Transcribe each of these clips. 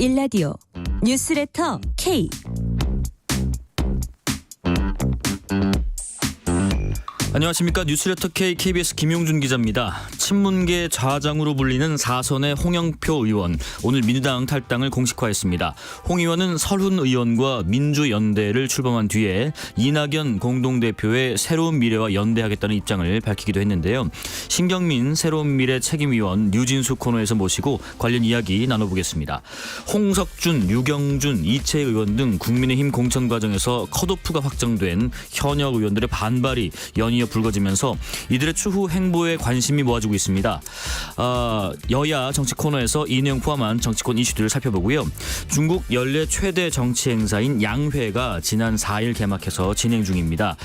일라디오 뉴스레터 K. 안녕하십니까. 뉴스레터 K KBS 김용준 기자입니다. 친문계 좌장으로 불리는 4선의 홍영표 의원, 오늘 민주당 탈당을 공식화했습니다. 홍 의원은 설훈 의원과 민주연대를 출범한 뒤에 이낙연 공동대표의 새로운 미래와 연대하겠다는 입장을 밝히기도 했는데요. 신경민 새로운 미래 책임위원 류진수 코너에서 모시고 관련 이야기 나눠보겠습니다. 홍석준, 유경준, 이채 의원 등 국민의힘 공천 과정에서 컷오프가 확정된 현역 의원들의 반발이 연이어 불거지면서 이들의 추후 행보에 관심이 모아지고 있습니다. 여야 정치 코너에서 이 내용 포함한 정치권 이슈들을 살펴보고요. 중국 연례 최대 정치 행사인 양회가 지난 4일 개막해서 진행 중입니다.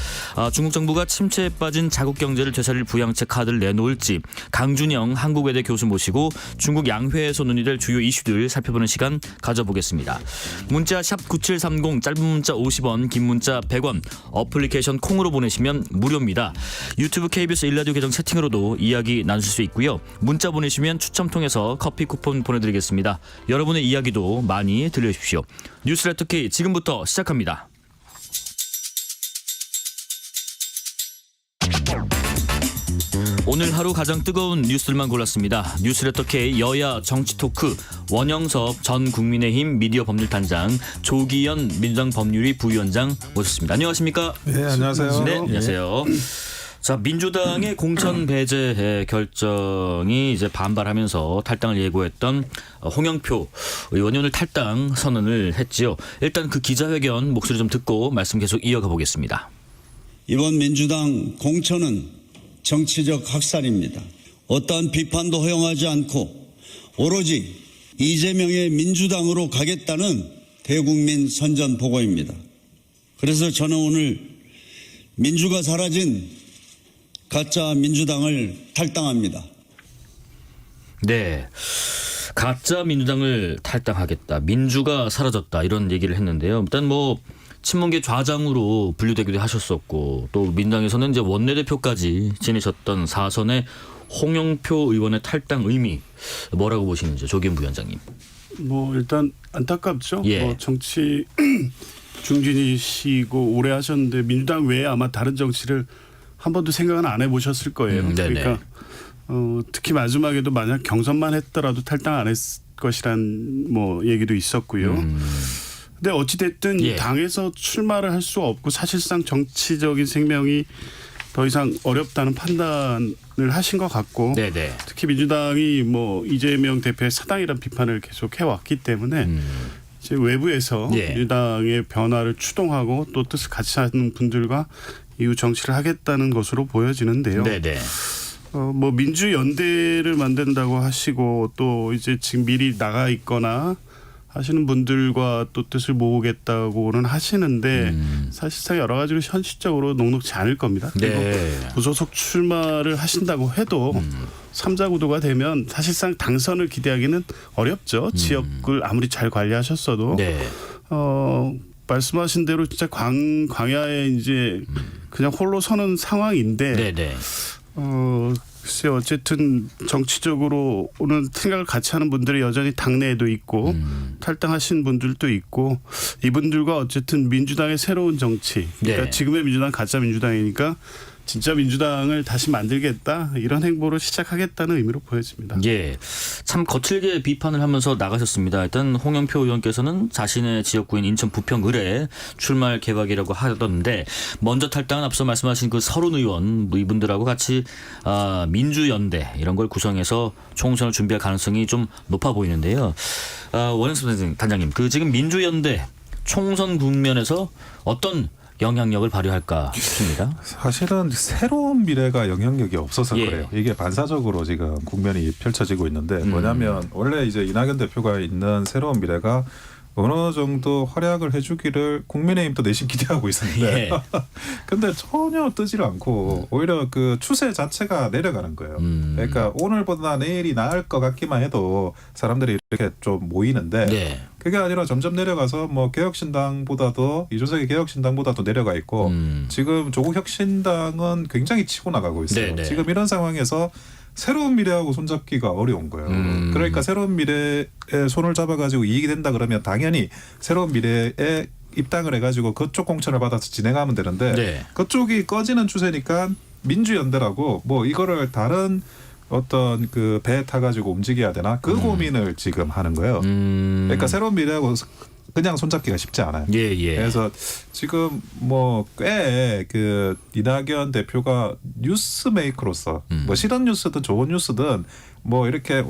중국 정부가 침체에 빠진 자국 경제를 되살릴 부양책 카드를 내놓을지 강준영 한국외대 교수 모시고 중국 양회에서 논의될 주요 이슈들 살펴보는 시간 가져보겠습니다. 문자 샵 9730, 짧은 문자 50원, 긴 문자 100원, 어플리케이션 콩으로 보내시면 무료입니다. 유튜브 KBS 일라디오 계정 채팅으로도 이야기 나누실 수 있고요. 문자 보내시면 추첨 통해서 커피 쿠폰 보내드리겠습니다. 여러분의 이야기도 많이 들려주십시오. 뉴스레터 K 지금부터 시작합니다. 오늘 하루 가장 뜨거운 뉴스들만 골랐습니다. 뉴스레터 K 여야 정치 토크, 원영섭 전 국민의힘 미디어 법률단장, 조기현 민주당 법률위 부위원장 모셨습니다. 안녕하십니까? 네, 안녕하세요. 네, 안녕하세요. 자, 민주당의 공천 배제 결정이 이제 반발하면서 탈당을 예고했던 홍영표 의원이 오늘 탈당 선언을 했지요. 일단 그 기자회견 목소리 좀 듣고 말씀 계속 이어가 보겠습니다. 이번 민주당 공천은 정치적 학살입니다. 어떠한 비판도 허용하지 않고 오로지 이재명의 민주당으로 가겠다는 대국민 선전포고입니다. 그래서 저는 오늘 민주가 사라진 가짜 민주당을 탈당합니다. 네, 가짜 민주당을 탈당하겠다. 민주가 사라졌다. 이런 얘기를 했는데요. 일단 친문계 좌장으로 분류되기도 하셨었고, 또 민당에서는 이제 원내대표까지 지내셨던 4선의 홍영표 의원의 탈당 의미 뭐라고 보시는지 조기현 부위원장님. 일단 안타깝죠. 예. 정치 중진이시고 오래 하셨는데 민주당 외에 아마 다른 정치를 한 번도 생각은 안 해보셨을 거예요. 그러니까 특히 마지막에도 만약 경선만 했더라도 탈당 안 했을 것이란 얘기도 있었고요. 근데 어찌됐든 예. 당에서 출마를 할 수 없고 사실상 정치적인 생명이 더 이상 어렵다는 판단을 하신 것 같고, 네네. 특히 민주당이 이재명 대표의 사당이라는 비판을 계속 해왔기 때문에 이제 외부에서 예. 민주당의 변화를 추동하고 또 뜻을 같이 하는 분들과 이후 정치를 하겠다는 것으로 보여지는데요. 네네. 민주연대를 만든다고 하시고 또 이제 지금 미리 나가 있거나 하시는 분들과 또 뜻을 모으겠다고는 하시는데 사실상 여러 가지로 현실적으로 녹록지 않을 겁니다. 그리고 무소속 출마를 하신다고 해도 3자 구도가 되면 사실상 당선을 기대하기는 어렵죠. 지역을 아무리 잘 관리하셨어도. 네. 말씀하신 대로 진짜 광야에 이제 그냥 홀로 서는 상황인데. 네네. 글쎄 어쨌든 정치적으로 오늘 생각을 같이 하는 분들이 여전히 당내에도 있고 탈당하신 분들도 있고, 이분들과 어쨌든 민주당의 새로운 정치, 그러니까 네. 지금의 민주당 가짜 민주당이니까 진짜 민주당을 다시 만들겠다, 이런 행보를 시작하겠다는 의미로 보여집니다. 예, 참 거칠게 비판을 하면서 나가셨습니다. 일단 홍영표 의원께서는 자신의 지역구인 인천 부평을에 출마할 계획이라고 하던데, 먼저 탈당은 앞서 말씀하신 그 설훈 의원 이분들하고 같이 민주연대 이런 걸 구성해서 총선을 준비할 가능성이 좀 높아 보이는데요. 원영섭 단장님, 그 지금 민주연대 총선 국면에서 어떤 영향력을 발휘할까 싶습니다. 사실은 새로운 미래가 영향력이 없어서 예. 그래요. 이게 반사적으로 지금 국면이 펼쳐지고 있는데, 뭐냐면 원래 이제 이낙연 대표가 있는 새로운 미래가 어느 정도 활약을 해주기를 국민의힘도 내심 기대하고 있었는데, 근데 전혀 뜨지를 않고 오히려 그 추세 자체가 내려가는 거예요. 그러니까 오늘보다 내일이 나을 것 같기만 해도 사람들이 이렇게 좀 모이는데, 네. 그게 아니라 점점 내려가서 개혁신당보다도 이준석의 개혁신당보다도 내려가 있고, 지금 조국 혁신당은 굉장히 치고 나가고 있어요. 네네. 지금 이런 상황에서 새로운 미래하고 손잡기가 어려운 거예요. 그러니까 새로운 미래에 손을 잡아가지고 이익이 된다 그러면 당연히 새로운 미래에 입당을 해가지고 그쪽 공천을 받아서 진행하면 되는데 네. 그쪽이 꺼지는 추세니까 민주연대라고 뭐 이거를 다른 어떤 그 배에 타가지고 움직여야 되나 그 고민을 지금 하는 거예요. 그러니까 새로운 미래하고 그냥 손잡기가 쉽지 않아요. 예, 예. 그래서 지금 뭐 꽤 그 이낙연 대표가 뉴스 메이커로서 뭐 싫은 뉴스든 좋은 뉴스든 뭐 이렇게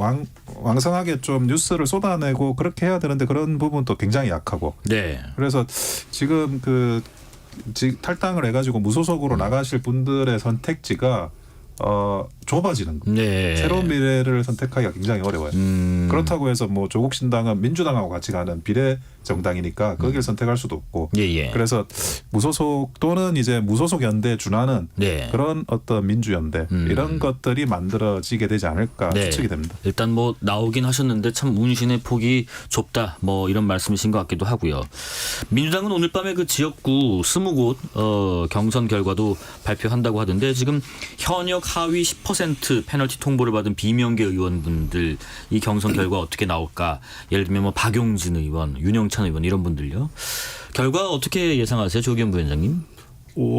왕성하게 좀 뉴스를 쏟아내고 그렇게 해야 되는데 그런 부분도 굉장히 약하고. 네. 그래서 지금 탈당을 해가지고 무소속으로 나가실 분들의 선택지가 좁아지는 거예요. 네. 새로운 미래를 선택하기가 굉장히 어려워요. 그렇다고 해서 뭐 조국 신당은 민주당하고 같이 가는 비례 정당이니까 거기를 선택할 수도 없고. 예. 그래서 무소속 또는 이제 무소속 연대에 준하는 네. 그런 어떤 민주연대 이런 것들이 만들어지게 되지 않을까 네. 추측이 됩니다. 일단 뭐 나오긴 하셨는데 참 운신의 폭이 좁다 뭐 이런 말씀이신 것 같기도 하고요. 민주당은 오늘 밤에 그 지역구 20곳 경선 결과도 발표한다고 하던데 지금 현역 하위 10% 페널티 통보를 받은 비명계 의원분들 이 경선 결과 어떻게 나올까? 예를 들면 뭐 박용진 의원, 윤영찬 의원 이런 분들요. 결과 어떻게 예상하세요, 조기현 부위원장님?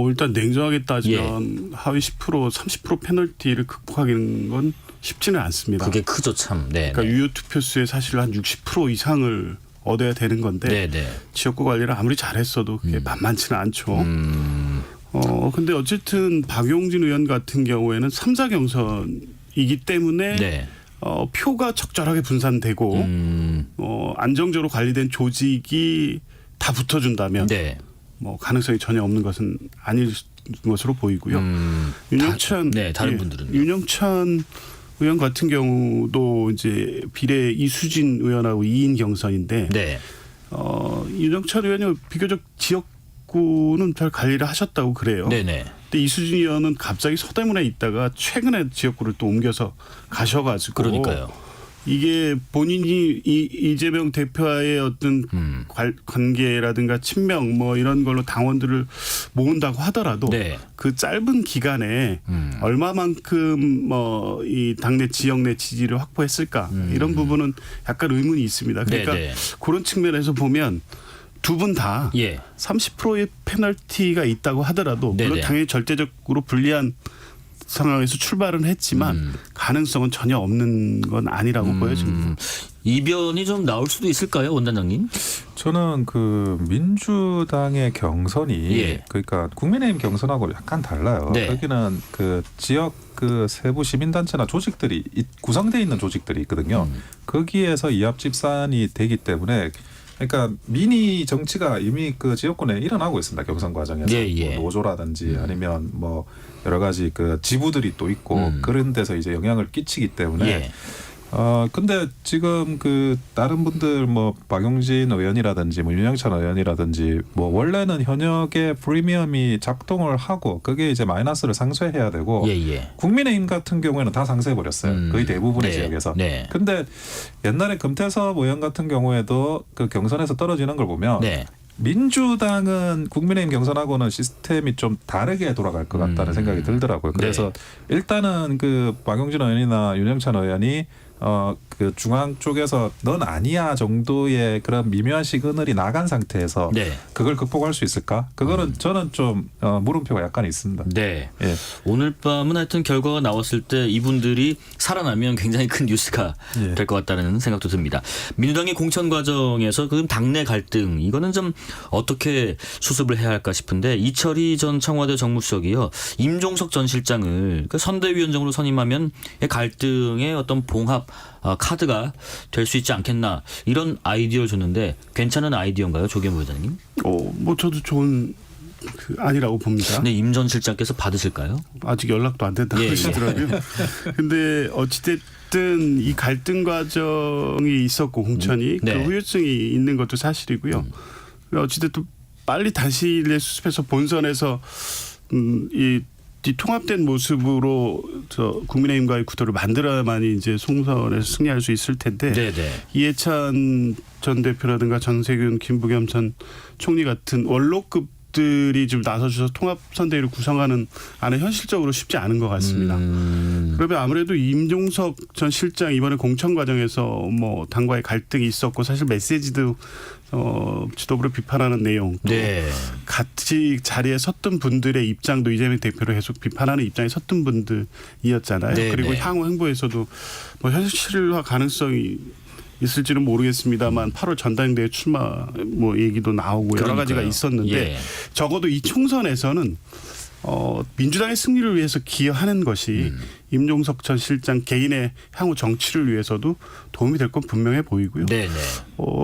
일단 냉정하게 따지면 하위 10% 30% 페널티를 극복하기는 건 쉽지는 않습니다. 그게 크죠 참. 네. 그러니까 유효 투표수의 사실 한 60% 이상을 얻어야 되는 건데 지역구 관리를 아무리 잘했어도 그게 만만치는 않죠. 근데 어쨌든 박용진 의원 같은 경우에는 3자 경선이기 때문에 표가 적절하게 분산되고 안정적으로 관리된 조직이 다 붙어준다면 뭐 가능성이 전혀 없는 것은 아닐 것으로 보이고요. 윤영찬 다른 분들은 윤영찬 의원 같은 경우도 이제 비례 이수진 의원하고 2인 경선인데 윤영찬 의원이 비교적 지역구는 잘 관리를 하셨다고 그래요. 근데 이수진 의원은 갑자기 서대문에 있다가 최근에 지역구를 또 옮겨서 가셔가지고 그러니까요. 이게 본인이 이재명 대표와의 어떤 관계라든가 친명 뭐 이런 걸로 당원들을 모은다고 하더라도 그 짧은 기간에 얼마만큼 뭐 이 당내 지역 내 지지를 확보했을까 이런 부분은 약간 의문이 있습니다. 그러니까 그런 측면에서 보면 두 분 다 30%의 페널티가 있다고 하더라도 물론 당연히 절대적으로 불리한 상황에서 출발은 했지만 가능성은 전혀 없는 건 아니라고 보여집니다. 이변이 좀 나올 수도 있을까요, 원단장님? 저는 그 민주당의 경선이 그러니까 국민의힘 경선하고 약간 달라요. 여기는 그 지역 그 세부 시민단체나 조직들이 구성되어 있는 조직들이 있거든요. 거기에서 이합 집산이 되기 때문에 그러니까 미니 정치가 이미 그 지역군에 일어나고 있습니다. 경선 과정에서 뭐 노조라든지 아니면 뭐 여러 가지 그 지부들이 또 있고 그런 데서 이제 영향을 끼치기 때문에 근데 지금 그 다른 분들 뭐 박용진 의원이라든지 뭐 윤영찬 의원이라든지 뭐 원래는 현역의 프리미엄이 작동을 하고 그게 이제 마이너스를 상쇄해야 되고 국민의힘 같은 경우에는 다 상쇄해 버렸어요. 거의 대부분의 지역에서. 근데 옛날에 금태섭 의원 같은 경우에도 그 경선에서 떨어지는 걸 보면 민주당은 국민의힘 경선하고는 시스템이 좀 다르게 돌아갈 것 같다는 생각이 들더라고요. 그래서 일단은 그 박용진 의원이나 윤영찬 의원이 그 중앙 쪽에서 넌 아니야 정도의 그런 미묘한 시그널이 나간 상태에서 그걸 극복할 수 있을까? 그거는 저는 좀 물음표가 약간 있습니다. 오늘 밤은 하여튼 결과가 나왔을 때 이분들이 살아나면 굉장히 큰 뉴스가 될 것 같다는 생각도 듭니다. 민주당의 공천 과정에서 그 당내 갈등 이거는 좀 어떻게 수습을 해야 할까 싶은데 이철희 전 청와대 정무수석이요. 임종석 전 실장을 선대위원장으로 선임하면 갈등의 어떤 봉합 카드가 될 수 있지 않겠나 이런 아이디어를 줬는데 괜찮은 아이디어인가요, 조기현 부회장님? 뭐 저도 좋은 아니라고 봅니다. 네, 임 전 실장께서 받으실까요? 아직 연락도 안 된다고 하시더라고요. 근데 어찌됐든 이 갈등 과정이 있었고 공천이 그 후유증이 있는 것도 사실이고요. 어찌됐든 빨리 다시 수습해서 본선에서 이 통합된 모습으로 국민의힘과의 구도를 만들어야만이 이제 총선에서 승리할 수 있을 텐데 이해찬 전 대표라든가 전세균, 김부겸 전 총리 같은 원로급 가족들이 좀 나서주셔서 통합선대위를 구성하는 안은 현실적으로 쉽지 않은 것 같습니다. 그러면 아무래도 임종석 전 실장 이번에 공천 과정에서 뭐 당과의 갈등이 있었고 사실 메시지도 지도부를 비판하는 내용 또 네. 같이 자리에 섰던 분들의 입장도 이재명 대표를 계속 비판하는 입장에 섰던 분들이었잖아요. 네, 그리고 네. 향후 행보에서도 뭐 현실화 가능성이 있을지는 모르겠습니다만 8월 전당대회 출마 뭐 얘기도 나오고 여러 가지가 그러니까요. 있었는데 예. 적어도 이 총선에서는 민주당의 승리를 위해서 기여하는 것이 임종석 전 실장 개인의 향후 정치를 위해서도 도움이 될 건 분명해 보이고요. 네네.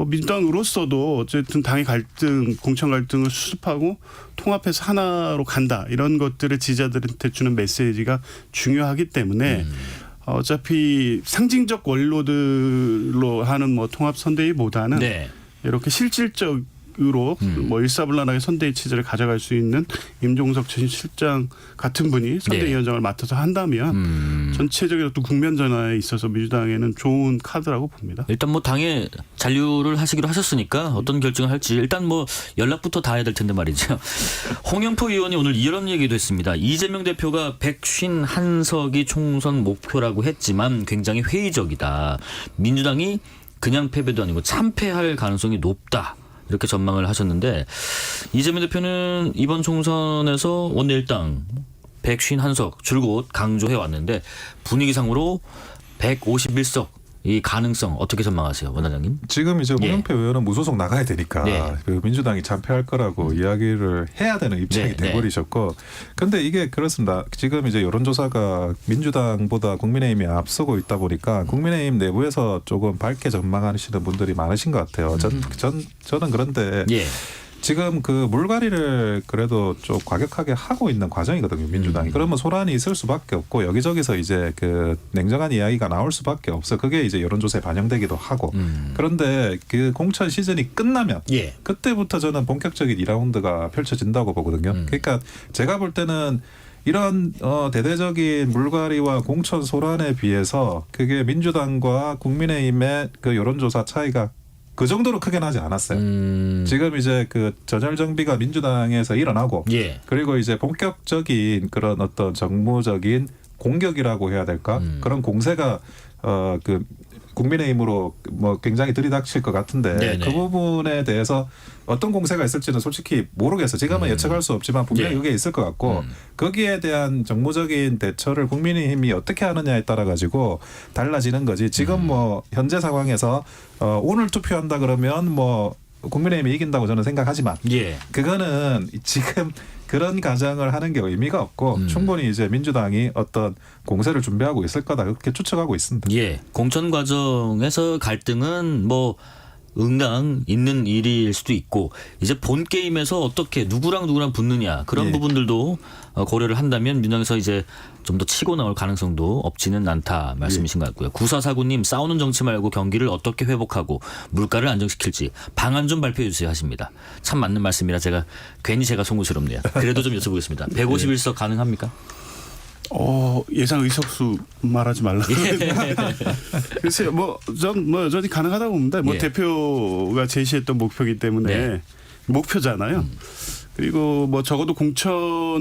민주당으로서도 어쨌든 당의 갈등, 공천 갈등을 수습하고 통합해서 하나로 간다 이런 것들을 지지자들한테 주는 메시지가 중요하기 때문에 어차피 상징적 원로들로 하는 뭐 통합 선대위보다는 네. 이렇게 실질적으로 뭐 일사불란하게 선대위 체제를 가져갈 수 있는 임종석 전 실장 같은 분이 선대위원장을 맡아서 한다면 전체적인 어떤 국면 전환에 있어서 민주당에는 좋은 카드라고 봅니다. 일단 뭐 당에 잔류를 하시기로 하셨으니까 어떤 결정을 할지 일단 뭐 연락부터 다 해야 될 텐데 말이죠. 홍영표 의원이 오늘 이런 얘기도 했습니다. 이재명 대표가 151석이 총선 목표라고 했지만 굉장히 회의적이다. 민주당이 그냥 패배도 아니고 참패할 가능성이 높다. 이렇게 전망을 하셨는데 이재명 대표는 이번 총선에서 원내일당 151석 줄곧 강조해 왔는데 분위기상으로 151석 이 가능성 어떻게 전망하세요, 원장님? 지금 이제 예. 홍영표 의원은 무소속 나가야 되니까 네. 그 민주당이 참패할 거라고 이야기를 해야 되는 입장이 네, 돼버리셨고, 근데 이게 그렇습니다. 지금 이제 여론조사가 민주당보다 국민의힘이 앞서고 있다 보니까 국민의힘 내부에서 조금 밝게 전망하시는 분들이 많으신 것 같아요. 저는 그런데 예. 지금 그 물갈이를 그래도 좀 과격하게 하고 있는 과정이거든요, 민주당이. 그러면 소란이 있을 수밖에 없고 여기저기서 이제 그 냉정한 이야기가 나올 수밖에 없어. 그게 이제 여론조사에 반영되기도 하고. 그런데 그 공천 시즌이 끝나면 예. 그때부터 저는 본격적인 2라운드가 펼쳐진다고 보거든요. 그러니까 제가 볼 때는 이런 대대적인 물갈이와 공천 소란에 비해서 그게 민주당과 국민의힘의 그 여론조사 차이가 그 정도로 크게 나지 않았어요. 지금 이제 그 전열 정비가 민주당에서 일어나고 예. 그리고 이제 본격적인 그런 어떤 정무적인 공격이라고 해야 될까? 그런 공세가 그 국민의힘으로 뭐 굉장히 들이닥칠 것 같은데 네네. 그 부분에 대해서 어떤 공세가 있을지는 솔직히 모르겠어요. 지금은 예측할 수 없지만 분명히 예. 그게 있을 것 같고 거기에 대한 정무적인 대처를 국민의힘이 어떻게 하느냐에 따라 가지고 달라지는 거지. 지금 뭐 현재 상황에서 오늘 투표한다 그러면 뭐 국민의힘이 이긴다고 저는 생각하지만 예. 그거는 지금 그런 가정을 하는 게 의미가 없고 충분히 이제 민주당이 어떤 공세를 준비하고 있을 거다 그렇게 추측하고 있습니다. 예. 공천 과정에서 갈등은 뭐 응당 있는 일일 수도 있고 이제 본 게임에서 어떻게 누구랑 붙느냐 그런 예. 부분들도 고려를 한다면 민주당에서 이제 좀 더 치고 나올 가능성도 없지는 않다 말씀이신 것 같고요. 9449님 싸우는 정치 말고 경기를 어떻게 회복하고 물가를 안정시킬지 방안 좀 발표해 주세요 하십니다. 참 맞는 말씀이라 제가 괜히 제가 송구스럽네요. 그래도 좀 여쭤보겠습니다. 151석 가능합니까? 예상 의석수 말하지 말라. 글쎄요, 전 여전히 가능하다고 봅니다. 뭐 예. 대표가 제시했던 목표이기 때문에 네. 목표잖아요. 그리고 뭐 적어도 공천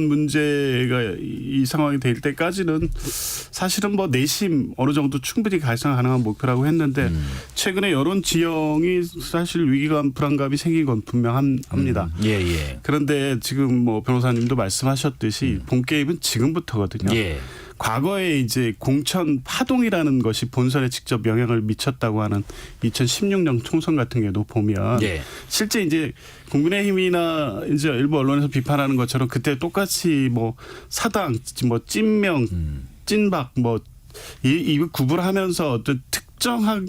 문제가 이 상황이 될 때까지는 사실은 뭐 내심 어느 정도 충분히 달성 가능한 목표라고 했는데 최근에 여론 지형이 사실 위기감 불안감이 생긴 건 분명합니다. 예. 그런데 지금 뭐 변호사님도 말씀하셨듯이 본 게임은 지금부터거든요. 예. 과거에 이제 공천 파동이라는 것이 본선에 직접 영향을 미쳤다고 하는 2016년 총선 같은 경우도 보면 예. 실제 이제 국민의힘이나 이제 일부 언론에서 비판하는 것처럼 그때 똑같이 뭐 사당, 뭐 찐명, 찐박 이 구분하면서 어떤 특정한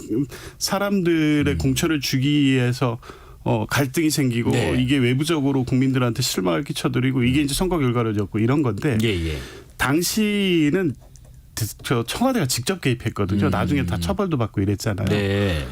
사람들의 공천을 주기 위해서 갈등이 생기고 네. 이게 외부적으로 국민들한테 실망을 끼쳐드리고 이게 이제 선거 결과를 줬고 이런 건데 예. 당시는 저 청와대가 직접 개입했거든요. 나중에 다 처벌도 받고 이랬잖아요. 네.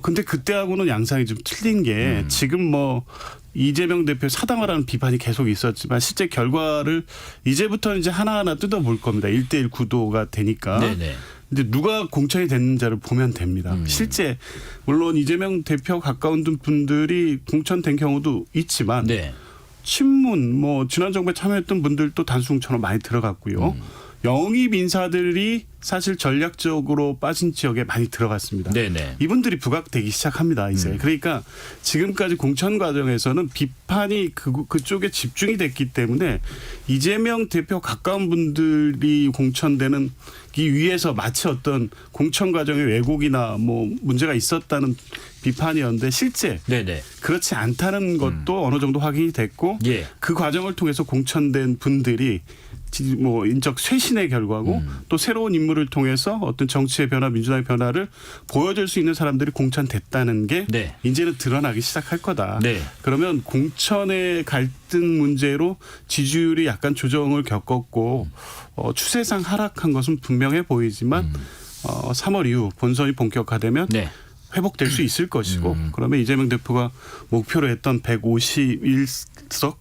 근데 그때하고는 양상이 좀 틀린 게 지금 뭐 이재명 대표 사당화라는 비판이 계속 있었지만 실제 결과를 이제부터는 이제 하나하나 뜯어볼 겁니다. 1대1 구도가 되니까. 네네. 근데 누가 공천이 됐는지를 보면 됩니다. 실제 물론 이재명 대표 가까운 분들이 공천된 경우도 있지만 네. 친문 뭐 지난 정부에 참여했던 분들도 단수 공천으로 많이 들어갔고요. 영입 인사들이 사실 전략적으로 빠진 지역에 많이 들어갔습니다. 네네. 이분들이 부각되기 시작합니다. 이제 그러니까 지금까지 공천 과정에서는 비판이 그쪽에 집중이 됐기 때문에 이재명 대표 가까운 분들이 공천되는 이 위에서 마치 어떤 공천 과정의 왜곡이나 뭐 문제가 있었다는 비판이었는데 실제 네네. 그렇지 않다는 것도 어느 정도 확인이 됐고 예. 그 과정을 통해서 공천된 분들이 뭐 인적 쇄신의 결과고 또 새로운 인물을 통해서 어떤 정치의 변화, 민주당의 변화를 보여줄 수 있는 사람들이 공천됐다는 게 네. 이제는 드러나기 시작할 거다. 네. 그러면 공천의 갈등 문제로 지지율이 약간 조정을 겪었고 추세상 하락한 것은 분명해 보이지만 3월 이후 본선이 본격화되면 네. 회복될 수 있을 것이고 그러면 이재명 대표가 목표로 했던 151석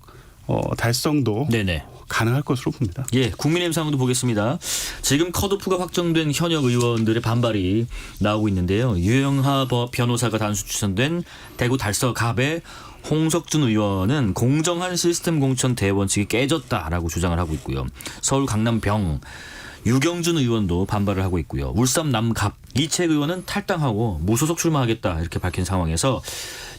달성도 네네. 가능할 것으로 봅니다. 예, 국민의힘 상황도 보겠습니다. 지금 컷오프가 확정된 현역 의원들의 반발이 나오고 있는데요. 유영하 변호사가 단수 추천된 대구 달서갑의 홍석준 의원은 공정한 시스템 공천 대원칙이 깨졌다라고 주장을 하고 있고요. 서울 강남병 유경준 의원도 반발을 하고 있고요. 울산 남갑 이채 의원은 탈당하고 무소속 출마하겠다 이렇게 밝힌 상황에서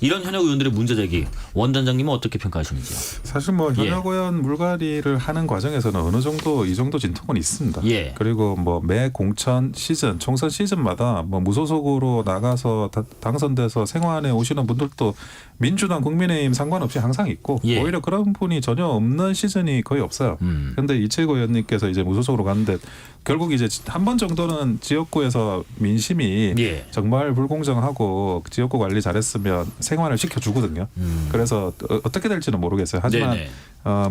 이런 현역 의원들의 문제 제기 원단장님은 어떻게 평가하시는지요? 사실 뭐 현역 의원 물갈이를 하는 과정에서는 어느 정도 이 정도 진통은 있습니다. 예. 그리고 뭐 매 공천 시즌, 총선 시즌마다 뭐 무소속으로 나가서 당선돼서 생활에 오시는 분들도 민주당, 국민의힘 상관없이 항상 있고 예. 오히려 그런 분이 전혀 없는 시즌이 거의 없어요. 그런데 이채구 의원님께서 이제 무소속으로 갔는데 결국 이제 한 번 정도는 지역구에서 민심이 예. 정말 불공정하고 지역구 관리 잘했으면 생활을 시켜주거든요. 그래서 어떻게 될지는 모르겠어요. 하지만 네네.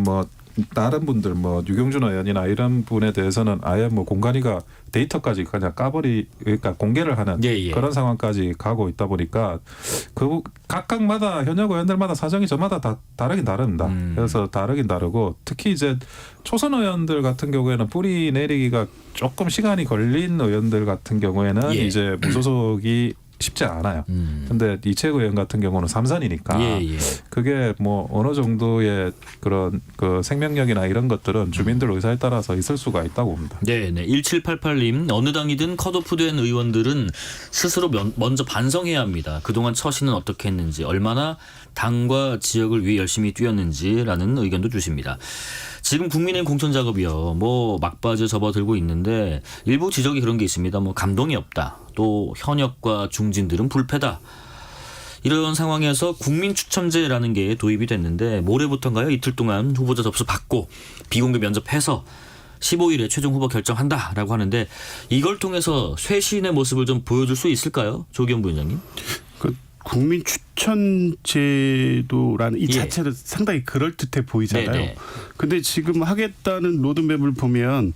뭐 다른 분들 뭐 유경준 의원이나 이런 분에 대해서는 아예 뭐 공관위가 데이터까지 그냥 그러니까 공개를 하는 예. 그런 상황까지 가고 있다 보니까 그 각각마다 현역 의원들마다 사정이 저마다 다 다르긴 다릅니다. 그래서 다르긴 다르고 특히 이제 초선 의원들 같은 경우에는 뿌리 내리기가 조금 시간이 걸린 의원들 같은 경우에는 예. 이제 무소속이 쉽지 않아요. 근데 이채구 의원 같은 경우는 삼선이니까 예. 그게 뭐 어느 정도의 그런 그 생명력이나 이런 것들은 주민들 의사에 따라서 있을 수가 있다고 봅니다. 네네. 1788님 어느 당이든 컷오프된 의원들은 스스로 먼저 반성해야 합니다. 그동안 처신은 어떻게 했는지 얼마나 당과 지역을 위해 열심히 뛰었는지라는 의견도 주십니다. 지금 국민의힘 공천 작업이요. 뭐 막바지에 접어들고 있는데 일부 지적이 그런 게 있습니다. 뭐 감동이 없다. 또 현역과 중진들은 불패다. 이런 상황에서 국민추첨제라는 게 도입이 됐는데 모레부터인가요? 이틀 동안 후보자 접수 받고 비공개 면접해서 15일에 최종 후보 결정한다라고 하는데 이걸 통해서 쇄신의 모습을 좀 보여줄 수 있을까요? 조기현 부위원장님. 국민 추천 제도라는 이 예. 자체도 상당히 그럴듯해 보이잖아요. 네네. 근데 지금 하겠다는 로드맵을 보면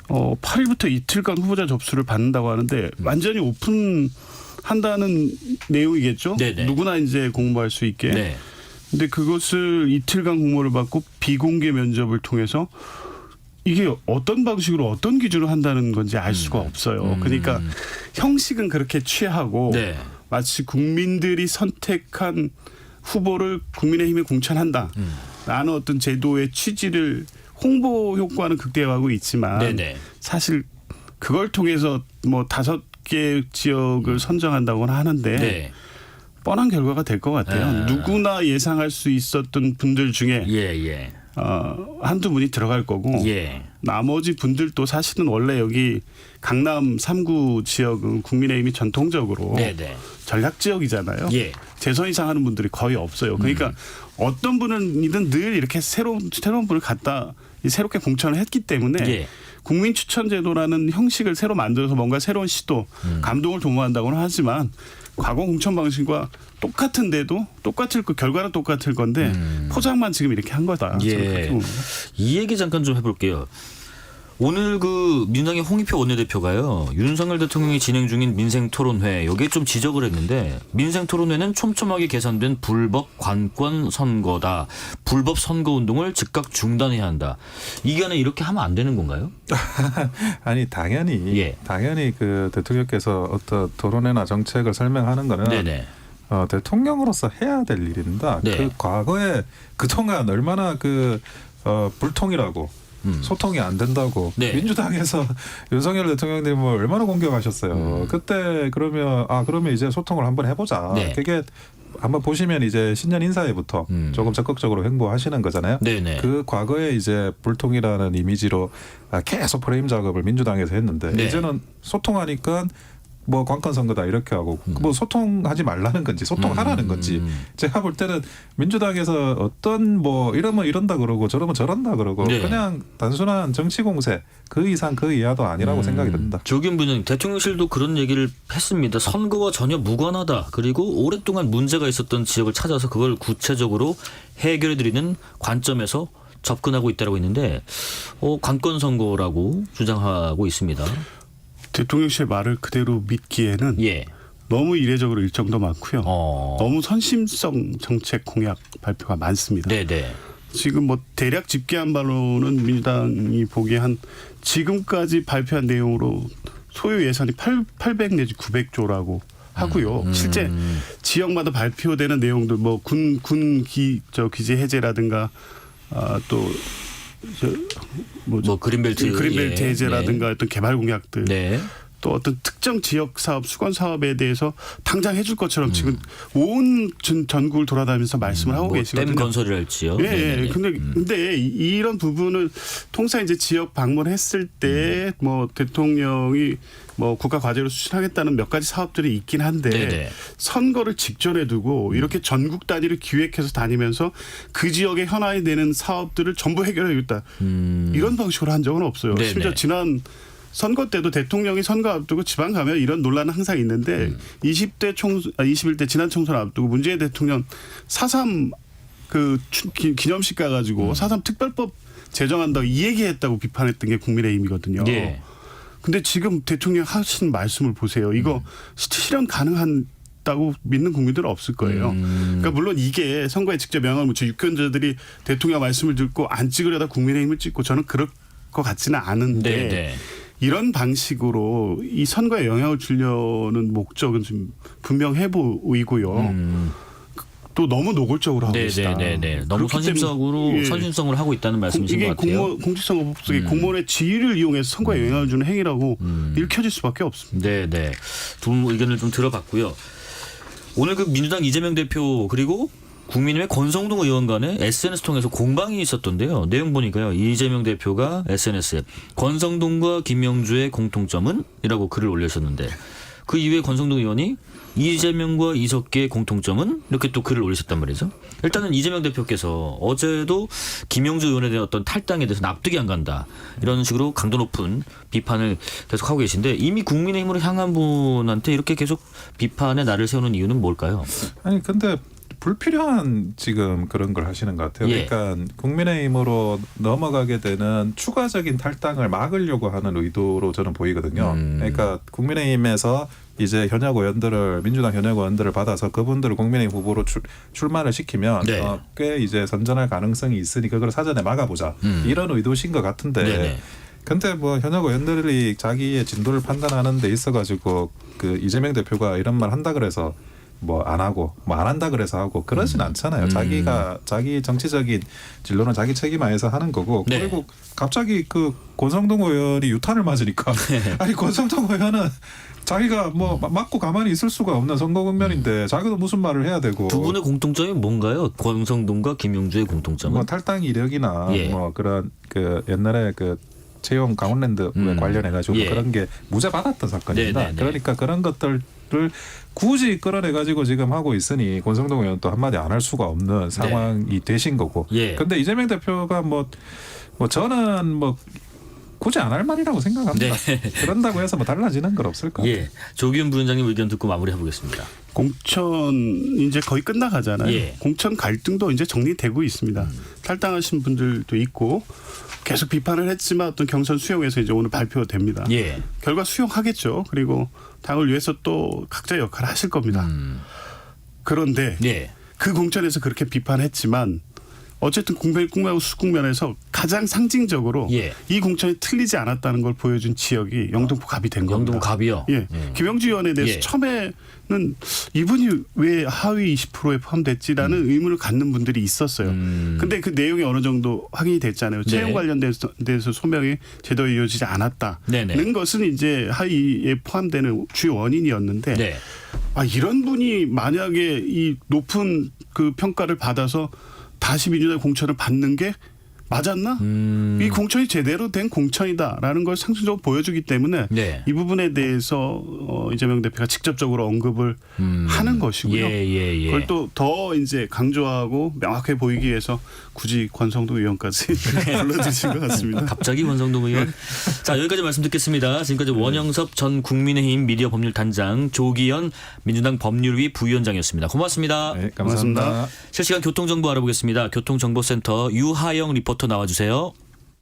8일부터 이틀간 후보자 접수를 받는다고 하는데 완전히 오픈한다는 내용이겠죠. 네네. 누구나 이제 공모할 수 있게. 네. 근데 그것을 이틀간 공모를 받고 비공개 면접을 통해서 이게 어떤 방식으로 어떤 기준으로 한다는 건지 알 수가 없어요. 그러니까 형식은 그렇게 취하고 네. 마치 국민들이 선택한 후보를 국민의힘에 공천한다. 라는 어떤 제도의 취지를 홍보 효과는 극대화하고 있지만 네네. 사실 그걸 통해서 뭐 5개 지역을 선정한다고는 하는데 네. 뻔한 결과가 될 것 같아요. 누구나 예상할 수 있었던 분들 중에 예. 한두 분이 들어갈 거고 예. 나머지 분들도 사실은 원래 여기 강남 3구 지역은 국민의힘이 전통적으로 네네. 전략 지역이잖아요. 예. 재선 이상 하는 분들이 거의 없어요. 그러니까 어떤 분이든 늘 이렇게 새로운 분을 갖다 새롭게 공천을 했기 때문에 예. 국민 추천 제도라는 형식을 새로 만들어서 뭔가 새로운 시도, 감동을 도모한다고는 하지만 과거 공천 방식과 똑같은데도 결과는 똑같을 건데 포장만 지금 이렇게 한 거다. 저는 그렇게 예. 봅니다. 이 얘기 잠깐 좀 해볼게요. 오늘 그 민주당의 홍익표 원내대표가요. 윤석열 대통령이 진행 중인 민생토론회 여기에 좀 지적을 했는데 민생토론회는 촘촘하게 계산된 불법 관권 선거다. 불법 선거운동을 즉각 중단해야 한다. 이게 이렇게 하면 안 되는 건가요? 아니 당연히 예. 그 대통령께서 어떤 토론회나 정책을 설명하는 거는 네네. 대통령으로서 해야 될 일입니다. 네. 그 과거에 그동안 얼마나 불통이라고 소통이 안 된다고 네. 민주당에서 윤석열 대통령님을 얼마나 공격하셨어요. 그때 그러면 이제 소통을 한번 해보자. 네. 그게 한번 보시면 이제 신년 인사회부터 조금 적극적으로 행보하시는 거잖아요. 네네. 그 과거에 이제 불통이라는 이미지로 계속 프레임 작업을 민주당에서 했는데 네. 이제는 소통하니까 뭐 관건 선거다 이렇게 하고 뭐 소통하지 말라는 건지 소통하라는 건지 제가 볼 때는 민주당에서 어떤 뭐 이러면 이런다 그러고 저러면 저런다 그러고 네. 그냥 단순한 정치 공세 그 이상 그 이하도 아니라고 생각이 듭니다. 조기현 부장님, 대통령실도 그런 얘기를 했습니다. 선거와 전혀 무관하다. 그리고 오랫동안 문제가 있었던 지역을 찾아서 그걸 구체적으로 해결해드리는 관점에서 접근하고 있다고 했는데 관건 선거라고 주장하고 있습니다. 대통령실의 말을 그대로 믿기에는 예. 너무 이례적으로 일정도 많고요. 너무 선심성 정책 공약 발표가 많습니다. 네네. 지금 뭐 대략 집계한 바로는 민주당이 보기에 한 지금까지 발표한 내용으로 소요 예산이 800 내지 900조라고 하고요. 실제 지역마다 발표되는 내용들 뭐 기재 해제라든가 뭐 그린벨트 해제라든가 어떤 개발 공약들 네. 또 어떤 특정 지역 사업, 수건 사업에 대해서 당장 해줄 것처럼 지금 온 전국을 돌아다니면서 말씀을 하고 계시거든요. 댐 건설이랄지요. 예. 근데 이런 부분을 통상 이제 지역 방문했을 때 뭐 대통령이 뭐 국가 과제로 수신하겠다는 몇 가지 사업들이 있긴 한데 네네. 선거를 직전에 두고 이렇게 전국 단위로 기획해서 다니면서 그 지역에 현안이 되는 사업들을 전부 해결하겠다. 이런 방식으로 한 적은 없어요. 네네. 심지어 지난 선거 때도 대통령이 선거 앞두고 지방 가면 이런 논란은 항상 있는데 21대 지난 총선 앞두고 문재인 대통령 4.3 기념식 가가지고 4.3 특별법 제정한다고 이 얘기했다고 비판했던 게 국민의힘이거든요. 네. 근데 지금 대통령 하신 말씀을 보세요. 이거 실현 가능하다고 믿는 국민들은 없을 거예요. 그러니까 물론 이게 선거에 직접 영향을 미쳐 유권자들이 대통령 말씀을 듣고 안 찍으려다 국민의힘을 찍고 저는 그럴 것 같지는 않은데 네네. 이런 방식으로 이 선거에 영향을 주려는 목적은 좀 분명해 보이고요. 또 너무 노골적으로 하고 있다. 네네네. 너무 선심성으로 하고 있다는 말씀이신 것 같아요. 공직선거법 속에 공무원의 지위를 이용해서 선거에 영향을 주는 행위라고 읽혀질 수밖에 없습니다. 네네. 두 분 의견을 좀 들어봤고요. 오늘 그 민주당 이재명 대표 그리고 국민의힘의 권성동 의원 간에 SNS 통해서 공방이 있었던데요. 내용 보니까요. 이재명 대표가 SNS에 권성동과 김명주의 공통점은? 이라고 글을 올리셨는데 그 이후에 권성동 의원이 이재명과 이석기의 공통점은? 이렇게 또 글을 올리셨단 말이죠. 일단은 이재명 대표께서 어제도 김명주 의원에 대한 어떤 탈당에 대해서 납득이 안 간다. 이런 식으로 강도 높은 비판을 계속하고 계신데 이미 국민의힘으로 향한 분한테 이렇게 계속 비판의 날을 세우는 이유는 뭘까요? 아니 근데 불필요한 지금 그런 걸 하시는 것 같아요. 예. 그러니까 국민의힘으로 넘어가게 되는 추가적인 탈당을 막으려고 하는 의도로 저는 보이거든요. 그러니까 국민의힘에서 이제 현역 의원들을 민주당 현역 의원들을 받아서 그분들을 국민의힘 후보로 출마를 시키면 네. 꽤 이제 선전할 가능성이 있으니 그걸 사전에 막아보자 이런 의도신 것 같은데. 네네. 근데 뭐 현역 의원들이 자기의 진도를 판단하는 데 있어가지고 그 이재명 대표가 이런 말 한다 그래서 뭐 안 하고 뭐 안 한다 그래서 하고 그러진 않잖아요. 자기가 자기 정치적인 진로는 자기 책임하에서 하는 거고 네. 그리고 갑자기 그 권성동 의원이 유탄을 맞으니까 아니 권성동 의원은 자기가 뭐 맞고 가만히 있을 수가 없는 선거 국면인데 자기도 무슨 말을 해야 되고 두 분의 공통점이 뭔가요? 권성동과 김용주의 공통점은? 뭐 탈당 이력이나 예. 뭐 그런 그 옛날에 그 채용 강원랜드 관련해 가지고 예. 그런 게 무죄 받았던 사건입니다. 네네네. 그러니까 그런 것들을 굳이 끌어내 가지고 지금 하고 있으니 권성동 의원 또 한마디 안 할 수가 없는 상황이 되신 거고. 예. 근데 이재명 대표가 뭐 저는 뭐 굳이 안 할 말이라고 생각합니다. 네. 그런다고 해서 뭐 달라지는 건 없을 것 같아요. 예. 조기훈 부위원장님 의견 듣고 마무리해 보겠습니다. 공천 이제 거의 끝나가잖아요. 예. 공천 갈등도 이제 정리되고 있습니다. 탈당하신 분들도 있고 계속 비판을 했지만 어떤 경선 수용에서 이제 오늘 발표됩니다. 예. 결과 수용하겠죠. 그리고 당을 위해서 또 각자 역할을 하실 겁니다. 그런데 예. 그 공천에서 그렇게 비판했지만 어쨌든 국민하고 수국면에서 가장 상징적으로 예. 이 공천이 틀리지 않았다는 걸 보여준 지역이 영등포 갑이 된 겁니다. 영등포 갑이요. 예. 김영주 의원에 대해서 예. 처음에는 이분이 왜 하위 20%에 포함됐지라는 의문을 갖는 분들이 있었어요. 근데 그 내용이 어느 정도 확인이 됐잖아요. 네. 채용 관련돼서 소명이 제대로 이루어지지 않았다는 네네. 것은 이제 하위에 포함되는 주요 원인이었는데 네. 이런 분이 만약에 이 높은 그 평가를 받아서 다시 민주당 공천을 받는 게 맞았나? 이 공천이 제대로 된 공천이다라는 걸 상징적으로 보여주기 때문에 네. 이 부분에 대해서 이재명 대표가 직접적으로 언급을 하는 것이고요. 예. 그걸 또 더 이제 강조하고 명확해 보이기 위해서 굳이 권성동 의원까지 불러주신 것 같습니다. 갑자기 권성동 의원. 자, 여기까지 말씀 듣겠습니다. 지금까지 원영섭 전 국민의힘 미디어 법률단장, 조기현 민주당 법률위 부위원장이었습니다. 고맙습니다. 네, 감사합니다. 고맙습니다. 실시간 교통정보 알아보겠습니다. 교통정보센터 유하영 리포터 나와주세요.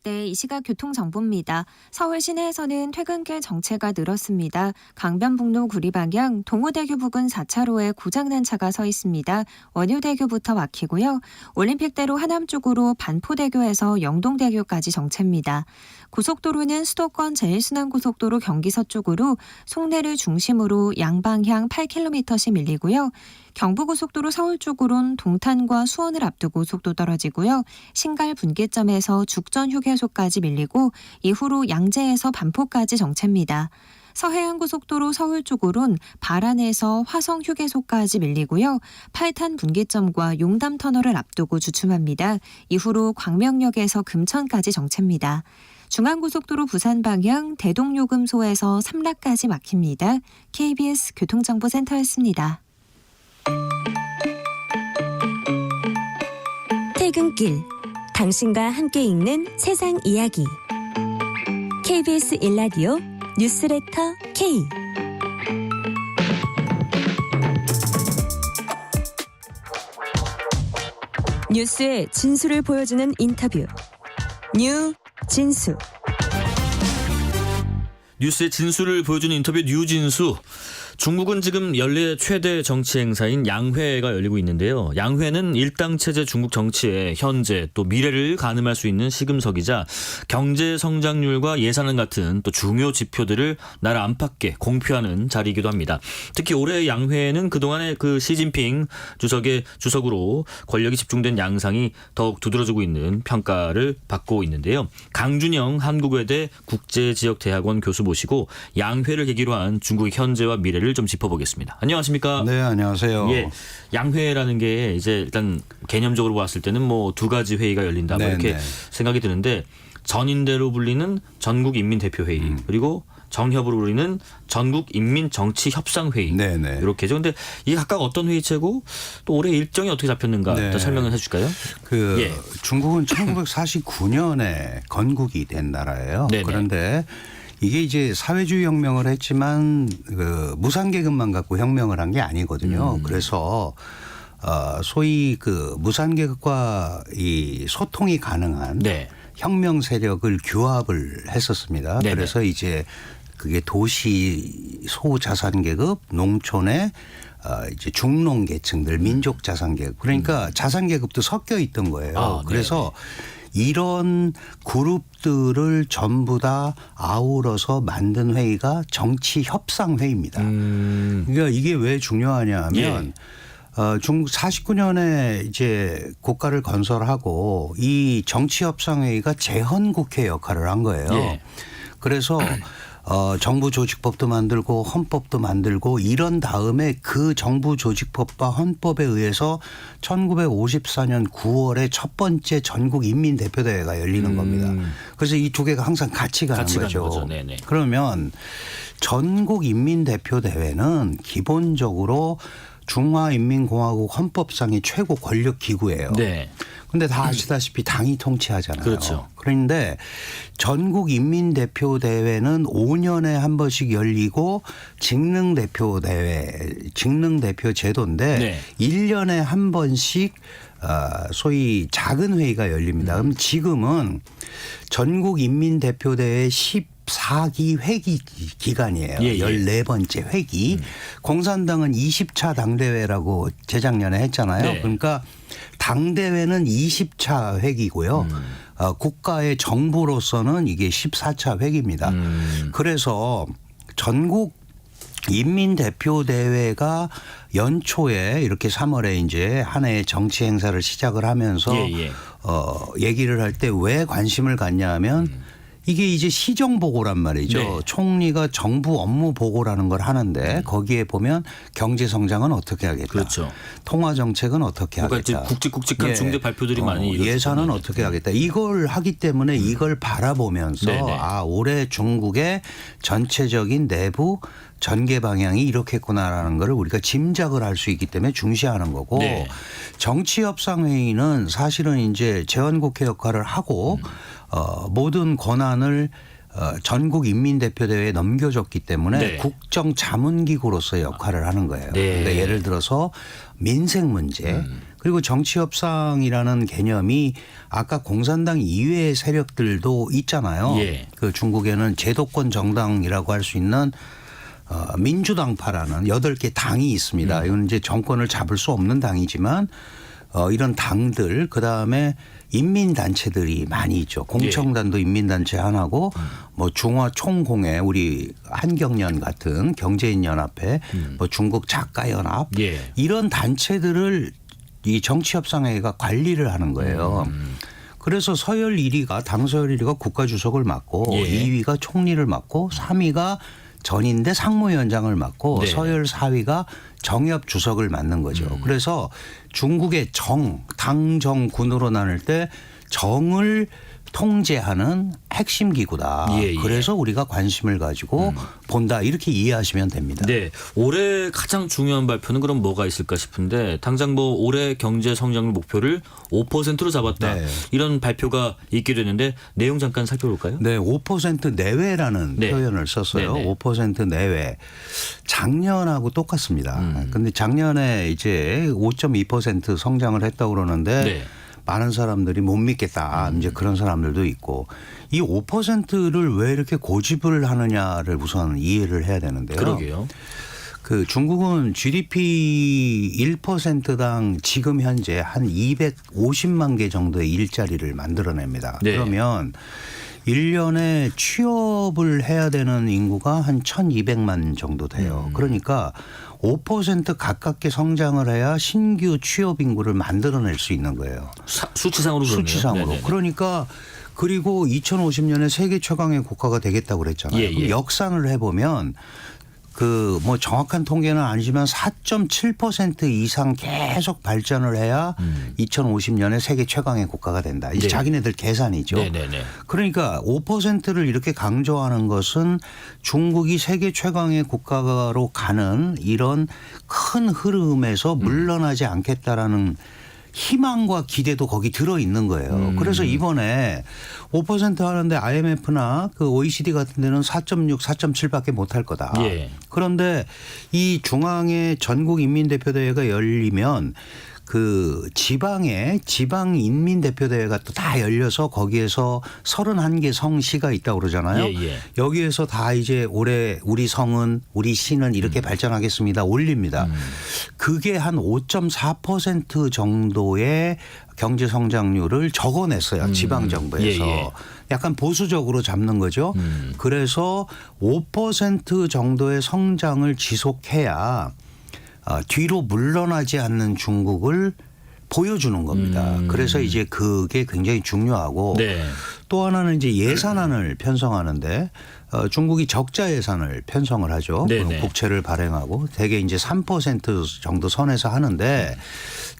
네, 이 시각 교통정보입니다. 서울 시내에서는 퇴근길 정체가 늘었습니다. 강변북로 구리 방향 동호대교 부근 4차로에 고장난 차가 서 있습니다. 원효대교부터 막히고요. 올림픽대로 하남 쪽으로 반포대교에서 영동대교까지 정체입니다. 고속도로는 수도권 제1순환고속도로 경기서 쪽으로 송내를 중심으로 양방향 8km씩 밀리고요. 경부고속도로 서울 쪽으론 동탄과 수원을 앞두고 속도 떨어지고요. 신갈 분기점에서 죽전 휴게소까지 밀리고 이후로 양재에서 반포까지 정체입니다. 서해안고속도로 서울 쪽으론 발안에서 화성 휴게소까지 밀리고요. 8탄 분기점과 용담터널을 앞두고 주춤합니다. 이후로 광명역에서 금천까지 정체입니다. 중앙고속도로 부산 방향 대동요금소에서 삼락까지 막힙니다. KBS 교통정보센터였습니다. 퇴근길 당신과 함께 읽는 세상 이야기 KBS 1라디오 뉴스레터 K 뉴스의 진수를 보여주는 인터뷰 뉴 진수. 뉴스의 진수를 보여주는 인터뷰 뉴진수. 중국은 지금 연례 최대 정치 행사인 양회가 열리고 있는데요. 양회는 일당 체제 중국 정치의 현재 또 미래를 가늠할 수 있는 시금석이자 경제 성장률과 예산안 같은 또 중요 지표들을 나라 안팎에 공표하는 자리이기도 합니다. 특히 올해 양회에는 그동안의 그 시진핑 주석의 주석으로 권력이 집중된 양상이 더욱 두드러지고 있는 평가를 받고 있는데요. 강준영 한국외대 국제지역대학원 교수 모시고 양회를 계기로 한 중국의 현재와 미래를 좀 짚어보겠습니다. 안녕하십니까? 네, 안녕하세요. 예, 양회라는 게 이제 일단 개념적으로 봤을 때는 뭐 두 가지 회의가 열린다 뭐 이렇게 생각이 드는데 전인대로 불리는 전국인민대표회의 그리고 정협으로 불리는 전국인민정치협상회의 네네. 이렇게죠. 근데 이게 각각 어떤 회의체고 또 올해 일정이 어떻게 잡혔는가 더 설명을 해주실까요? 예. 중국은 1949년에 건국이 된 나라예요. 네네. 그런데 이게 이제 사회주의 혁명을 했지만 그 무산계급만 갖고 혁명을 한 게 아니거든요. 그래서 소위 그 무산계급과 이 소통이 가능한 네. 혁명 세력을 규합을 했었습니다. 네네. 그래서 이제 그게 도시 소자산계급, 농촌의 이제 중농 계층들, 민족 자산계급. 그러니까 자산계급도 섞여 있던 거예요. 그래서 이런 그룹들을 전부 다 아우러서 만든 회의가 정치협상회의입니다. 그러니까 이게 왜 중요하냐 하면 중국 49년에 이제 국가를 건설하고 이 정치협상회의가 재헌국회 역할을 한 거예요. 예. 그래서 정부 조직법도 만들고 헌법도 만들고 이런 다음에 그 정부 조직법과 헌법에 의해서 1954년 9월에 첫 번째 전국인민대표대회가 열리는 겁니다. 그래서 이 두 개가 항상 같이 가는 거죠. 네네. 그러면 전국인민대표대회는 기본적으로 중화인민공화국 헌법상의 최고 권력 기구예요. 네. 근데 다 아시다시피 당이 통치하잖아요. 그렇죠. 그런데 전국인민대표대회는 5년에 한 번씩 열리고 직능대표 제도인데 네. 1년에 한 번씩 소위 작은 회의가 열립니다. 그럼 지금은 전국인민대표대회 14기 회기 기간이에요. 예, 예. 14번째 회기. 공산당은 20차 당대회라고 재작년에 했잖아요. 네. 그러니까 당대회는 20차 회기고요. 국가의 정부로서는 이게 14차 회기입니다. 그래서 전국 인민대표대회가 연초에 이렇게 3월에 이제 한 해의 정치 행사를 시작을 하면서 얘기를 할 때 왜 관심을 갖냐 하면 이게 이제 시정 보고란 말이죠. 네. 총리가 정부 업무 보고라는 걸 하는데 거기에 보면 경제 성장은 어떻게 하겠다. 그렇죠. 통화 정책은 어떻게 하겠다. 굵직굵직한 중대 발표들이 많이 이루어졌거든요. 예산은 어떻게 하겠다. 이걸 하기 때문에 이걸 바라보면서 네네. 올해 중국의 전체적인 내부 전개 방향이 이렇겠구나라는 걸 우리가 짐작을 할 수 있기 때문에 중시하는 거고 네. 정치협상회의는 사실은 이제 재헌국회 역할을 하고 모든 권한을 전국 인민대표대회에 넘겨줬기 때문에 네. 국정자문기구로서의 역할을 하는 거예요. 네. 그러니까 예를 들어서 민생 문제 그리고 정치협상이라는 개념이 아까 공산당 이외의 세력들도 있잖아요. 예. 그 중국에는 제도권 정당이라고 할 수 있는 민주당파라는 8개 당이 있습니다. 이건 이제 정권을 잡을 수 없는 당이지만 이런 당들 그다음에 인민단체들이 많이 있죠. 공청단도 인민단체 하나고 뭐 중화총공회 우리 한경연 같은 경제인연합회 뭐 중국 작가연합 예. 이런 단체들을 이 정치협상회의가 관리를 하는 거예요. 그래서 서열 1위가 당 서열 1위가 국가주석을 맡고 예. 2위가 총리를 맡고 3위가 전인대 상무위원장을 맡고 네. 서열 4위가 정협 주석을 맡는 거죠. 그래서 중국의 당정군으로 나눌 때 정을 통제하는 핵심 기구다. 예, 예. 그래서 우리가 관심을 가지고 본다 이렇게 이해하시면 됩니다. 네, 올해 가장 중요한 발표는 그럼 뭐가 있을까 싶은데 당장 뭐 올해 경제 성장률 목표를 5%로 잡았다. 네. 이런 발표가 있게 됐는데 내용 잠깐 살펴볼까요? 네, 5% 내외라는 네. 표현을 썼어요. 네네. 5% 내외. 작년하고 똑같습니다. 근데 작년에 이제 5.2% 성장을 했다고 그러는데 네. 많은 사람들이 못 믿겠다. 이제 그런 사람들도 있고 이 5%를 왜 이렇게 고집을 하느냐를 우선 이해를 해야 되는데요. 그러게요. 그 중국은 GDP 1%당 지금 현재 한 250만 개 정도의 일자리를 만들어냅니다. 네. 그러면 1년에 취업을 해야 되는 인구가 한 1,200만 정도 돼요. 그러니까 5% 가깝게 성장을 해야 신규 취업 인구를 만들어낼 수 있는 거예요. 수치상으로 그러네요. 수치상으로. 네네. 그러니까 그리고 2050년에 세계 최강의 국가가 되겠다고 그랬잖아요. 예, 예. 그럼 역산을 해보면 그 뭐 정확한 통계는 아니지만 4.7% 이상 계속 발전을 해야 2050년에 세계 최강의 국가가 된다. 이제 네. 자기네들 계산이죠. 네네네. 그러니까 5%를 이렇게 강조하는 것은 중국이 세계 최강의 국가로 가는 이런 큰 흐름에서 물러나지 않겠다라는 희망과 기대도 거기 들어 있는 거예요. 그래서 이번에 5% 하는데 IMF나 그 OECD 같은 데는 4.6, 4.7밖에 못할 거다. 예. 그런데 이 중앙의 전국인민대표대회가 열리면 그 지방에 지방인민대표대회가 또 다 열려서 거기에서 31개 성시가 있다고 그러잖아요. 예, 예. 여기에서 다 이제 올해 우리 성은 우리 시는 이렇게 발전하겠습니다. 올립니다. 그게 한 5.4% 정도의 경제 성장률을 적어냈어요. 지방정부에서. 예, 예. 약간 보수적으로 잡는 거죠. 그래서 5% 정도의 성장을 지속해야 뒤로 물러나지 않는 중국을 보여주는 겁니다. 그래서 이제 그게 굉장히 중요하고 네. 또 하나는 이제 예산안을 편성하는데 중국이 적자 예산을 편성을 하죠. 네네. 국채를 발행하고 대개 이제 3% 정도 선에서 하는데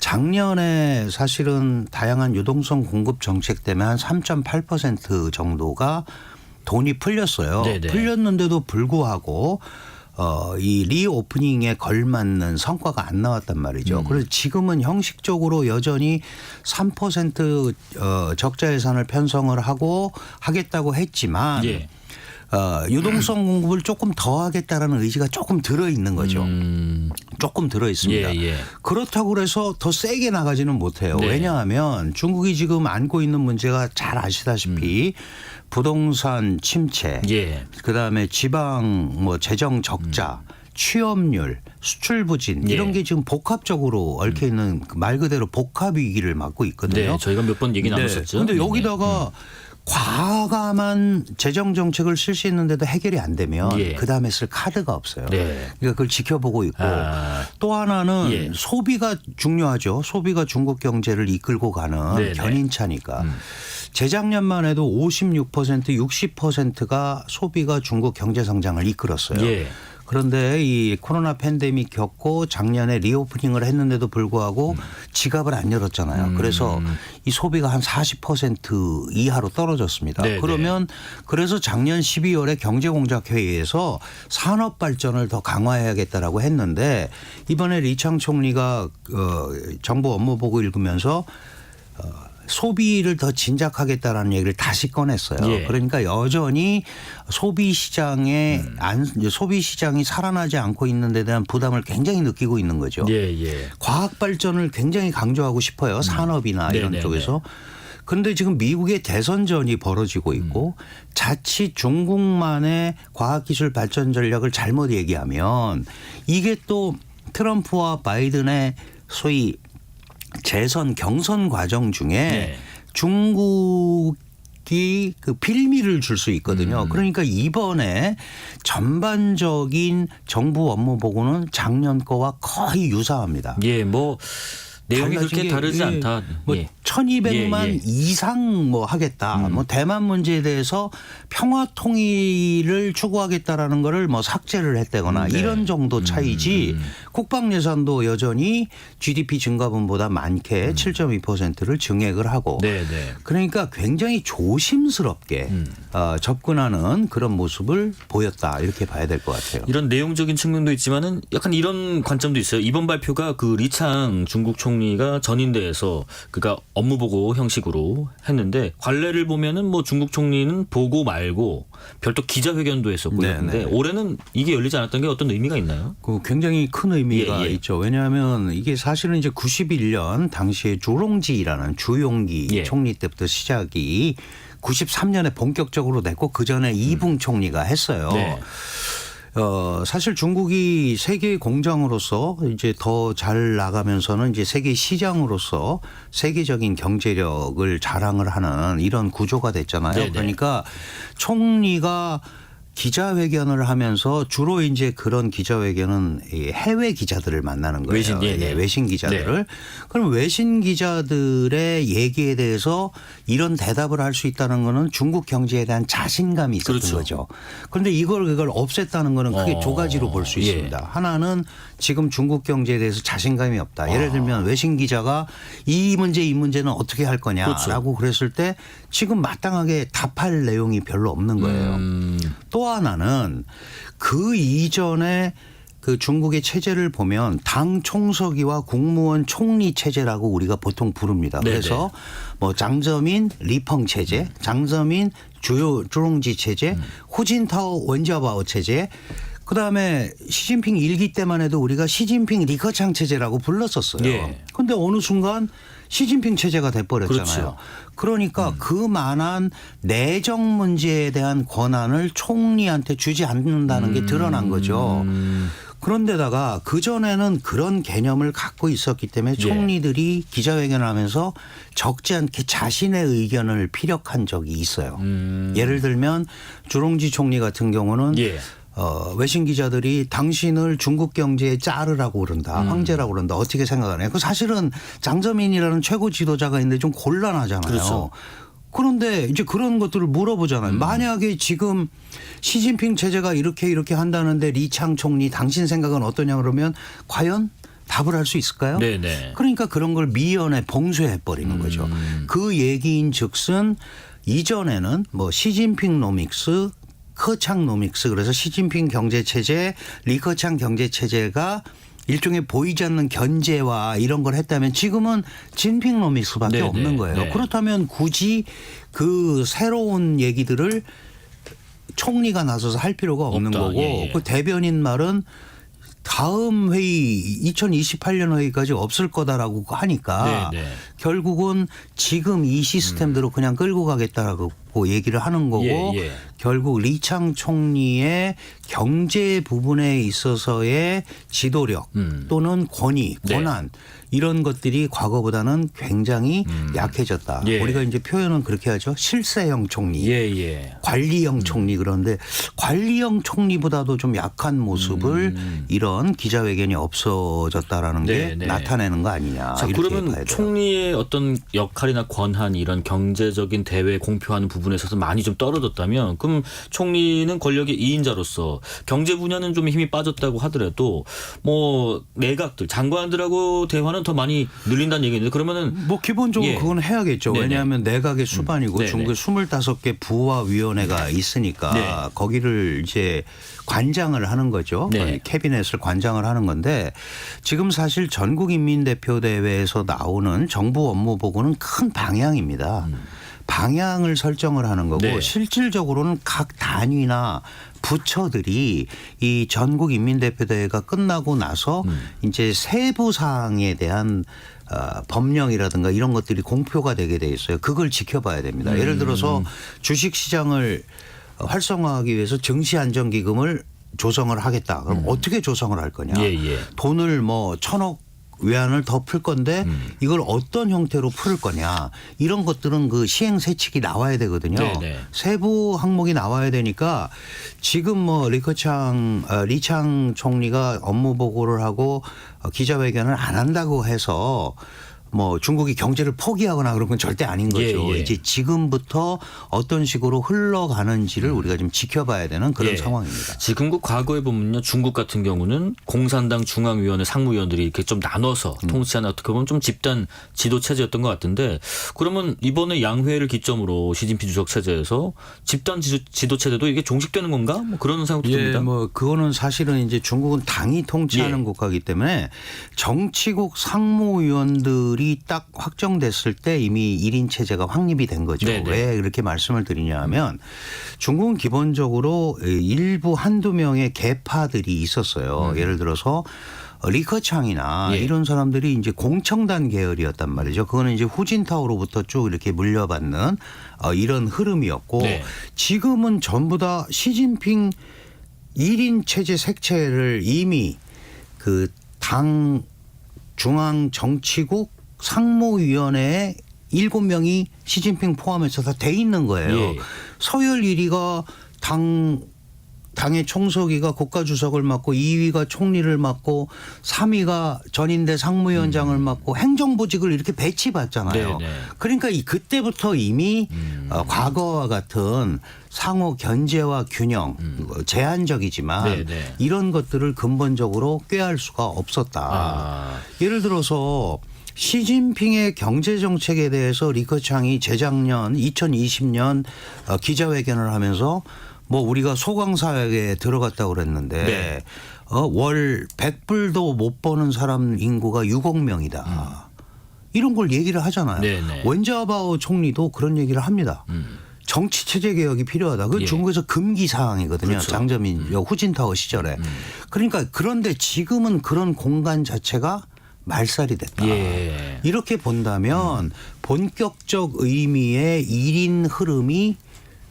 작년에 사실은 다양한 유동성 공급 정책 때문에 한 3.8% 정도가 돈이 풀렸어요. 네네. 풀렸는데도 불구하고 이 리오프닝에 걸맞는 성과가 안 나왔단 말이죠. 그래서 지금은 형식적으로 여전히 3% 적자 예산을 편성을 하고 하겠다고 했지만 예. 유동성 공급을 조금 더 하겠다라는 의지가 조금 들어 있는 거죠. 조금 들어 있습니다. 예, 예. 그렇다고 해서 더 세게 나가지는 못해요. 네. 왜냐하면 중국이 지금 안고 있는 문제가 잘 아시다시피 부동산 침체, 예. 그다음에 지방 뭐 재정 적자, 취업률, 수출 부진 이런 게 지금 복합적으로 얽혀 있는 말 그대로 복합 위기를 맞고 있거든요. 네, 저희가 몇 번 얘기 나눴었죠. 그런데 여기다가 과감한 재정 정책을 실시했는데도 해결이 안 되면 그다음에 쓸 카드가 없어요. 그러니까 그걸 지켜보고 있고 또 하나는 소비가 중요하죠. 소비가 중국 경제를 이끌고 가는 견인차니까. 재작년만 해도 56%, 60%가 소비가 중국 경제 성장을 이끌었어요. 그런데 이 코로나 팬데믹 겪고 작년에 리오프닝을 했는데도 불구하고 지갑을 안 열었잖아요. 그래서 이 소비가 한 40% 이하로 떨어졌습니다. 그러면 그래서 작년 12월에 경제공작회의에서 산업 발전을 더 강화해야겠다라고 했는데 이번에 리창 총리가 정부 업무보고 읽으면서 소비를 더 진작하겠다라는 얘기를 다시 꺼냈어요. 그러니까 여전히 소비 시장이 살아나지 않고 있는 데 대한 부담을 굉장히 느끼고 있는 거죠. 과학 발전을 굉장히 강조하고 싶어요. 산업이나 이런 쪽에서. 그런데 지금 미국의 대선전이 벌어지고 있고 자칫 중국만의 과학기술 발전 전략을 잘못 얘기하면 이게 또 트럼프와 바이든의 소위 재선 경선 과정 중에 중국이 그 필미를 줄 수 있거든요. 그러니까 이번에 전반적인 정부 업무 보고는 작년 거와 거의 유사합니다. 내용이 그렇게 다르지 않다. 1200만 이상 뭐 하겠다. 뭐 대만 문제에 대해서 평화 통일을 추구하겠다라는 거를 뭐 삭제를 했다거나 이런 정도 차이지 국방 예산도 여전히 GDP 증가분보다 많게 7.2%를 증액을 하고 그러니까 굉장히 조심스럽게 접근하는 그런 모습을 보였다. 이렇게 봐야 될 것 같아요. 이런 내용적인 측면도 있지만은 약간 이런 관점도 있어요. 이번 발표가 그 리창 중국 총리가 전인대에서 그가 업무 보고 형식으로 했는데 관례를 보면은 뭐 중국 총리는 보고 말고 별도 기자회견도 했었고 그런데 올해는 이게 열리지 않았던 게 어떤 의미가 있나요? 그 굉장히 큰 의미가 있죠. 왜냐하면 이게 사실은 이제 91년 당시에 주롱지라는 주용기 총리 때부터 시작이 93년에 본격적으로 됐고 그 전에 이붕 총리가 했어요. 사실 중국이 세계 공장으로서 이제 더 잘 나가면서는 이제 세계 시장으로서 세계적인 경제력을 자랑을 하는 이런 구조가 됐잖아요. 그러니까 총리가 기자회견을 하면서 주로 이제 그런 기자회견은 해외 기자들을 만나는 거예요. 외신 기자들을. 그럼 외신 기자들의 얘기에 대해서 이런 대답을 할 수 있다는 거는 중국 경제에 대한 자신감이 있었던 거죠. 그런데 이걸 없앴다는 거는 크게 두 가지로 볼 수 있습니다. 하나는 지금 중국 경제에 대해서 자신감이 없다. 예를 들면 외신 기자가 이 문제는 어떻게 할 거냐라고 그랬을 때 지금 마땅하게 답할 내용이 별로 없는 거예요. 또 하나는 그 이전에 그 중국의 체제를 보면 당 총서기와 국무원 총리 체제라고 우리가 보통 부릅니다. 그래서 뭐 장저민 리펑 체제, 장저민 주롱지 체제, 후진타오 원자바오 체제, 그다음에 시진핑 1기 때만 해도 우리가 시진핑 리커창 체제라고 불렀었어요. 그런데 어느 순간 시진핑 체제가 돼버렸잖아요. 그러니까 그만한 내정 문제에 대한 권한을 총리한테 주지 않는다는 게 드러난 거죠. 그런데다가 그전에는 그런 개념을 갖고 있었기 때문에 총리들이 기자회견을 하면서 적지 않게 자신의 의견을 피력한 적이 있어요. 예를 들면 주롱지 총리 같은 경우는 외신 기자들이 당신을 중국 경제의 짜르라고 그런다. 황제라고 그런다. 어떻게 생각하나요? 그 사실은 장저민이라는 최고 지도자가 있는데 좀 곤란하잖아요. 그런데 이제 그런 것들을 물어보잖아요. 만약에 지금 시진핑 체제가 이렇게 한다는데 리창 총리 당신 생각은 어떠냐 그러면 과연 답을 할 수 있을까요? 그러니까 그런 걸 미연에 봉쇄해 버리는 거죠. 그 얘기인 즉슨 이전에는 뭐 시진핑 노믹스 커창 노믹스 그래서 시진핑 경제체제 리커창 경제체제가 일종의 보이지 않는 견제와 이런 걸 했다면 지금은 진핑 노믹스밖에 없는 거예요. 그렇다면 굳이 그 새로운 얘기들을 총리가 나서서 할 필요가 없는 거고 그 대변인 말은 다음 회의 2028년 회의까지 없을 거다라고 하니까 결국은 지금 이 시스템대로 그냥 끌고 가겠다라고 얘기를 하는 거고 예. 결국 리창 총리의 경제 부분에 있어서의 지도력 또는 권위, 권한 이런 것들이 과거보다는 굉장히 약해졌다. 예. 우리가 이제 표현은 그렇게 하죠. 실세형 총리, 예. 관리형 총리. 그런데 관리형 총리보다도 좀 약한 모습을 이런 기자회견이 없어졌다라는 게 네. 나타내는 거 아니냐. 자, 이렇게 그러면 봐야 돼요. 총리의 어떤 역할이나 권한 이런 경제적인 대외 공표하는 부분에 있어서 많이 좀 떨어졌다면 그럼 총리는 권력의 2인자로서 경제 분야는 좀 힘이 빠졌다고 하더라도 뭐 내각들 장관들하고 대화는 더 많이 늘린다는 얘기인데 그러면은 뭐 기본적으로 예. 그건 해야겠죠. 네네. 왜냐하면 내각의 수반이고 네네. 중국에 25개 부와위원회가 있으니까 네. 거기를 이제 관장을 하는 거죠. 네. 캐비넷을 관장을 하는 건데 지금 사실 전국인민대표대회에서 나오는 정부 업무 보고는 큰 방향입니다. 방향을 설정을 하는 거고 네. 실질적으로는 각 단위나 부처들이 이 전국인민대표대회가 끝나고 나서 이제 세부 사항에 대한 법령이라든가 이런 것들이 공표가 되게 돼 있어요. 그걸 지켜봐야 됩니다. 예를 들어서 주식시장을 활성화하기 위해서 증시안정기금을 조성을 하겠다. 그럼 어떻게 조성을 할 거냐. 예. 돈을 뭐 1,000억 외환을 더 풀 건데 이걸 어떤 형태로 풀을 거냐. 이런 것들은 그 시행세칙이 나와야 되거든요. 네네. 세부 항목이 나와야 되니까 지금 뭐 리창 총리가 업무 보고를 하고 기자회견을 안 한다고 해서 뭐 중국이 경제를 포기하거나 그런 건 절대 아닌 거죠. 예. 이제 지금부터 어떤 식으로 흘러가는지를 우리가 좀 지켜봐야 되는 그런 예. 상황입니다. 지금 그 과거에 보면요. 중국 같은 경우는 공산당 중앙위원회 상무위원들이 이렇게 좀 나눠서 통치하는 어떻게 보면 좀 집단 지도 체제였던 것 같은데 그러면 이번에 양회를 기점으로 시진핑 주석 체제에서 집단 지도 체제도 이게 종식되는 건가? 뭐 그런 생각도 듭니다. 예, 뭐 그거는 사실은 이제 중국은 당이 통치하는 예. 국가이기 때문에 정치국 상무위원들이 딱 확정됐을 때 이미 1인 체제가 확립이 된 거죠. 네네. 왜 이렇게 말씀을 드리냐 하면 중국은 기본적으로 일부 한두 명의 계파들이 있었어요. 예를 들어서 리커창이나 예. 이런 사람들이 이제 공청단 계열이었단 말이죠. 그거는 이제 후진타오로부터 쭉 이렇게 물려받는 이런 흐름이었고 네. 지금은 전부 다 시진핑 1인 체제 색채를 이미 그 당 중앙 정치국 상무위원회에 7명이 시진핑 포함해서 다 돼 있는 거예요. 예. 서열 1위가 당의 총서기가 국가주석을 맡고 2위가 총리를 맡고 3위가 전인대 상무위원장을 맡고 행정보직을 이렇게 배치받잖아요. 네네. 그러니까 그때부터 이미 과거와 같은 상호 견제와 균형 제한적이지만 네네. 이런 것들을 근본적으로 꾀할 수가 없었다. 예를 들어서 시진핑의 경제정책에 대해서 리커창이 재작년 2020년 기자회견을 하면서 뭐 우리가 소강사회에 들어갔다고 그랬는데 네. 월 100불도 못 버는 사람 인구가 6억 명이다. 이런 걸 얘기를 하잖아요. 네네. 웬자바오 총리도 그런 얘기를 합니다. 정치체제 개혁이 필요하다. 그건 예. 중국에서 금기 사항이거든요. 그렇죠. 장저민 후진타오 시절에. 그러니까 그런데 지금은 그런 공간 자체가 말살이 됐다. 예. 이렇게 본다면 본격적 의미의 1인 흐름이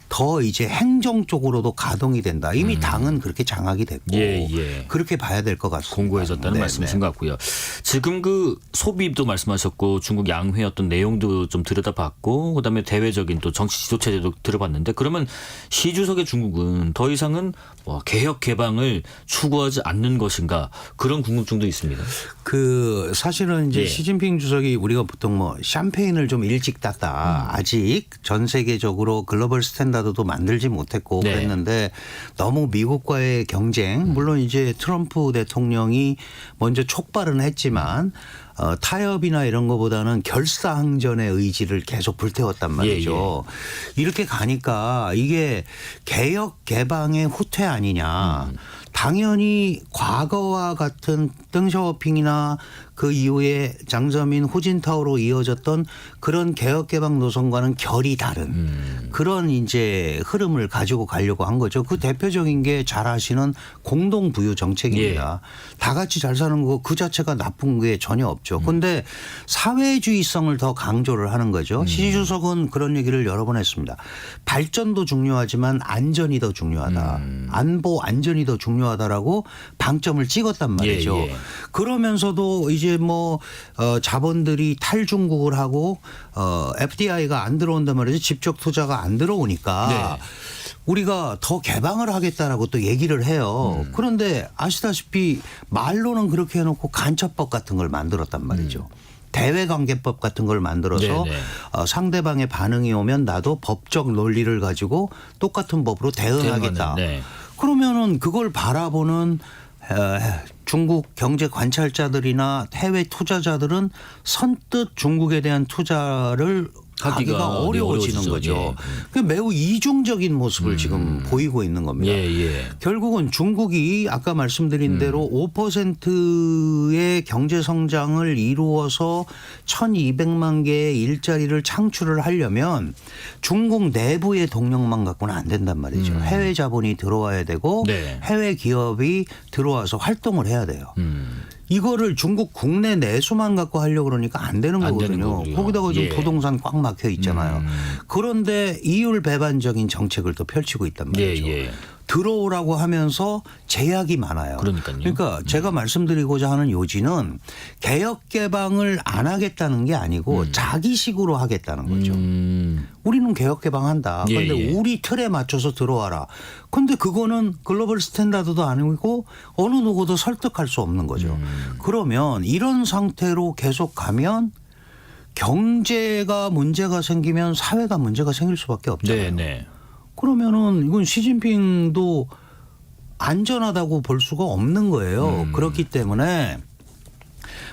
더 이제 행정 쪽으로도 가동이 된다. 이미 당은 그렇게 장악이 됐고 예. 그렇게 봐야 될 것 같습니다. 공고해졌다는 네, 말씀이신 것 같고요. 지금 그 소비도 말씀하셨고 중국 양회 어떤 내용도 좀 들여다봤고 그다음에 대외적인 또 정치 지도 체제도 들어봤는데 그러면 시 주석의 중국은 더 이상은 뭐 개혁 개방을 추구하지 않는 것인가 그런 궁금증도 있습니다. 그 사실은 이제 예. 시진핑 주석이 우리가 보통 뭐 샴페인을 좀 일찍 땄다. 아직 전 세계적으로 글로벌 스탠다드도 만들지 못했고 네. 그랬는데 너무 미국과의 경쟁 물론 이제 트럼프 대통령이 먼저 촉발은 했지만 타협이나 이런 거보다는 결사항전의 의지를 계속 불태웠단 말이죠. 이렇게 가니까 이게 개혁 개방의 후퇴 아니냐. 당연히 과거와 같은 덩샤오핑이나 그 이후에 장저민 후진타오로 이어졌던 그런 개혁개방 노선과는 결이 다른 그런 이제 흐름을 가지고 가려고 한 거죠. 그 대표적인 게 잘 아시는 공동부유 정책입니다. 다 같이 잘 사는 거 그 자체가 나쁜 게 전혀 없죠. 그런데 사회주의성을 더 강조를 하는 거죠. 시 주석은 그런 얘기를 여러 번 했습니다. 발전도 중요하지만 안전이 더 중요하다. 안보 안전이 더 중요하다라고 방점을 찍었단 말이죠. 예, 예. 그러면서도 이제 뭐 자본들이 탈중국을 하고 FDI가 안 들어온단 말이죠. 직접 투자가 안 들어오니까 네. 우리가 더 개방을 하겠다라고 또 얘기를 해요. 그런데 아시다시피 말로는 그렇게 해놓고 간첩법 같은 걸 만들었단 말이죠. 대외관계법 같은 걸 만들어서 네네. 상대방의 반응이 오면 나도 법적 논리를 가지고 똑같은 법으로 대응하겠다. 네. 그러면은 그걸 바라보는 중국 경제 관찰자들이나 해외 투자자들은 선뜻 중국에 대한 투자를 하기가 어려워지는 어려워지죠. 거죠. 예. 그 매우 이중적인 모습을 지금 보이고 있는 겁니다. 예. 결국은 중국이 아까 말씀드린 대로 5%의 경제 성장을 이루어서 1,200만 개의 일자리를 창출을 하려면 중국 내부의 동력만 갖고는 안 된단 말이죠. 해외 자본이 들어와야 되고 네. 해외 기업이 들어와서 활동을 해야 돼요. 이거를 중국 국내 내수만 갖고 하려고 그러니까 안 되는 안 되는 거거든요. 거고요. 거기다가 지금 예. 부동산 꽉 막혀 있잖아요. 그런데 이율 배반적인 정책을 또 펼치고 있단 말이죠. 예. 들어오라고 하면서 제약이 많아요. 그러니까요. 그러니까 제가 말씀드리고자 하는 요지는 개혁 개방을 안 하겠다는 게 아니고 자기식으로 하겠다는 거죠. 우리는 개혁 개방한다. 그런데 예. 우리 틀에 맞춰서 들어와라. 그런데 그거는 글로벌 스탠다드도 아니고 어느 누구도 설득할 수 없는 거죠. 그러면 이런 상태로 계속 가면 경제가 문제가 생기면 사회가 문제가 생길 수밖에 없잖아요. 네. 그러면은 이건 시진핑도 안전하다고 볼 수가 없는 거예요. 그렇기 때문에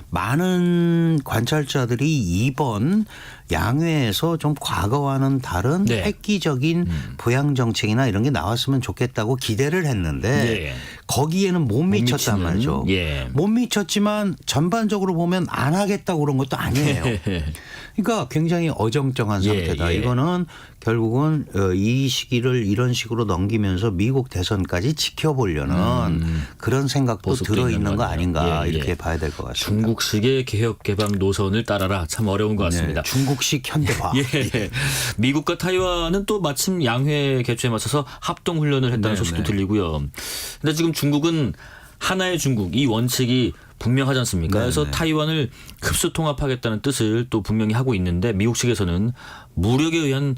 많은 관찰자들이 이번 양회에서 좀 과거와는 다른 네. 획기적인 부양 정책이나 이런 게 나왔으면 좋겠다고 기대를 했는데 예. 거기에는 못 미쳤단 미치는, 말이죠. 예. 못 미쳤지만 전반적으로 보면 안 하겠다고 그런 것도 아니에요. 그러니까 굉장히 어정쩡한 상태다. 예. 이거는 결국은 이 시기를 이런 식으로 넘기면서 미국 대선까지 지켜보려는 그런 생각도 모습도 들어있는 있는 거 거네요. 아닌가 예. 이렇게 봐야 될 것 같습니다. 중국식의 개혁 개방 노선을 따라라 참 어려운 것 같습니다. 네, 중국식 현대화. 예. 미국과 타이완은 또 마침 양회 개최에 맞춰서 합동 훈련을 했다는 소식도 들리고요. 근데 지금 중국은 하나의 중국 이 원칙이 분명하지 않습니까? 그래서 타이완을 흡수 통합하겠다는 뜻을 또 분명히 하고 있는데 미국 측에서는 무력에 의한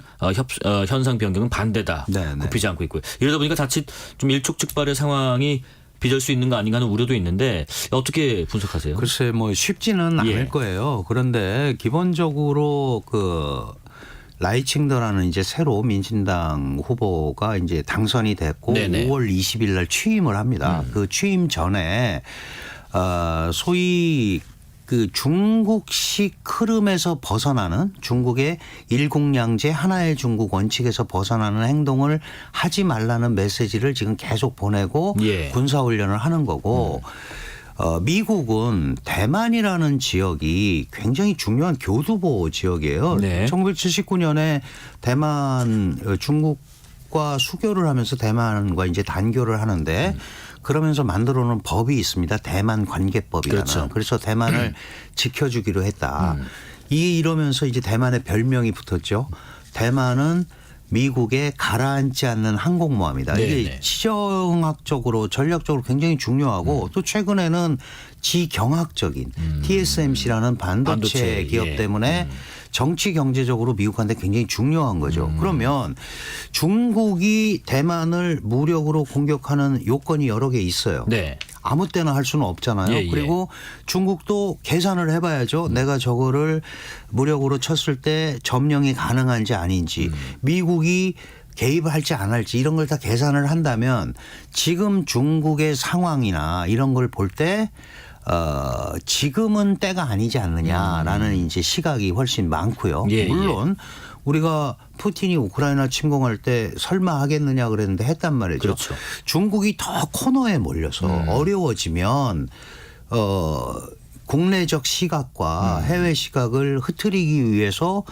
현상 변경은 반대다. 네네. 굽히지 않고 있고요. 이러다 보니까 자칫 좀 일촉즉발의 상황이 빚을 수 있는 거 아닌가 하는 우려도 있는데 어떻게 분석하세요? 글쎄 뭐 쉽지는 예. 않을 거예요. 그런데 기본적으로 그 라이칭더라는 이제 새로 민진당 후보가 이제 당선이 됐고 네네. 5월 20일 날 취임을 합니다. 그 취임 전에 소위 그 중국식 흐름에서 벗어나는 중국의 일국양제 하나의 중국 원칙에서 벗어나는 행동을 하지 말라는 메시지를 지금 계속 보내고 예. 군사훈련을 하는 거고 미국은 대만이라는 지역이 굉장히 중요한 교두보 지역이에요. 네. 1979년에 대만 중국과 수교를 하면서 대만과 이제 단교를 하는데 그러면서 만들어 놓은 법이 있습니다. 대만 관계법이라는. 그렇죠. 그래서 대만을 지켜주기로 했다. 이러면서 이제 대만의 별명이 붙었죠. 대만은 미국에 가라앉지 않는 항공모함이다. 이게 네네. 지정학적으로 전략적으로 굉장히 중요하고 또 최근에는 지경학적인 TSMC라는 반도체 기업 예. 때문에 정치 경제적으로 미국한테 굉장히 중요한 거죠. 그러면 중국이 대만을 무력으로 공격하는 요건이 여러 개 있어요. 네. 아무 때나 할 수는 없잖아요. 예. 그리고 중국도 계산을 해봐야죠. 내가 저거를 무력으로 쳤을 때 점령이 가능한지 아닌지 미국이 개입할지 안 할지 이런 걸 다 계산을 한다면 지금 중국의 상황이나 이런 걸 볼 때 지금은 때가 아니지 않느냐라는 이제 시각이 훨씬 많고요. 예, 물론 우리가 푸틴이 우크라이나 침공할 때 설마 하겠느냐 그랬는데 했단 말이죠. 그렇죠. 중국이 더 코너에 몰려서 어려워지면 국내적 시각과 해외 시각을 흐트리기 위해서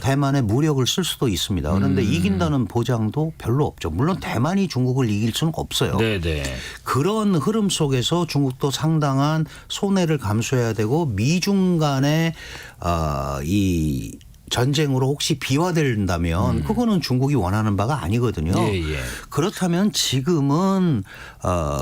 대만에 무력을 쓸 수도 있습니다. 그런데 이긴다는 보장도 별로 없죠. 물론 대만이 중국을 이길 수는 없어요. 네네. 그런 흐름 속에서 중국도 상당한 손해를 감수해야 되고 미중 간의 이 전쟁으로 혹시 비화된다면 그거는 중국이 원하는 바가 아니거든요. 예. 그렇다면 지금은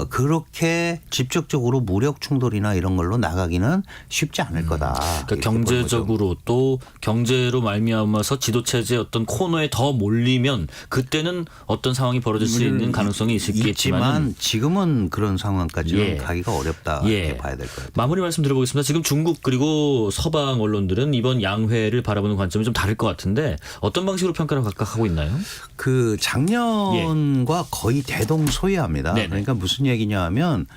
그렇게 직접적으로 무력 충돌이나 이런 걸로 나가기는 쉽지 않을 거다. 그러니까 경제적으로 또 경제로 말미암아서 지도체제 어떤 코너에 더 몰리면 그때는 어떤 상황이 벌어질 수 있는 가능성이 있겠지만 지금은 그런 상황까지는 예. 가기가 어렵다 예. 이렇게 봐야 될 것 같아요. 마무리 말씀 드려보겠습니다. 지금 중국 그리고 서방 언론들은 이번 양회를 바라보는 관점이 좀 다를 것 같은데 어떤 방식으로 평가를 각각 하고 있나요? 그 작년과 거의 대동소이합니다. 네네. 그러니까 무슨 얘기냐 하면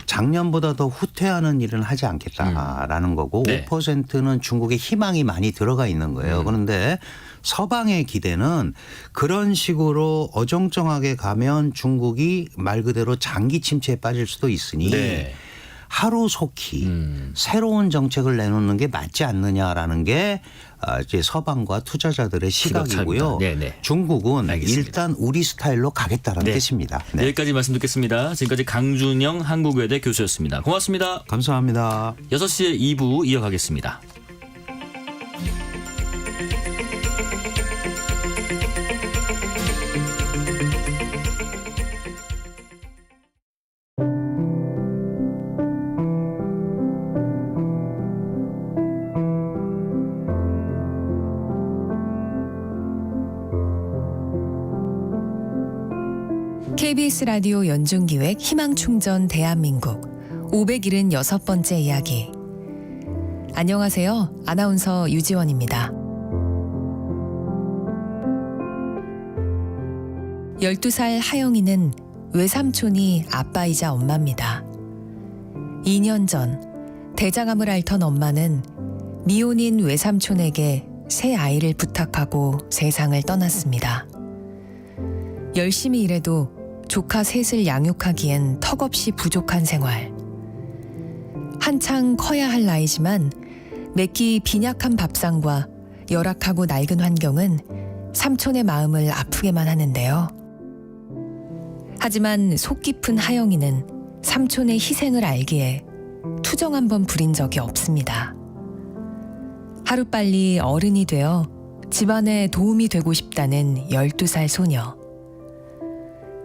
작년보다 더 후퇴하는 일은 하지 않겠다라는 거고 네. 5%는 중국의 희망이 많이 들어가 있는 거예요. 그런데 서방의 기대는 그런 식으로 어정쩡하게 가면 중국이 말 그대로 장기 침체에 빠질 수도 있으니 네. 하루속히 새로운 정책을 내놓는 게 맞지 않느냐라는 게 이제 서방과 투자자들의 시각이고요. 네네. 중국은 알겠습니다. 일단 우리 스타일로 가겠다라는 네. 뜻입니다. 네. 여기까지 말씀 듣겠습니다. 지금까지 강준영 한국외대 교수였습니다. 고맙습니다. 감사합니다. 6시에 2부 이어가겠습니다. KBS 라디오 연중기획 희망충전 대한민국 576번째 이야기. 안녕하세요. 아나운서 유지원입니다. 12살 하영이는 외삼촌이 아빠이자 엄마입니다. 2년 전 대장암을 앓던 엄마는 미혼인 외삼촌에게 새 아이를 부탁하고 세상을 떠났습니다. 열심히 일해도 조카 셋을 양육하기엔 턱없이 부족한 생활. 한창 커야 할 나이지만 매끼 빈약한 밥상과 열악하고 낡은 환경은 삼촌의 마음을 아프게만 하는데요. 하지만 속 깊은 하영이는 삼촌의 희생을 알기에 투정 한번 부린 적이 없습니다. 하루빨리 어른이 되어 집안에 도움이 되고 싶다는 12살 소녀.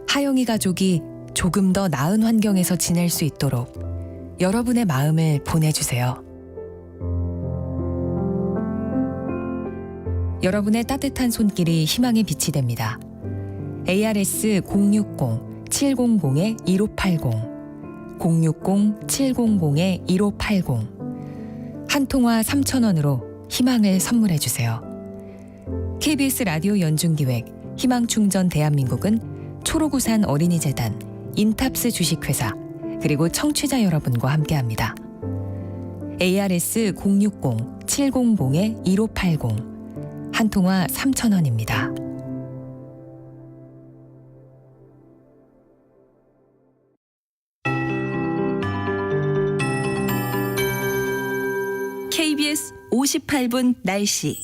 하영이 가족이 조금 더 나은 환경에서 지낼 수 있도록 여러분의 마음을 보내주세요. 여러분의 따뜻한 손길이 희망의 빛이 됩니다. ARS 060-700-1580 060-700-1580 한 통화 3,000원으로 희망을 선물해주세요. KBS 라디오 연중기획 희망충전 대한민국은 초록우산 어린이재단, 인탑스 주식회사, 그리고 청취자 여러분과 함께합니다. ARS 060-700-1580 한 통화 3,000원입니다. KBS 58분 날씨.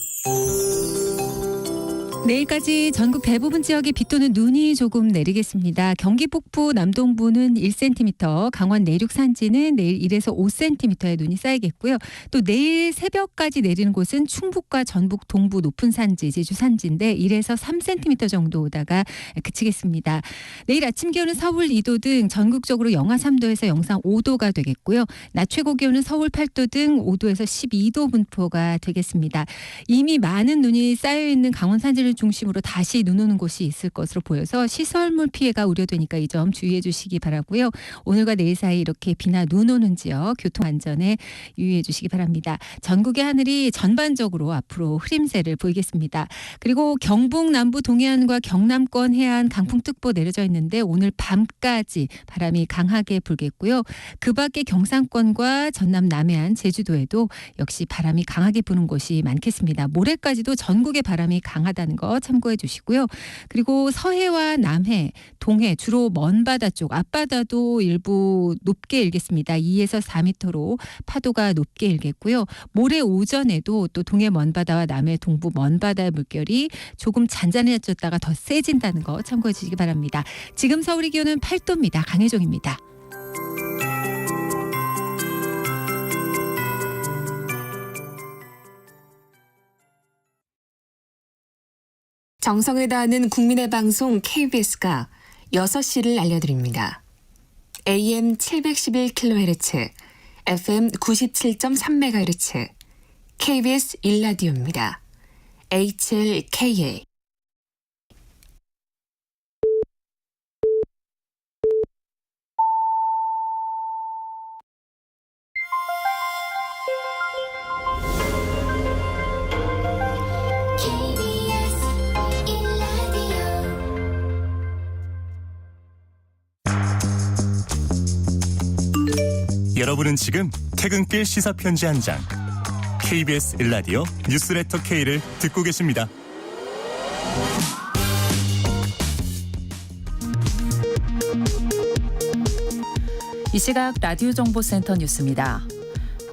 내일까지 전국 대부분 지역에 비 또는 눈이 조금 내리겠습니다. 경기 북부 남동부는 1cm, 강원 내륙 산지는 내일 1에서 5cm의 눈이 쌓이겠고요. 또 내일 새벽까지 내리는 곳은 충북과 전북 동부 높은 산지, 제주 산지인데 1에서 3cm 정도 오다가 그치겠습니다. 내일 아침 기온은 서울 2도 등 전국적으로 영하 3도에서 영상 5도가 되겠고요. 낮 최고 기온은 서울 8도 등 5도에서 12도 분포가 되겠습니다. 이미 많은 눈이 쌓여있는 강원 산지를 중심으로 다시 눈 오는 곳이 있을 것으로 보여서 시설물 피해가 우려되니까 이 점 주의해 주시기 바라고요. 오늘과 내일 사이 이렇게 비나 눈 오는 지역 교통 안전에 유의해 주시기 바랍니다. 전국의 하늘이 전반적으로 앞으로 흐림세를 보이겠습니다. 그리고 경북 남부 동해안과 경남권 해안 강풍특보 내려져 있는데 오늘 밤까지 바람이 강하게 불겠고요. 그 밖에 경상권과 전남 남해안 제주도에도 역시 바람이 강하게 부는 곳이 많겠습니다. 모레까지도 전국에 바람이 강하다는 거 거 참고해 주시고요. 그리고 서해와 남해, 동해 주로 먼 바다 쪽 앞바다도 일부 높게 일겠습니다. 2에서 4m로 파도가 높게 일겠고요. 모레 오전에도 또 동해 먼 바다와 남해 동부 먼 바다의 물결이 조금 잔잔해졌다가 더 세진다는 거 참고해 주시기 바랍니다. 지금 서울의 기온은 8도입니다. 강혜종입니다. 정성을 다하는 국민의 방송 KBS가 6시를 알려드립니다. AM 711kHz, FM 97.3MHz, KBS 1라디오입니다. HLKA. 여러분은 지금 퇴근길 시사편지 한 장 KBS 1라디오 뉴스레터 K를 듣고 계십니다. 이 시각 라디오 정보센터 뉴스입니다.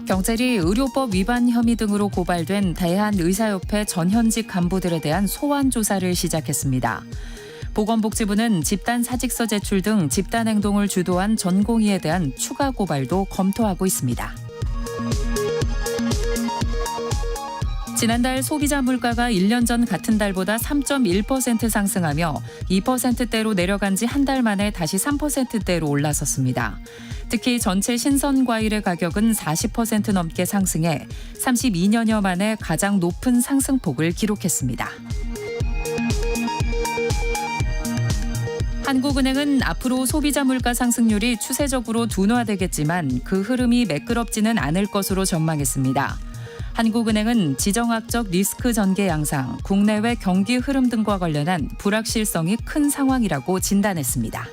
경찰이 의료법 위반 혐의 등으로 고발된 대한의사협회 전현직 간부들에 대한 소환 조사를 시작했습니다. 보건복지부는 집단 사직서 제출 등 집단 행동을 주도한 전공의에 대한 추가 고발도 검토하고 있습니다. 지난달 소비자 물가가 1년 전 같은 달보다 3.1% 상승하며 2%대로 내려간 지 한 달 만에 다시 3%대로 올라섰습니다. 특히 전체 신선 과일의 가격은 40% 넘게 상승해 32년여 만에 가장 높은 상승폭을 기록했습니다. 한국은행은 앞으로 소비자 물가 상승률이 추세적으로 둔화되겠지만 그 흐름이 매끄럽지는 않을 것으로 전망했습니다. 한국은행은 지정학적 리스크 전개 양상, 국내외 경기 흐름 등과 관련한 불확실성이 큰 상황이라고 진단했습니다.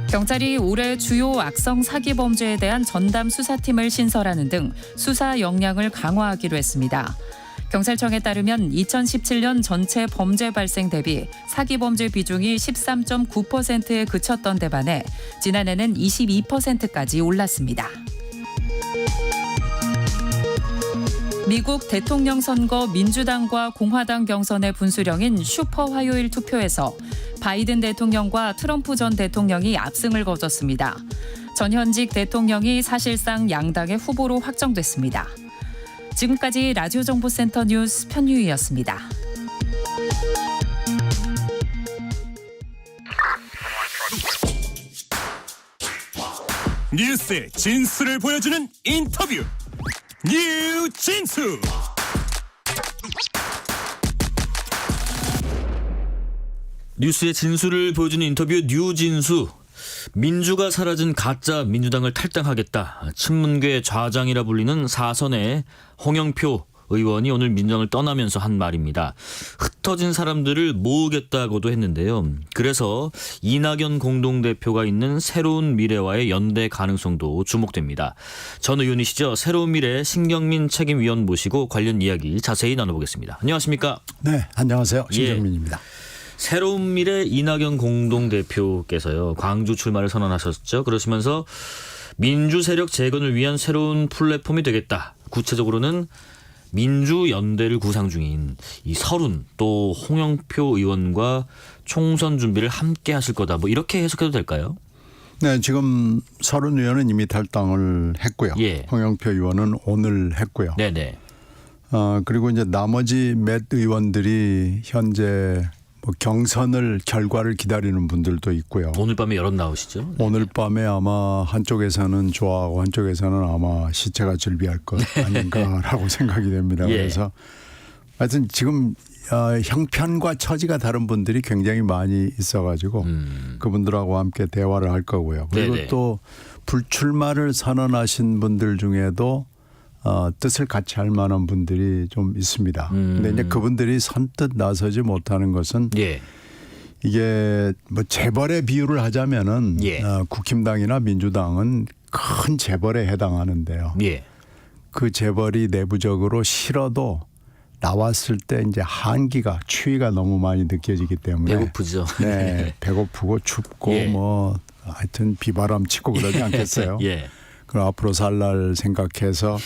경찰이 올해 주요 악성 사기 범죄에 대한 전담 수사팀을 신설하는 등 수사 역량을 강화하기로 했습니다. 경찰청에 따르면 2017년 전체 범죄 발생 대비 사기 범죄 비중이 13.9%에 그쳤던 데 반해 지난해는 22%까지 올랐습니다. 미국 대통령 선거 민주당과 공화당 경선의 분수령인 슈퍼 화요일 투표에서 바이든 대통령과 트럼프 전 대통령이 압승을 거뒀습니다. 전현직 대통령이 사실상 양당의 후보로 확정됐습니다. 지금까지 라디오 정보센터 뉴스 편유희였습니다. 뉴스의 진수를 보여주는 인터뷰 뉴진수. 뉴스의 진수를 보여주는 인터뷰 뉴진수. 민주가 사라진 가짜 민주당을 탈당하겠다. 친문계 좌장이라 불리는 사선의 홍영표 의원이 오늘 민주당을 떠나면서 한 말입니다. 흩어진 사람들을 모으겠다고도 했는데요. 그래서 이낙연 공동대표가 있는 새로운 미래와의 연대 가능성도 주목됩니다. 전 의원이시죠. 새로운 미래 신경민 책임위원 모시고 관련 이야기 자세히 나눠보겠습니다. 안녕하십니까? 네, 안녕하세요. 신경민입니다. 새로운 미래 이낙연 공동대표께서요. 광주 출마를 선언하셨죠. 그러시면서 민주 세력 재건을 위한 새로운 플랫폼이 되겠다. 구체적으로는 민주연대를 구상 중인 이 서른 또 홍영표 의원과 총선 준비를 함께 하실 거다. 뭐 이렇게 해석해도 될까요? 네, 지금 서른 의원은 이미 탈당을 했고요. 예. 홍영표 의원은 오늘 했고요. 네네. 그리고 이제 나머지 몇 의원들이 현재 뭐 경선을 결과를 기다리는 분들도 있고요. 오늘 밤에 여론 나오시죠? 오늘 밤에 아마 한쪽에서는 좋아하고 한쪽에서는 아마 시체가 즐비할 것 아닌가라고 생각이 됩니다. 예. 그래서 하여튼 지금 형편과 처지가 다른 분들이 굉장히 많이 있어가지고 그분들하고 함께 대화를 할 거고요. 그리고 네네. 또 불출마를 선언하신 분들 중에도 뜻을 같이 할 만한 분들이 좀 있습니다. 근데 이제 그분들이 선뜻 나서지 못하는 것은 예. 이게 뭐 재벌의 비유를 하자면은 예. 국힘당이나 민주당은 큰 재벌에 해당하는데요. 예. 그 재벌이 내부적으로 싫어도 나왔을 때 이제 한기가 추위가 너무 많이 느껴지기 때문에 배고프죠. 네, 배고프고 춥고 예. 뭐 하여튼 비바람 치고 그러지 않겠어요. 예. 그럼 앞으로 살 날 생각해서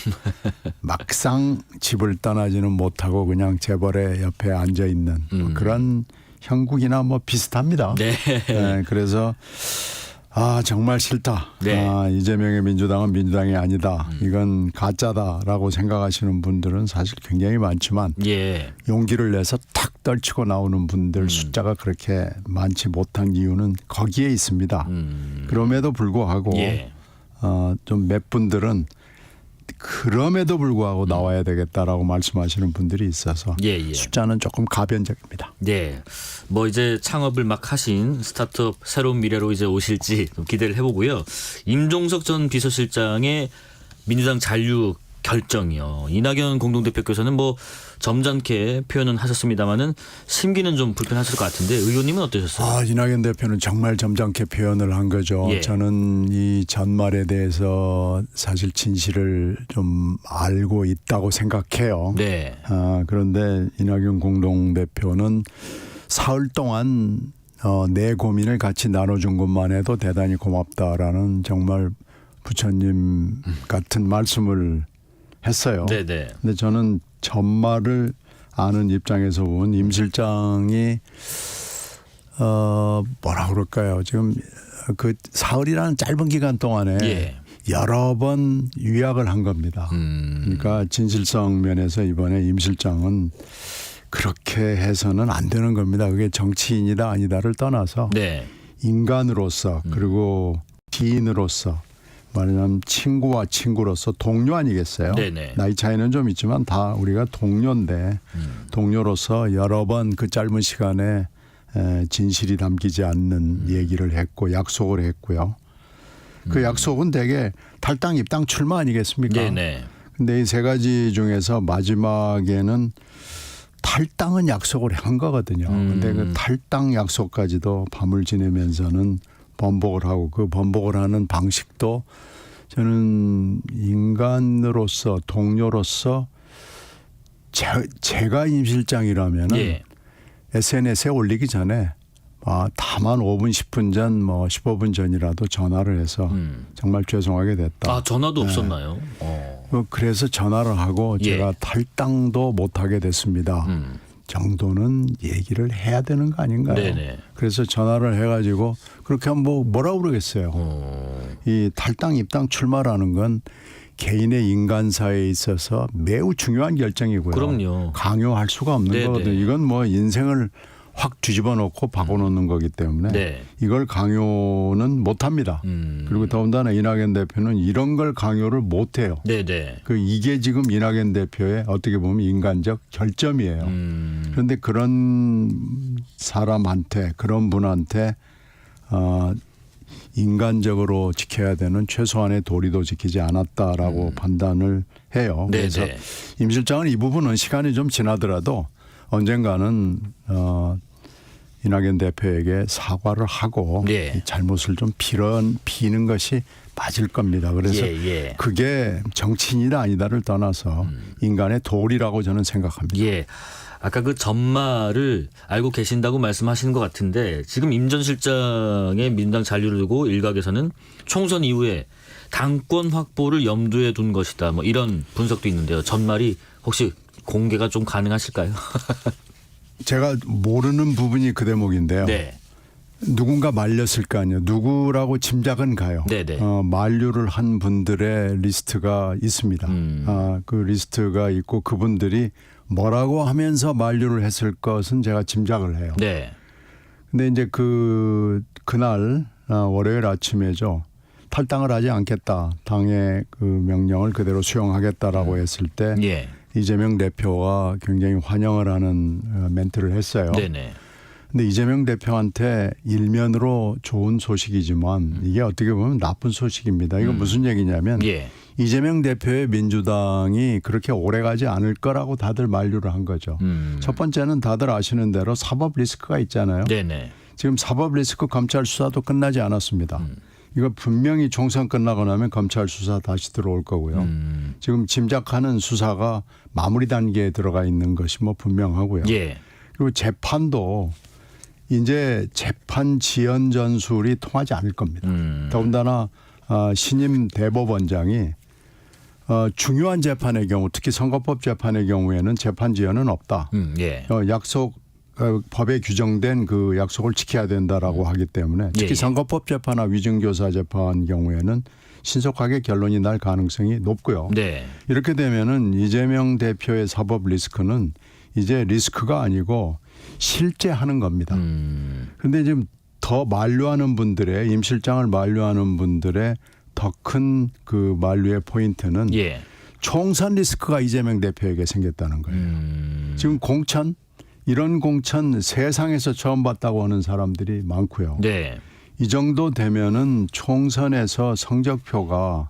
막상 집을 떠나지는 못하고 그냥 재벌의 옆에 앉아 있는 뭐 그런 형국이나 뭐 비슷합니다. 네. 네, 그래서 정말 싫다. 네. 이재명의 민주당은 민주당이 아니다. 이건 가짜다라고 생각하시는 분들은 사실 굉장히 많지만 예. 용기를 내서 탁 떨치고 나오는 분들 숫자가 그렇게 많지 못한 이유는 거기에 있습니다. 그럼에도 불구하고 예. 좀 몇 분들은 그럼에도 불구하고 나와야 되겠다라고 말씀하시는 분들이 있어서 예, 예. 숫자는 조금 가변적입니다. 네. 뭐 이제 창업을 막 하신 스타트업 새로운 미래로 이제 오실지 좀 기대를 해보고요. 임종석 전 비서실장의 민주당 잔류 결정이요. 이낙연 공동대표께서는 뭐 점잖게 표현은 하셨습니다마는 심기는 좀 불편하실 것 같은데 의원님은 어떠셨어요? 이낙연 대표는 정말 점잖게 표현을 한 거죠. 예. 저는 이 전말에 대해서 사실 진실을 좀 알고 있다고 생각해요. 네. 그런데 이낙연 공동대표는 사흘 동안 내 고민을 같이 나눠준 것만 해도 대단히 고맙다라는 정말 부처님 같은 말씀을 했어요. 네네. 근데 저는 전말을 아는 입장에서 보면 임 실장이 뭐라 그럴까요? 지금 그 사흘이라는 짧은 기간 동안에 예. 여러 번 위약을 한 겁니다. 그러니까 진실성 면에서 이번에 임 실장은 그렇게 해서는 안 되는 겁니다. 그게 정치인이다 아니다를 떠나서 네. 인간으로서 그리고 지인으로서 말하자면 친구와 친구로서 동료 아니겠어요? 네네. 나이 차이는 좀 있지만 다 우리가 동료인데 동료로서 여러 번 그 짧은 시간에 진실이 담기지 않는 얘기를 했고 약속을 했고요. 그 약속은 대개 탈당 입당 출마 아니겠습니까? 네네. 근데 이 세 가지 중에서 마지막에는 탈당은 약속을 한 거거든요. 근데 그 탈당 약속까지도 밤을 지내면서는 번복을 하고 그 번복을 하는 방식도 저는 인간으로서 동료로서 제가 임 실장이라면은 예. SNS에 올리기 전에 다만 5분 10분 전 뭐 15분 전이라도 전화를 해서 정말 죄송하게 됐다. 전화도 없었나요? 그래서 전화를 하고 예. 제가 탈당도 못하게 됐습니다. 정도는 얘기를 해야 되는 거 아닌가요? 네네. 그래서 전화를 해가지고 그렇게 하면 뭐라 그러겠어요. 이 탈당 입당 출마라는 건 개인의 인간사에 있어서 매우 중요한 결정이고요. 그럼요. 강요할 수가 없는 네네. 거거든요. 이건 뭐 인생을 확 뒤집어 놓고 바꿔놓는 거기 때문에 네. 이걸 강요는 못합니다. 그리고 더군다나 이낙연 대표는 이런 걸 강요를 못해요. 네네. 이게 지금 이낙연 대표의 어떻게 보면 인간적 결점이에요. 그런데 그런 사람한테 그런 분한테 인간적으로 지켜야 되는 최소한의 도리도 지키지 않았다라고 판단을 해요. 네네. 그래서 임 실장은 이 부분은 시간이 좀 지나더라도 언젠가는 이낙연 대표에게 사과를 하고 네. 이 잘못을 좀 비는 것이 맞을 겁니다. 그래서 예. 그게 정치인이다 아니다를 떠나서 인간의 도리라고 저는 생각합니다. 예. 아까 그 전말을 알고 계신다고 말씀하시는 것 같은데 지금 임 전 실장의 민주당 잔류를 두고 일각에서는 총선 이후에 당권 확보를 염두에 둔 것이다. 뭐 이런 분석도 있는데요. 전말이 혹시 공개가 좀 가능하실까요? 제가 모르는 부분이 그 대목인데요. 네. 누군가 말렸을 거 아니에요. 누구라고 짐작은 가요. 네네. 만류를 한 분들의 리스트가 있습니다. 그 리스트가 있고 그분들이 뭐라고 하면서 만류를 했을 것은 제가 짐작을 해요. 네. 근데 이제 그날 월요일 아침에죠. 탈당을 하지 않겠다. 당의 그 명령을 그대로 수용하겠다라고 했을 때 예. 이재명 대표가 굉장히 환영을 하는 멘트를 했어요. 네네. 근데 이재명 대표한테 일면으로 좋은 소식이지만 이게 어떻게 보면 나쁜 소식입니다. 이건 무슨 얘기냐면 예. 이재명 대표의 민주당이 그렇게 오래가지 않을 거라고 다들 만류를 한 거죠. 첫 번째는 다들 아시는 대로 사법 리스크가 있잖아요. 네네. 지금 사법 리스크 검찰 수사도 끝나지 않았습니다. 이거 분명히 총선 끝나고 나면 검찰 수사 다시 들어올 거고요. 지금 짐작하는 수사가 마무리 단계에 들어가 있는 것이 뭐 분명하고요. 예. 그리고 재판도 이제 재판 지연 전술이 통하지 않을 겁니다. 더군다나 신임 대법원장이 중요한 재판의 경우, 특히 선거법 재판의 경우에는 재판 지연은 없다. 예. 약속 법에 규정된 그 약속을 지켜야 된다라고 하기 때문에 특히 예. 선거법 재판이나 위증교사 재판 경우에는 신속하게 결론이 날 가능성이 높고요. 네. 이렇게 되면은 이재명 대표의 사법 리스크는 이제 리스크가 아니고 실제 하는 겁니다. 그런데 지금 더 만류하는 분들의 임 실장을 만류하는 분들의 더 큰 그 만류의 포인트는 예. 총선 리스크가 이재명 대표에게 생겼다는 거예요. 지금 공천 이런 공천 세상에서 처음 봤다고 하는 사람들이 많고요. 네. 이 정도 되면은 총선에서 성적표가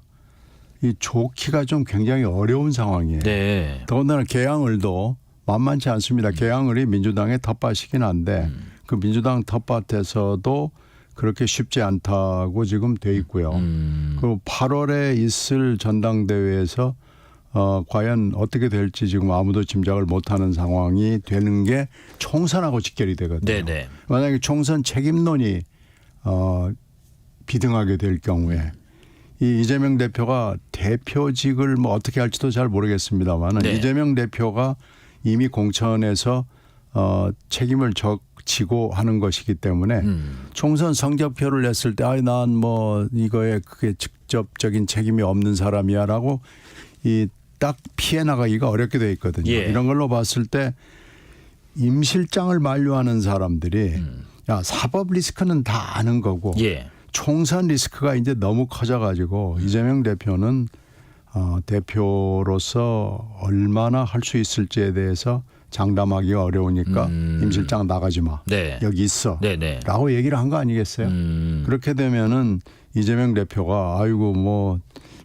이 좋기가 좀 굉장히 어려운 상황이에요. 네. 더군다나 개항을도 만만치 않습니다. 개항을이 민주당의 텃밭이긴 한데 그 민주당 텃밭에서도 그렇게 쉽지 않다고 지금 돼 있고요. 그리고 8월에 있을 전당대회에서 과연 어떻게 될지 지금 아무도 짐작을 못하는 상황이 되는 게 총선하고 직결이 되거든요. 네네. 만약에 총선 책임론이 비등하게 될 경우에 이 이재명 대표가 대표직을 뭐 어떻게 할지도 잘 모르겠습니다만 네. 이재명 대표가 이미 공천에서 책임을 지고 하는 것이기 때문에 총선 성적표를 냈을 때 난 뭐 이거에 그게 직접적인 책임이 없는 사람이야라고 이 딱 피해 나가기가 어렵게 돼 있거든요. 예. 이런 걸로 봤을 때 임 실장을 만류하는 사람들이 야, 사법 리스크는 다 아는 거고 예. 총선 리스크가 이제 너무 커져가지고 이재명 대표는 대표로서 얼마나 할 수 있을지에 대해서 장담하기가 어려우니까 임 실장 나가지 마. 네. 여기 있어. 네네. 라고 얘기를 한 거 아니겠어요? 그렇게 되면은 이재명 대표가 아이고 뭐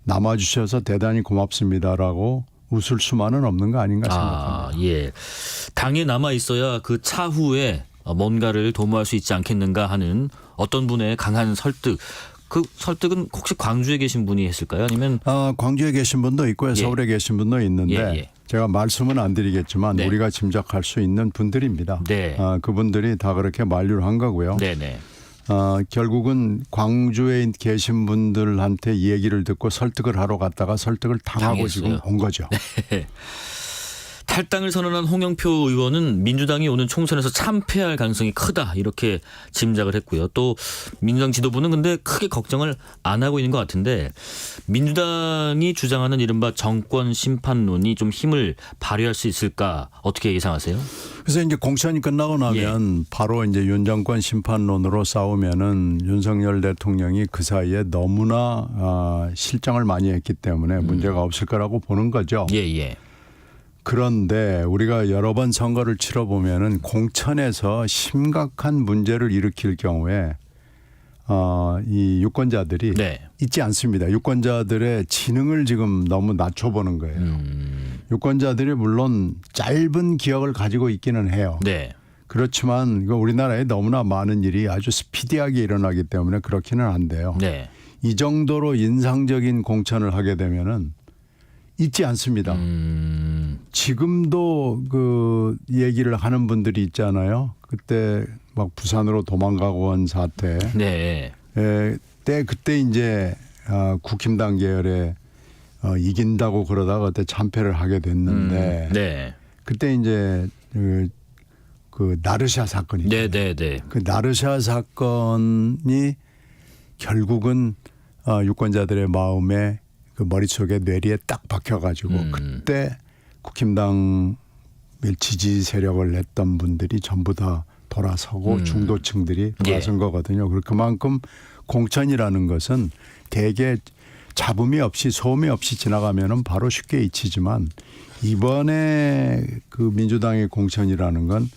남아주셔서 대단히 고맙습니다라고 웃을 수만은 없는 거 아닌가 생각합니다. 예. 당에 남아 있어야 그 차후에 뭔가를 도모할 수 있지 않겠는가 하는 어떤 분의 강한 설득. 그 설득은 혹시 광주에 계신 분이 했을까요? 아니면 광주에 계신 분도 있고요. 서울에 계신 분도 있는데 예. 제가 말씀은 안 드리겠지만 네. 우리가 짐작할 수 있는 분들입니다. 네. 그분들이 다 그렇게 만류를 한 거고요. 네네. 결국은 광주에 계신 분들한테 이 얘기를 듣고 설득을 하러 갔다가 설득을 당하고 당했어요. 지금 온 거죠. 탈당을 선언한 홍영표 의원은 민주당이 오는 총선에서 참패할 가능성이 크다 이렇게 짐작을 했고요. 또 민주당 지도부는 근데 크게 걱정을 안 하고 있는 것 같은데 민주당이 주장하는 이른바 정권 심판론이 좀 힘을 발휘할 수 있을까 어떻게 예상하세요? 그래서 이제 공천이 끝나고 나면 바로 이제 윤 정권 심판론으로 싸우면은 윤석열 대통령이 그 사이에 너무나 실정을 많이 했기 때문에 문제가 없을 거라고 보는 거죠. 예. 그런데 우리가 여러 번 선거를 치러보면은 공천에서 심각한 문제를 일으킬 경우에 이 유권자들이 있지 않습니다. 유권자들의 지능을 지금 너무 낮춰보는 거예요. 유권자들이 물론 짧은 기억을 가지고 있기는 해요. 네. 그렇지만 이거 우리나라에 너무나 많은 일이 아주 스피디하게 일어나기 때문에 그렇게는 안 돼요. 네. 이 정도로 인상적인 공천을 하게 되면은 있지 않습니다. 지금도 그 얘기를 하는 분들이 있잖아요. 그때 막 부산으로 도망가고 온 사태. 네. 그때 이제 국힘당 계열에 이긴다고 그러다가 그때 참패를 하게 됐는데. 네. 그때 이제 그 나르샤 사건이. 네. 그 나르샤 사건이 결국은 유권자들의 마음에 그 머릿속에 뇌리에 딱 박혀가지고 그때 국힘당을 지지 세력을 냈던 분들이 전부 다 돌아서고 중도층들이 돌아선 거거든요. 그만큼 공천이라는 것은 대개 잡음이 없이 소음이 없이 지나가면은 바로 쉽게 잊히지만 이번에 그 민주당의 공천이라는 건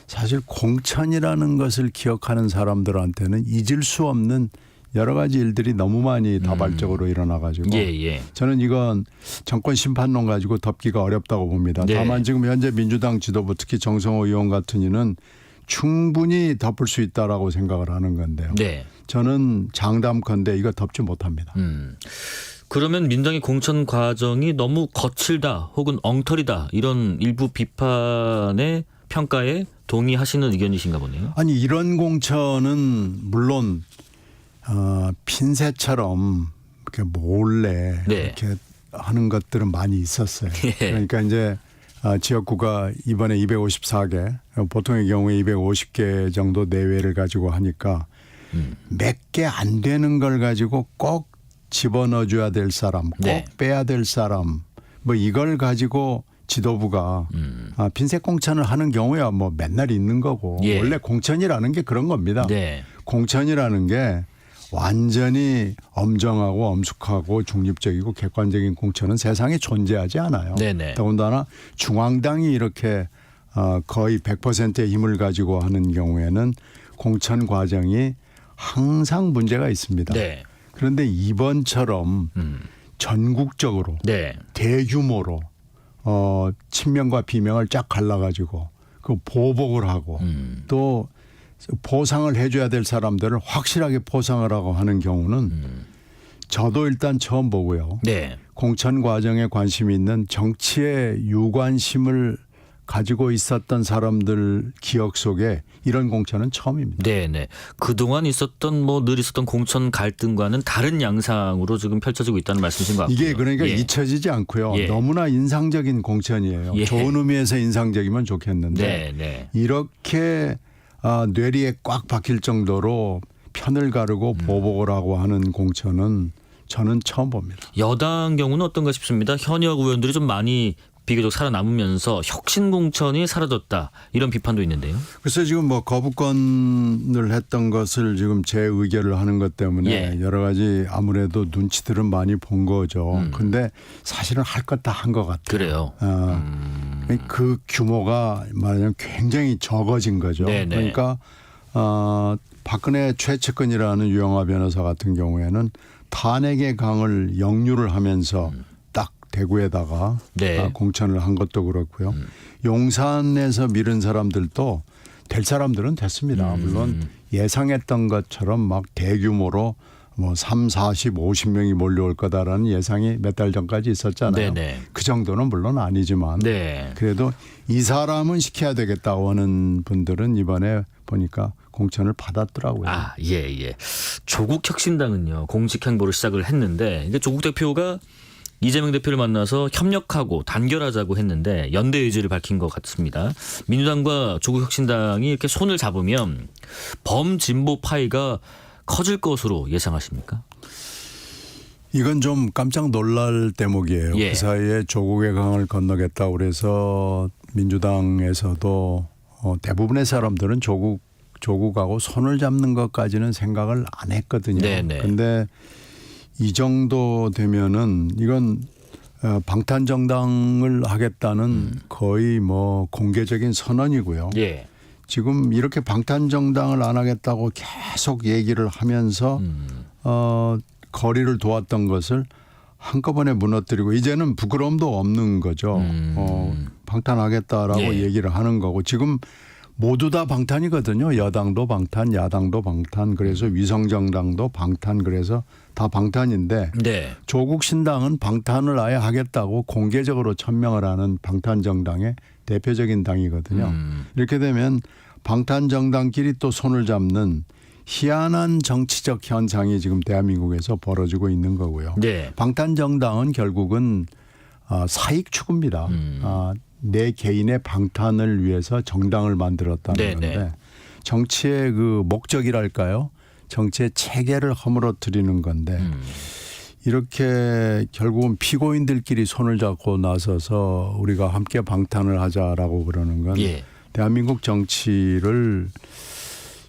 사실 공천이라는 것을 기억하는 사람들한테는 잊을 수 없는 여러 가지 일들이 너무 많이 다발적으로 일어나가지고 저는 이건 정권 심판론 가지고 덮기가 어렵다고 봅니다. 다만 지금 현재 민주당 지도부 특히 정성호 의원 같은 이는 충분히 덮을 수 있다라고 생각을 하는 건데요. 저는 장담컨대 이거 덮지 못합니다. 그러면 민주당의 공천 과정이 너무 거칠다 혹은 엉터리다 이런 일부 비판의 평가에 동의하시는 의견이신가 보네요. 아니 이런 공천은 물론 핀셋처럼 이렇게 몰래 네. 이렇게 하는 것들은 많이 있었어요. 예. 그러니까 이제 지역구가 이번에 254개, 보통의 경우에 250개 정도 내외를 가지고 하니까 몇 개 안 되는 걸 가지고 꼭 집어넣어줘야 될 사람, 꼭 네. 빼야 될 사람, 뭐 이걸 가지고 지도부가 핀셋 공천을 하는 경우야 뭐 맨날 있는 거고 예. 원래 공천이라는 게 그런 겁니다. 네. 공천이라는 게 완전히 엄정하고 엄숙하고 중립적이고 객관적인 공천은 세상에 존재하지 않아요. 네네. 더군다나 중앙당이 이렇게 거의 100%의 힘을 가지고 하는 경우에는 공천 과정이 항상 문제가 있습니다. 네. 그런데 이번처럼 전국적으로 네. 대규모로 친명과 비명을 쫙 갈라가지고 그 보복을 하고 또 보상을 해줘야 될 사람들을 확실하게 보상을 하고 하는 경우는 저도 일단 처음 보고요. 네. 공천 과정에 관심이 있는 정치에 유관심을 가지고 있었던 사람들 기억 속에 이런 공천은 처음입니다. 네네. 그동안 있었던 뭐 늘 있었던 공천 갈등과는 다른 양상으로 지금 펼쳐지고 있다는 말씀이신 것 같고요. 이게 그러니까 예. 잊혀지지 않고요. 예. 너무나 인상적인 공천이에요. 예. 좋은 의미에서 인상적이면 좋겠는데 네네. 이렇게 뇌리에 꽉 박힐 정도로 편을 가르고 보복을 하고 하는 공천은 저는 처음 봅니다. 여당 경우는 어떤가 싶습니다. 현역 의원들이 좀 많이 비교적 살아남으면서 혁신 공천이 사라졌다 이런 비판도 있는데요. 그래서 지금 뭐 거부권을 했던 것을 지금 재의결을 하는 것 때문에 예. 여러 가지 아무래도 눈치들은 많이 본 거죠. 근데 사실은 할 것 다 한 것 같아요. 그래요. 그 규모가 말하자면 굉장히 적어진 거죠. 네네. 그러니까 박근혜 최측근이라는 유영하 변호사 같은 경우에는 탄핵의 강을 역류를 하면서 딱 대구에다가 네. 공천을 한 것도 그렇고요. 용산에서 미룬 사람들도 될 사람들은 됐습니다. 물론 예상했던 것처럼 막 대규모로 뭐 3, 40, 50명이 몰려올 거다라는 예상이 몇 달 전까지 있었잖아요. 네네. 그 정도는 물론 아니지만 네. 그래도 이 사람은 시켜야 되겠다고 하는 분들은 이번에 보니까 공천을 받았더라고요. 아, 예. 조국 혁신당은요. 공식 행보를 시작을 했는데 이제 조국 대표가 이재명 대표를 만나서 협력하고 단결하자고 했는데 연대 의지를 밝힌 것 같습니다. 민주당과 조국 혁신당이 이렇게 손을 잡으면 범진보 파이가 커질 것으로 예상하십니까? 이건 좀 깜짝 놀랄 대목이에요. 예. 그 사이에 조국의 강을 건너겠다고 그래서 민주당에서도 대부분의 사람들은 조국하고 손을 잡는 것까지는 생각을 안 했거든요. 네네. 근데 이 정도 되면은 이건 방탄정당을 하겠다는 거의 뭐 공개적인 선언이고요. 예. 지금 이렇게 방탄정당을 안 하겠다고 계속 얘기를 하면서 거리를 두었던 것을 한꺼번에 무너뜨리고 이제는 부끄러움도 없는 거죠. 방탄하겠다라고 예. 얘기를 하는 거고 지금 모두 다 방탄이거든요. 여당도 방탄, 야당도 방탄, 그래서 위성정당도 방탄, 그래서 다 방탄인데 네. 조국 신당은 방탄을 아예 하겠다고 공개적으로 천명을 하는 방탄정당의 대표적인 당이거든요. 이렇게 되면 방탄정당끼리 또 손을 잡는 희한한 정치적 현상이 지금 대한민국에서 벌어지고 있는 거고요. 네. 방탄정당은 결국은 사익 추구입니다. 내 개인의 방탄을 위해서 정당을 만들었다는 건데 정치의 그 목적이랄까요? 정치의 체계를 허물어뜨리는 건데 이렇게 결국은 피고인들끼리 손을 잡고 나서서 우리가 함께 방탄을 하자라고 그러는 건 예. 대한민국 정치를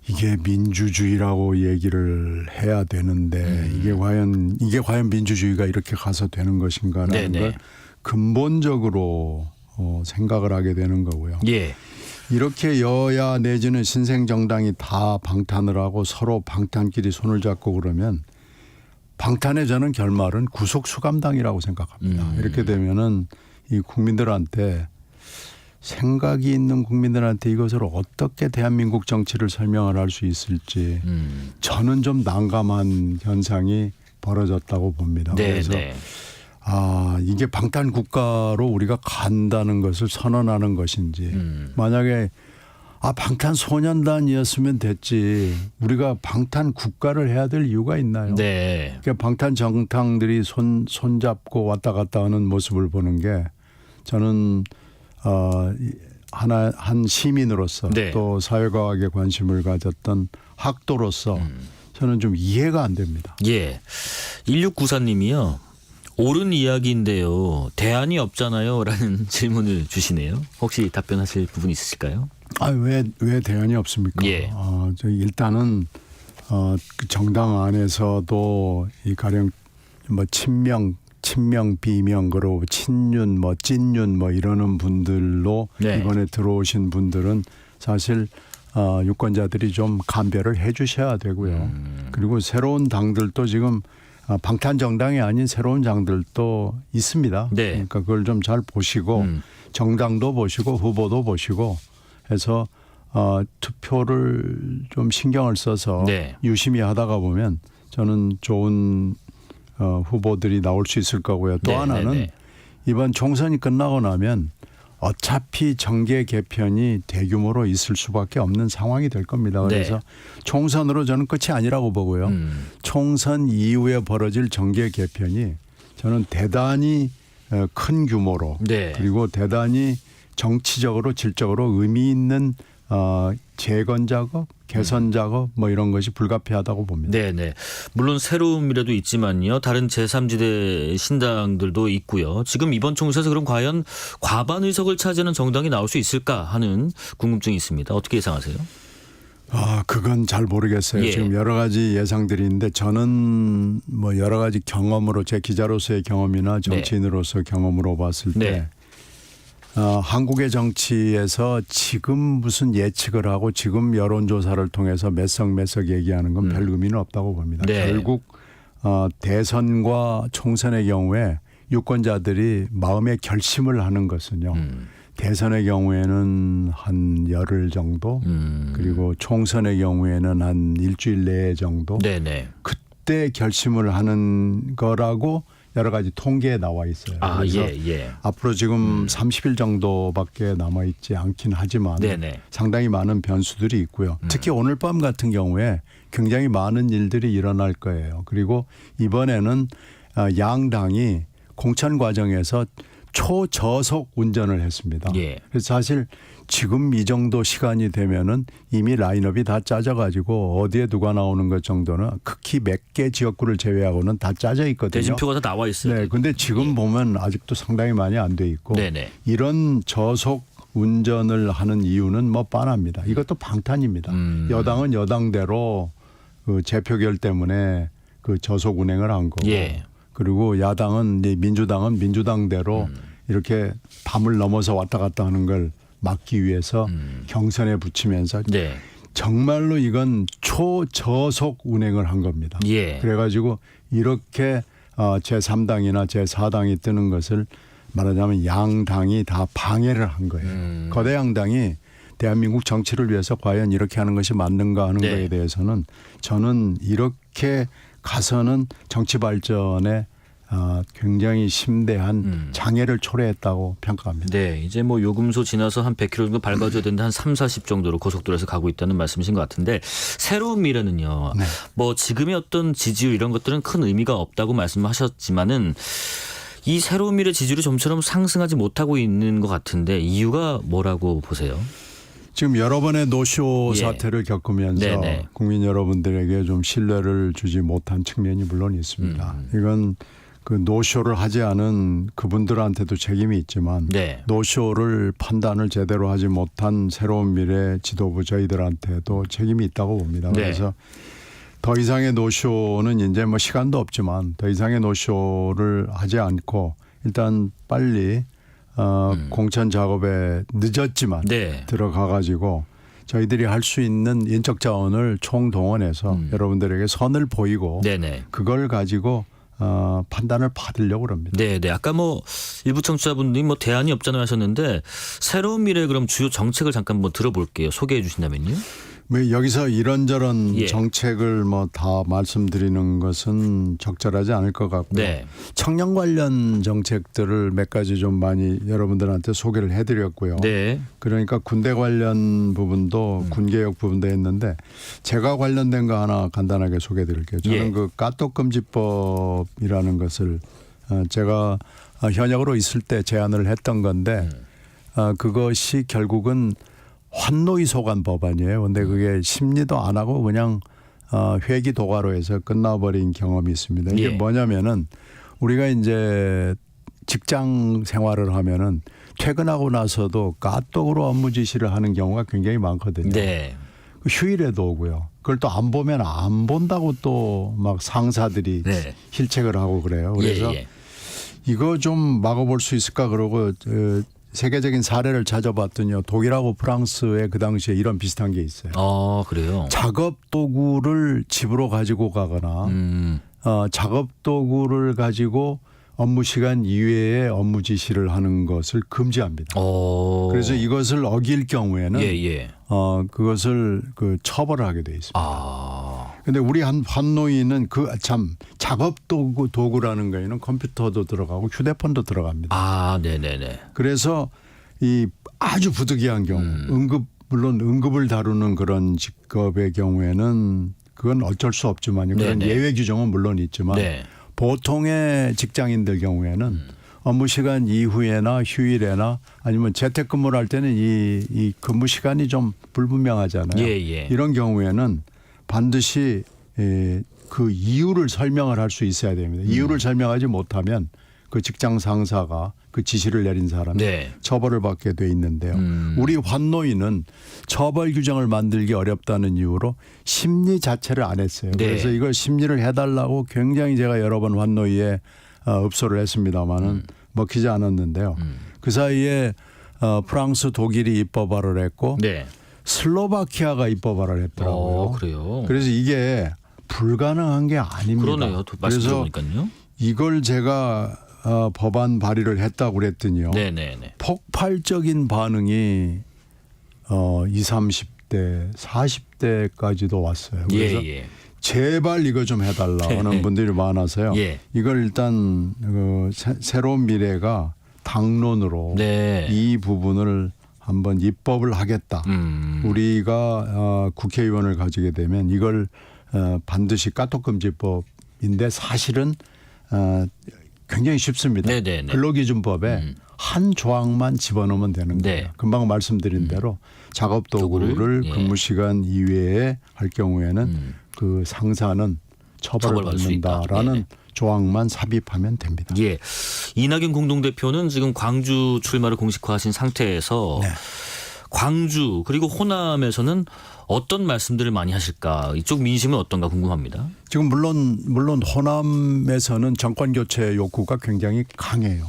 이게 민주주의라고 얘기를 해야 되는데 이게 과연 민주주의가 이렇게 가서 되는 것인가라는 네네. 걸 근본적으로 생각을 하게 되는 거고요. 예. 이렇게 여야 내지는 신생정당이 다 방탄을 하고 서로 방탄끼리 손을 잡고 그러면 방탄의 저는 결말은 구속수감당이라고 생각합니다. 이렇게 되면은 이 국민들한테 생각이 있는 국민들한테 이것을 어떻게 대한민국 정치를 설명을 할 수 있을지 저는 좀 난감한 현상이 벌어졌다고 봅니다. 네, 그래서 네. 이게 방탄 국가로 우리가 간다는 것을 선언하는 것인지 만약에 방탄소년단이었으면 됐지 우리가 방탄 국가를 해야 될 이유가 있나요? 네. 그러니까 방탄 정당들이 손잡고 왔다 갔다 하는 모습을 보는 게 저는 한 시민으로서 네. 또 사회과학에 관심을 가졌던 학도로서 저는 좀 이해가 안 됩니다. 예. 1694님이요. 옳은 이야기인데요. 대안이 없잖아요. 라는 질문을 주시네요. 혹시 답변하실 부분 있으실까요? 왜 대안이 없습니까? 예. 일단은 그 정당 안에서도 이 가령 뭐 친명 비명 그러고 친윤 찐윤 이러는 분들로 네. 이번에 들어오신 분들은 사실 유권자들이 좀 감별을 해 주셔야 되고요. 그리고 새로운 당들도 지금 방탄 정당이 아닌 새로운 당들도 있습니다. 네. 그러니까 그걸 좀 잘 보시고 정당도 보시고 후보도 보시고 해서 투표를 좀 신경을 써서 네. 유심히 하다가 보면 저는 좋은 후보들이 나올 수 있을 거고요. 또 네, 하나는 네, 네. 이번 총선이 끝나고 나면 어차피 정계 개편이 대규모로 있을 수밖에 없는 상황이 될 겁니다. 그래서 네. 총선으로 저는 끝이 아니라고 보고요. 총선 이후에 벌어질 정계 개편이 저는 대단히 큰 규모로 네. 그리고 대단히 정치적으로 질적으로 의미 있는 재건 작업, 개선 작업 이런 것이 불가피하다고 봅니다. 네네. 물론 새로운 미래도 있지만요. 다른 제3지대 신당들도 있고요. 지금 이번 총선에서 그럼 과연 과반 의석을 차지하는 정당이 나올 수 있을까 하는 궁금증이 있습니다. 어떻게 예상하세요? 그건 잘 모르겠어요. 예. 지금 여러 가지 예상들이 있는데 저는 여러 가지 경험으로 제 기자로서의 경험이나 정치인으로서 경험으로 봤을 때 네. 한국의 정치에서 지금 무슨 예측을 하고 지금 여론조사를 통해서 몇 석 얘기하는 건 별 의미는 없다고 봅니다. 네. 결국 대선과 총선의 경우에 유권자들이 마음의 결심을 하는 것은요. 대선의 경우에는 한 열흘 정도 그리고 총선의 경우에는 한 일주일 내에 정도 네네. 그때 결심을 하는 거라고 여러 가지 통계에 나와 있어요. 그래서 앞으로 지금 30일 정도밖에 남아있지 않긴 하지만 네네. 상당히 많은 변수들이 있고요. 특히 오늘 밤 같은 경우에 굉장히 많은 일들이 일어날 거예요. 그리고 이번에는 양당이 공천 과정에서 초저속 운전을 했습니다. 예. 그래서 사실 지금 이 정도 시간이 되면은 이미 라인업이 다 짜져가지고 어디에 누가 나오는 것 정도는 극히 몇 개 지역구를 제외하고는 다 짜져 있거든요. 대진표가 다 나와 있어요. 네, 근데 지금 보면 아직도 상당히 많이 안 돼 있고 네네. 이런 저속 운전을 하는 이유는 뻔합니다. 이것도 방탄입니다. 여당은 여당대로 그 재표결 때문에 그 저속 운행을 한 거고. 예. 그리고 야당은 민주당은 민주당대로 이렇게 밤을 넘어서 왔다 갔다 하는 걸 막기 위해서 경선에 붙이면서 네. 정말로 이건 초저속 운행을 한 겁니다. 예. 그래가지고 이렇게 제3당이나 제4당이 뜨는 것을 말하자면 양당이 다 방해를 한 거예요. 거대 양당이 대한민국 정치를 위해서 과연 이렇게 하는 것이 맞는가 하는 네. 거에 대해서는 저는 이렇게 가서는 정치 발전에 굉장히 심대한 장애를 초래했다고 평가합니다. 네, 이제 요금소 지나서 한 100km 정도 밟아줘야 되는데 한 3, 40 정도로 고속도로에서 가고 있다는 말씀이신 것 같은데 새로운 미래는요. 네. 지금의 어떤 지지율 이런 것들은 큰 의미가 없다고 말씀하셨지만은 이 새로운 미래 지지율이 좀처럼 상승하지 못하고 있는 것 같은데 이유가 뭐라고 보세요? 지금 여러 번의 노쇼 예. 사태를 겪으면서 네네. 국민 여러분들에게 좀 신뢰를 주지 못한 측면이 물론 있습니다. 이건 그 노쇼를 하지 않은 그분들한테도 책임이 있지만 네. 노쇼를 판단을 제대로 하지 못한 새로운 미래 지도부 저희들한테도 책임이 있다고 봅니다. 네. 그래서 더 이상의 노쇼는 이제 시간도 없지만 더 이상의 노쇼를 하지 않고 일단 빨리 공천 작업에 늦었지만 네. 들어가 가지고 저희들이 할 수 있는 인적 자원을 총동원해서 여러분들에게 선을 보이고 네네. 그걸 가지고 판단을 받으려고 합니다. 네. 아까 일부 청취자분들이 대안이 없잖아요 하셨는데 새로운 미래 그럼 주요 정책을 잠깐 한번 들어볼게요. 소개해 주신다면요. 여기서 이런저런 예. 정책을 다 말씀드리는 것은 적절하지 않을 것 같고요. 네. 청년 관련 정책들을 몇 가지 좀 많이 여러분들한테 소개를 해드렸고요. 네. 그러니까 군대 관련 부분도 군개혁 부분도 했는데 제가 관련된 거 하나 간단하게 소개해드릴게요. 저는 예. 그 까똑금지법이라는 것을 제가 현역으로 있을 때 제안을 했던 건데 그것이 결국은 환노위 소관 법안이에요. 근데 그게 심리도 안 하고 그냥 회기 도가로 해서 끝나버린 경험이 있습니다. 이게 예. 뭐냐면은 우리가 이제 직장 생활을 하면은 퇴근하고 나서도 까똑으로 업무 지시를 하는 경우가 굉장히 많거든요. 네. 휴일에도 오고요. 그걸 또 안 보면 안 본다고 또 막 상사들이 네. 힐책을 하고 그래요. 그래서 예. 이거 좀 막아볼 수 있을까 그러고 세계적인 사례를 찾아봤더니요. 독일하고 프랑스에 그 당시에 이런 비슷한 게 있어요. 그래요. 작업 도구를 집으로 가지고 가거나 작업 도구를 가지고 업무 시간 이외에 업무 지시를 하는 것을 금지합니다. 그래서 이것을 어길 경우에는 그것을 처벌을 하게 돼 있습니다. 근데 우리 환노위는 참 작업 도구라는 거에는 컴퓨터도 들어가고 휴대폰도 들어갑니다. 네네네. 그래서 이 아주 부득이한 경우 물론 응급을 다루는 그런 직업의 경우에는 그건 어쩔 수 없지만요. 그런 네네. 예외 규정은 물론 있지만 네. 보통의 직장인들 경우에는 업무 시간 이후에나 휴일에나 아니면 재택근무를 할 때는 이 근무 시간이 좀 불분명하잖아요. 예. 이런 경우에는 반드시 그 이유를 설명을 할 수 있어야 됩니다. 이유를 설명하지 못하면 그 직장 상사가 그 지시를 내린 사람이 네. 처벌을 받게 돼 있는데요. 우리 환노위는 처벌 규정을 만들기 어렵다는 이유로 심리 자체를 안 했어요. 네. 그래서 이걸 심리를 해달라고 굉장히 제가 여러 번 환노위에 읍소를 했습니다마는 먹히지 않았는데요. 그 사이에 프랑스, 독일이 입법화를 했고 네. 슬로바키아가 입법화를 했더라고요. 그래요. 그래서 이게 불가능한 게 아닙니다. 그러네요. 그래서 말씀드리니까요. 이걸 제가 법안 발의를 했다고 그랬더니요. 네네네. 폭발적인 반응이 20, 30대, 40대까지도 왔어요. 그래서 제발 이거 좀 해달라 하는 분들이 많아서요. 이걸 일단 새로운 미래가 당론으로 이 부분을 한번 입법을 하겠다. 우리가 국회의원을 가지게 되면 이걸 반드시 까똑금지법인데 사실은 굉장히 쉽습니다. 근로기준법에 한 조항만 집어넣으면 되는 거예요. 금방 말씀드린 대로 작업도구를 근무시간 이외에 할 경우에는 그 상사는 처벌을 받는다라는 조항만 삽입하면 됩니다. 예. 이낙연 공동대표는 지금 광주 출마를 공식화하신 상태에서 광주 그리고 호남에서는 어떤 말씀들을 많이 하실까? 이쪽 민심은 어떤가 궁금합니다. 지금 물론 호남에서는 정권 교체 욕구가 굉장히 강해요.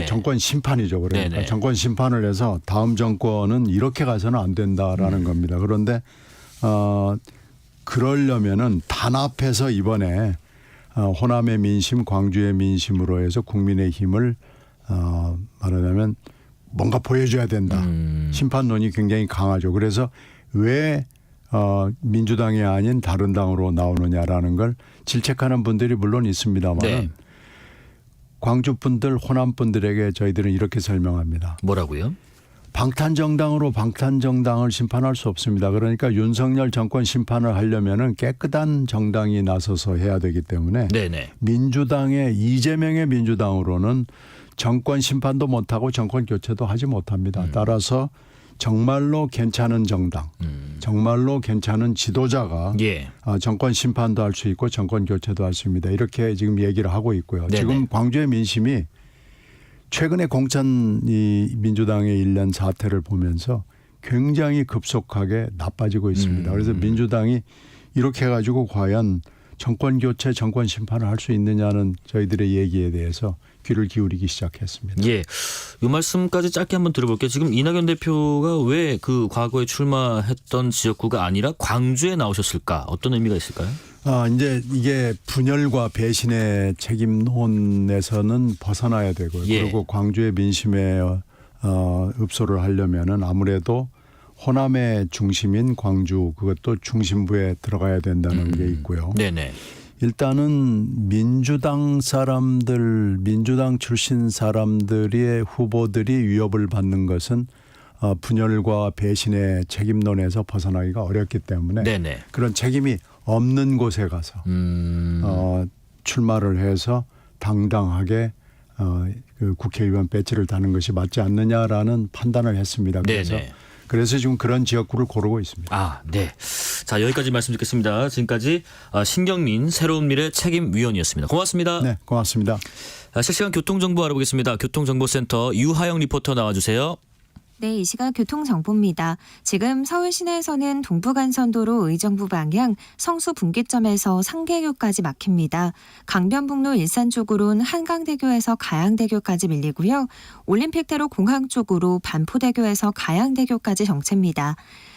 정권 심판이죠. 그러니까 정권 심판을 해서 다음 정권은 이렇게 가서는 안 된다라는 겁니다. 그런데 그러려면은 단합해서 이번에 호남의 민심, 광주의 민심으로 해서 국민의힘을 말하자면 뭔가 보여줘야 된다. 심판론이 굉장히 강하죠. 그래서 왜 민주당이 아닌 다른 당으로 나오느냐라는 걸 질책하는 분들이 물론 있습니다만 광주 분들, 호남 분들에게 저희들은 이렇게 설명합니다. 뭐라고요? 방탄정당으로 방탄정당을 심판할 수 없습니다. 그러니까 윤석열 정권 심판을 하려면은 깨끗한 정당이 나서서 해야 되기 때문에 민주당의 이재명의 민주당으로는 정권 심판도 못하고 정권 교체도 하지 못합니다. 따라서 정말로 괜찮은 정당, 정말로 괜찮은 지도자가 정권 심판도 할 수 있고 정권 교체도 할 수 있습니다. 이렇게 지금 얘기를 하고 있고요. 지금 광주의 민심이 최근에 공천 민주당의 일련 사태를 보면서 굉장히 급속하게 나빠지고 있습니다. 그래서 민주당이 이렇게 해가지고 과연 정권 교체, 정권 심판을 할 수 있느냐는 저희들의 얘기에 대해서 귀를 기울이기 시작했습니다. 이 말씀까지 짧게 한번 들어볼게요. 지금 이낙연 대표가 왜 그 과거에 출마했던 지역구가 아니라 광주에 나오셨을까? 어떤 의미가 있을까요? 이제 이게 분열과 배신의 책임론에서는 벗어나야 되고요. 예. 그리고 광주의 민심에 읍소를 하려면은 아무래도 호남의 중심인 광주 그것도 중심부에 들어가야 된다는 게 있고요. 네네. 일단은 민주당 출신 사람들의 후보들이 위협을 받는 것은 분열과 배신의 책임론에서 벗어나기가 어렵기 때문에 네네. 그런 책임이 없는 곳에 가서 출마를 해서 당당하게 그 국회의원 배지를 다는 것이 맞지 않느냐라는 판단을 했습니다. 그래서 지금 그런 지역구를 고르고 있습니다. 아, 네. 자, 여기까지 말씀 듣겠습니다. 지금까지 신경민 새로운 미래 책임위원이었습니다. 고맙습니다. 네, 고맙습니다. 실시간 교통정보 알아보겠습니다. 교통정보센터 유하영 리포터 나와주세요. 네, 이 시각 교통정보입니다. 지금 서울 시내에서는 동부간선도로 의정부 방향 성수 분기점에서 상계교까지 막힙니다. 강변북로 일산 쪽으로는 한강대교에서 가양대교까지 밀리고요. 올림픽대로 공항 쪽으로 반포대교에서 가양대교까지 정체입니다.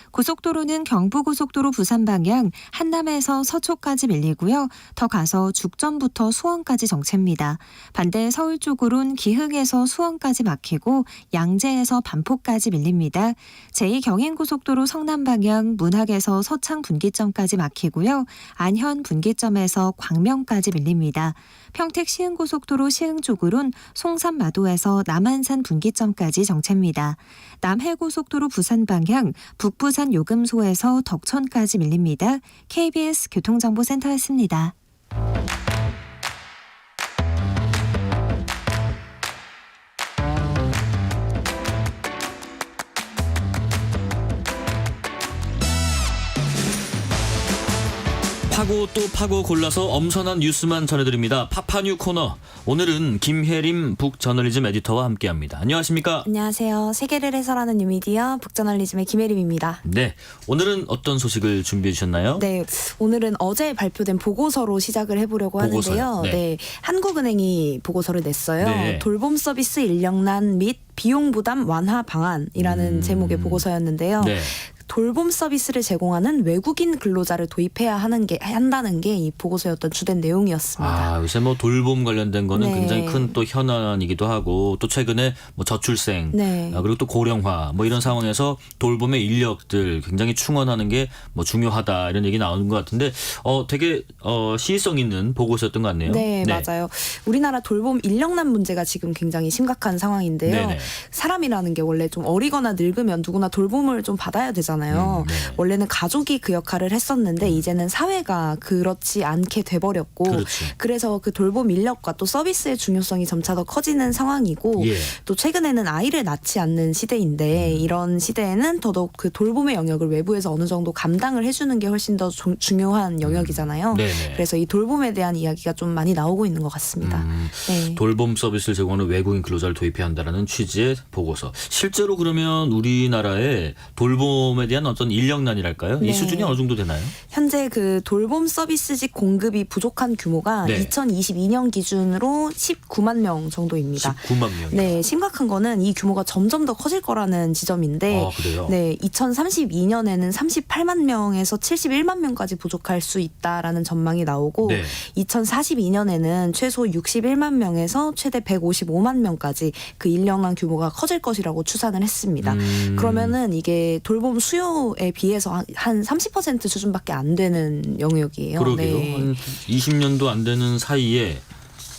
고속도로는 경부고속도로 부산 방향 한남에서 서초까지 밀리고요. 더 가서 죽전부터 수원까지 정체입니다. 반대 서울 쪽으로는 기흥에서 수원까지 막히고 양재에서 반포까지 밀립니다. 제2경인고속도로 성남 방향 문학에서 서창 분기점까지 막히고요. 안현 분기점에서 광명까지 밀립니다. 평택 시흥고속도로 시흥 쪽으로는 송산마도에서 남한산 분기점까지 정체입니다. 남해고속도로 부산 방향 북부산 요금소에서 덕천까지 밀립니다. KBS 교통정보센터였습니다. 파고 또 파고 골라서 엄선한 뉴스만 전해드립니다. 파파뉴 코너. 오늘은 김혜림 북저널리즘 에디터와 함께합니다. 안녕하십니까? 안녕하세요. 세계를 해설하는 뉴미디어 북저널리즘의 김혜림입니다. 네, 오늘은 어떤 소식을 준비해 주셨나요? 네, 오늘은 어제 발표된 보고서로 시작을 해보려고 하는데요. 네, 한국은행이 보고서를 냈어요. 네. 돌봄 서비스 인력난 및 비용 부담 완화 방안이라는 제목의 보고서였는데요. 네. 돌봄 서비스를 제공하는 외국인 근로자를 도입해야 한다는 게 이 보고서였던 주된 내용이었습니다. 아, 요새 뭐 돌봄 관련된 거는 네. 굉장히 큰 또 현안이기도 하고 또 최근에 뭐 저출생 네. 그리고 또 고령화 뭐 이런 상황에서 돌봄의 인력들 굉장히 충원하는 게 뭐 중요하다 이런 얘기 나오는 것 같은데 되게 시의성 있는 보고서였던 것 같네요. 네, 맞아요. 우리나라 돌봄 인력난 문제가 지금 굉장히 심각한 상황인데요. 네네. 사람이라는 게 원래 좀 어리거나 늙으면 누구나 돌봄을 좀 받아야 되잖아요. 네. 원래는 가족이 그 역할을 했었는데 이제는 사회가 그렇지 않게 돼버렸고 그렇지. 그래서 그 돌봄 인력과 또 서비스의 중요성이 점차 더 커지는 상황이고 예. 또 최근에는 아이를 낳지 않는 시대인데 이런 시대에는 더더욱 그 돌봄의 영역을 외부에서 어느 정도 감당을 해주는 게 훨씬 더 중요한 영역이잖아요. 네네. 그래서 이 돌봄에 대한 이야기가 좀 많이 나오고 있는 것 같습니다. 네. 돌봄 서비스를 제공하는 외국인 근로자를 도입해야 한다는 취지의 보고서. 실제로 그러면 우리나라의 돌봄에 대한 어떤 인력난이랄까요? 네. 이 수준이 어느 정도 되나요? 현재 그 돌봄 서비스직 공급이 부족한 규모가 네. 2022년 기준으로 19만 명 정도입니다. 19만 명. 네, 심각한 거는 이 규모가 점점 더 커질 거라는 지점인데, 아, 그래요? 네, 2032년에는 38만 명에서 71만 명까지 부족할 수 있다라는 전망이 나오고, 네. 2042년에는 최소 61만 명에서 최대 155만 명까지 그 인력난 규모가 커질 것이라고 추산을 했습니다. 그러면은 이게 돌봄 수요에 비해서 한 30% 수준밖에 안 되는 영역이에요. 그러게요. 네. 한 20년도 안 되는 사이에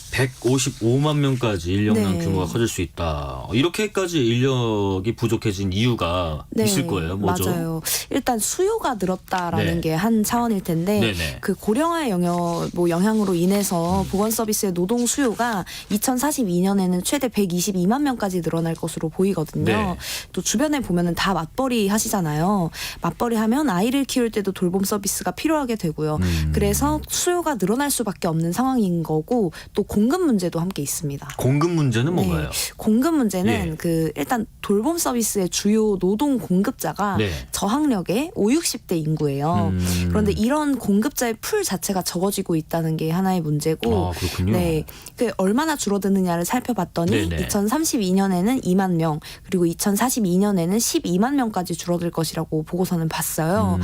155만 명까지 인력난 네. 규모가 커질 수 있다. 이렇게까지 인력이 부족해진 이유가 네, 있을 거예요. 뭐죠? 맞아요. 일단 수요가 늘었다라는 네. 게 한 차원일 텐데 네네. 그 고령화의 영향으로 인해서 보건 서비스의 노동 수요가 2042년에는 최대 122만 명까지 늘어날 것으로 보이거든요. 네. 또 주변에 보면은 다 맞벌이 하시잖아요. 맞벌이 하면 아이를 키울 때도 돌봄 서비스가 필요하게 되고요. 그래서 수요가 늘어날 수밖에 없는 상황인 거고 또 공급 문제도 함께 있습니다. 공급 문제는 뭔가요? 네. 공급 문제는 예. 그 일단 돌봄 서비스의 주요 노동 공급자가 네. 저학력의 5, 60대 인구예요. 그런데 이런 공급자의 풀 자체가 적어지고 있다는 게 하나의 문제고, 아, 그렇군요. 네, 그 얼마나 줄어드느냐를 살펴봤더니 네네. 2032년에는 2만 명, 그리고 2042년에는 12만 명까지 줄어들 것이라고 보고서는 봤어요.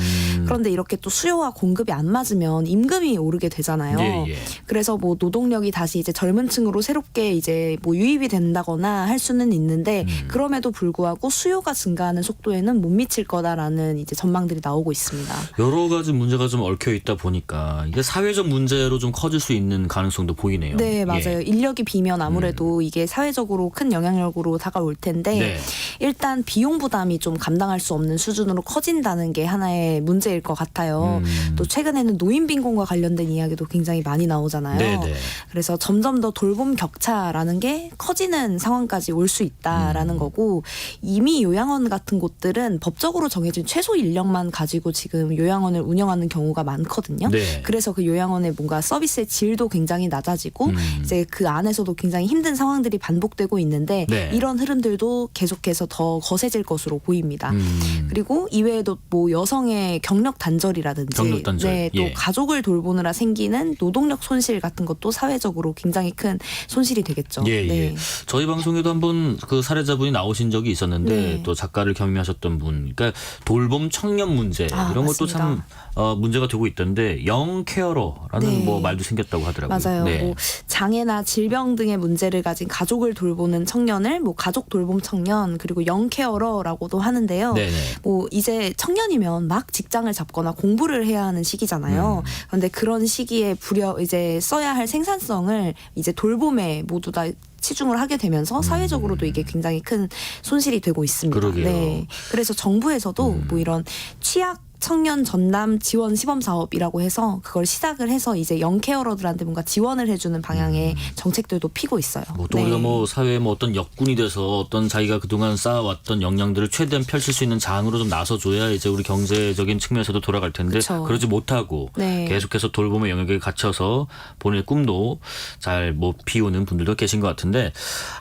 그런데 이렇게 또 수요와 공급이 안 맞으면 임금이 오르게 되잖아요. 예, 예. 그래서 뭐 노동력이 다시 이제 젊은 층으로 새롭게 이제 뭐 유입이 된다거나 할 수는 있는데 그럼에도 불구하고 수요가 증가하는 속도에는 못 미칠 거다라는 이제 전망들이 나오고 있습니다. 여러 가지 문제가 좀 얽혀 있다 보니까 이게 사회적 문제로 좀 커질 수 있는 가능성도 보이네요. 네, 맞아요. 예. 인력이 비면 아무래도 이게 사회적으로 큰 영향력으로 다가올 텐데 네. 일단 비용 부담이 좀 감당할 수 없는 수준으로 커진다는 게 하나의 문제일 것 같아요. 또 최근에는 노인 빈곤과 관련된 이야기도 굉장히 많이 나오잖아요. 네네. 그래서 점점 더 돌봄 격차라는 게 커지는 상황까지 올 수 있다라는 거고, 이미 요양원 같은 곳들은 법적으로 정해진 최소 인력만 가지고 지금 요양원을 운영하는 경우가 많거든요. 네. 그래서 그 요양원의 뭔가 서비스의 질도 굉장히 낮아지고 이제 그 안에서도 굉장히 힘든 상황들이 반복되고 있는데 네. 이런 흐름들도 계속해서 더 거세질 것으로 보입니다. 그리고 이외에도 뭐 여성의 경력 단절이라든지 경력 단절. 네, 또 예. 가족을 돌보느라 생기는 노동력 손실 같은 것도 사회적으로 굉장히 큰 손실이 되겠죠. 예, 네. 예. 저희 방송에도 한번 그 사례자분이 나오신 적이 있었는데 네. 또 작가를 겸임하셨던 분, 그러니까 돌봄 청년 문제 이런 것도 참 문제가 되고 있던데 영 케어러라는 네. 뭐 말도 생겼다고 하더라고요. 맞아요. 네. 뭐 장애나 질병 등의 문제를 가진 가족을 돌보는 청년을 뭐 가족 돌봄 청년, 그리고 영 케어러라고도 하는데요. 네네. 뭐 이제 청년이면 막 직장을 잡거나 공부를 해야 하는 시기잖아요. 그런데 그런 시기에 이제 써야 할 생산성을 이제 돌봄에 모두 다 치중을 하게 되면서 사회적으로도 이게 굉장히 큰 손실이 되고 있습니다. 그러게요. 네. 그래서 정부에서도 뭐 이런 취약 청년 전담 지원 시범 사업이라고 해서 그걸 시작을 해서 이제 영케어러들한테 뭔가 지원을 해주는 방향의 정책들도 피고 있어요. 또 우리가 뭐 사회에 뭐 어떤 역군이 돼서 어떤 자기가 그동안 쌓아왔던 역량들을 최대한 펼칠 수 있는 장으로 좀 나서줘야 이제 우리 경제적인 측면에서도 돌아갈 텐데 그쵸. 그러지 못하고 네. 계속해서 돌봄의 영역에 갇혀서 본인의 꿈도 잘 못 피우는 분들도 계신 것 같은데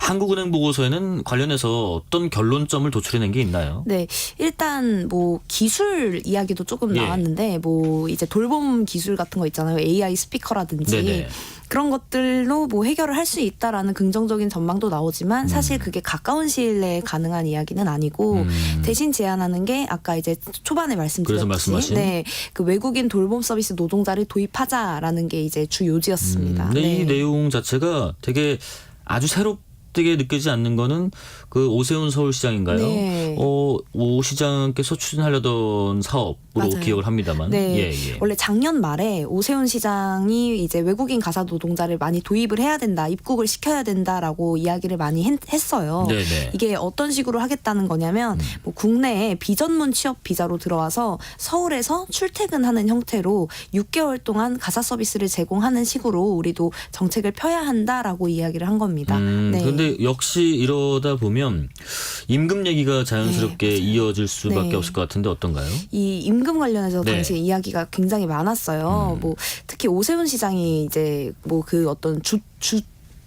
한국은행 보고서에는 관련해서 어떤 결론점을 도출해낸 게 있나요? 네, 일단 뭐 기술 이야기도 조금 예. 나왔는데 뭐 이제 돌봄 기술 같은 거 있잖아요. AI 스피커라든지 네네. 그런 것들로 뭐 해결을 할 수 있다라는 긍정적인 전망도 나오지만 사실 그게 가까운 시일 내에 가능한 이야기는 아니고 대신 제안하는 게 아까 이제 초반에 그래서 말씀드렸듯이 말씀하신? 네, 그 외국인 돌봄 서비스 노동자를 도입하자라는 게 이제 주 요지였습니다. 근데 네. 이 내용 자체가 되게 아주 새롭게 느끼지 않는 거는 그 오세훈 서울시장인가요? 네. 오 시장께서 추진하려던 사업으로 맞아요. 기억을 합니다만. 네. 예. 원래 작년 말에 오세훈 시장이 이제 외국인 가사 노동자를 많이 도입을 해야 된다, 입국을 시켜야 된다라고 이야기를 많이 했어요. 네네. 이게 어떤 식으로 하겠다는 거냐면 뭐 국내에 비전문 취업 비자로 들어와서 서울에서 출퇴근하는 형태로 6개월 동안 가사 서비스를 제공하는 식으로 우리도 정책을 펴야 한다라고 이야기를 한 겁니다. 네. 그런데 역시 이러다 보면 임금 얘기가 자연스럽게 네, 맞아요. 이어질 수밖에 네. 없을 것 같은데 어떤가요? 이 임금 관련해서 네. 당시에 이야기가 굉장히 많았어요. 뭐 특히 오세훈 시장이 이제 뭐 그 어떤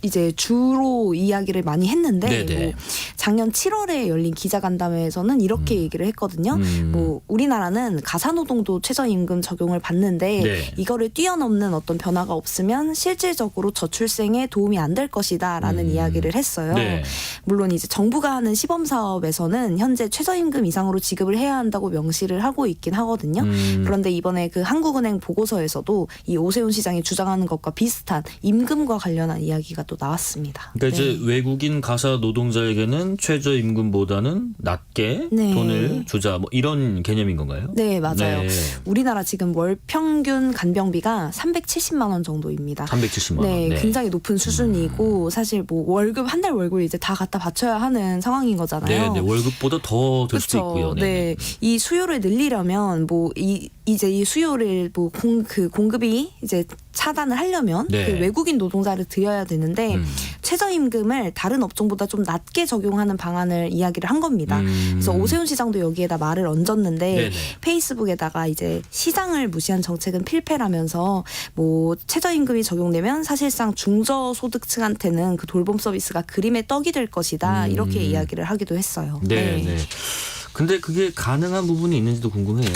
이제 주로 이야기를 많이 했는데 네네. 뭐 작년 7월에 열린 기자간담회에서는 이렇게 얘기를 했거든요. 뭐 우리나라는 가사노동도 최저임금 적용을 받는데 네. 이거를 뛰어넘는 어떤 변화가 없으면 실질적으로 저출생에 도움이 안 될 것이다라는 이야기를 했어요. 네. 물론 이제 정부가 하는 시범 사업에서는 현재 최저임금 이상으로 지급을 해야 한다고 명시를 하고 있긴 하거든요. 그런데 이번에 그 한국은행 보고서에서도 이 오세훈 시장이 주장하는 것과 비슷한 임금과 관련한 이야기가 또 나왔습니다. 그러니까 네. 이제 외국인 가사 노동자에게는 최저임금보다는 낮게 네. 돈을 주자 뭐 이런 개념인 건가요? 네, 맞아요. 네. 우리나라 지금 월 평균 간병비가 370만 원 정도입니다. 370만 원. 네, 굉장히 높은 수준이고 사실 뭐 월급 한 달 월급을 이제 다 갖다 바쳐야 하는 상황인 거잖아요. 네, 월급보다 더 될 수도 있고요. 네, 이 수요를 늘리려면 뭐 이제 이 수요를 뭐 공급이 이제 차단을 하려면 네. 그 외국인 노동자를 들여야 되는데 최저임금을 다른 업종보다 좀 낮게 적용하는 방안을 이야기를 한 겁니다. 그래서 오세훈 시장도 여기에다 말을 얹었는데 네네. 페이스북에다가 이제 시장을 무시한 정책은 필패라면서 뭐 최저임금이 적용되면 사실상 중저소득층한테는 그 돌봄 서비스가 그림의 떡이 될 것이다. 이렇게 이야기를 하기도 했어요. 네. 근데 그게 가능한 부분이 있는지도 궁금해요.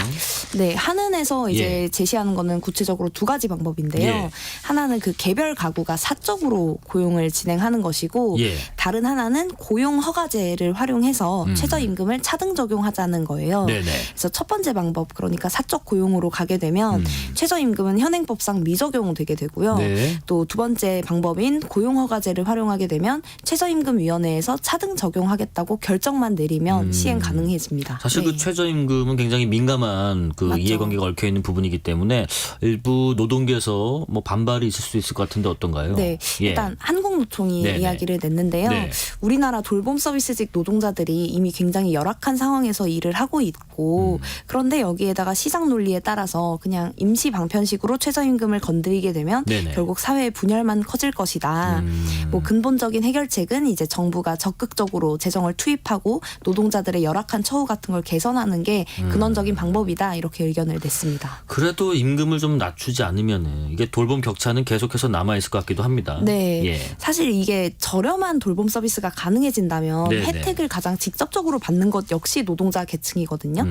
네, 한은에서 이제 예. 제시하는 거는 구체적으로 두 가지 방법인데요. 예. 하나는 그 개별 가구가 사적으로 고용을 진행하는 것이고 예. 다른 하나는 고용 허가제를 활용해서 최저임금을 차등 적용하자는 거예요. 네네. 그래서 첫 번째 방법, 그러니까 사적 고용으로 가게 되면 최저임금은 현행법상 미적용되게 되고요. 네. 또 두 번째 방법인 고용 허가제를 활용하게 되면 최저임금위원회에서 차등 적용하겠다고 결정만 내리면 시행 가능해집니다. 사실 그 최저임금은 굉장히 민감한 그 맞죠. 이해관계가 얽혀 있는 부분이기 때문에 일부 노동계에서 뭐 반발이 있을 수 있을 것 같은데 어떤가요? 네, 예. 일단 한국노총이 네네. 이야기를 냈는데요. 네. 우리나라 돌봄 서비스직 노동자들이 이미 굉장히 열악한 상황에서 일을 하고 있고 그런데 여기에다가 시장 논리에 따라서 그냥 임시 방편식으로 최저임금을 건드리게 되면 네네. 결국 사회의 분열만 커질 것이다. 뭐 근본적인 해결책은 이제 정부가 적극적으로 재정을 투입하고 노동자들의 열악한 처우 같은 걸 개선하는 게 근원적인 방법이다. 이렇게 의견을 냈습니다. 그래도 임금을 좀 낮추지 않으면 이게 돌봄 격차는 계속해서 남아 있을 것 같기도 합니다. 네. 예. 사실 이게 저렴한 돌봄 서비스가 가능해진다면 네네. 혜택을 가장 직접적으로 받는 것 역시 노동자 계층이거든요.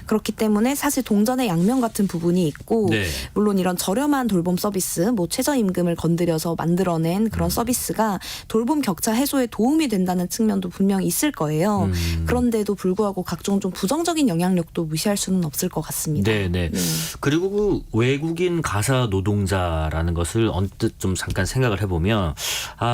그렇기 때문에 사실 동전의 양면 같은 부분이 있고 네. 물론 이런 저렴한 돌봄 서비스, 뭐 최저임금을 건드려서 만들어낸 그런 서비스가 돌봄 격차 해소에 도움이 된다는 측면도 분명히 있을 거예요. 그런데도 불구하고 각종 좀 부정적인 영향력도 무시할 수는 없을 것 같습니다. 네. 그리고 그 외국인 가사 노동자라는 것을 언뜻 좀 잠깐 생각을 해보면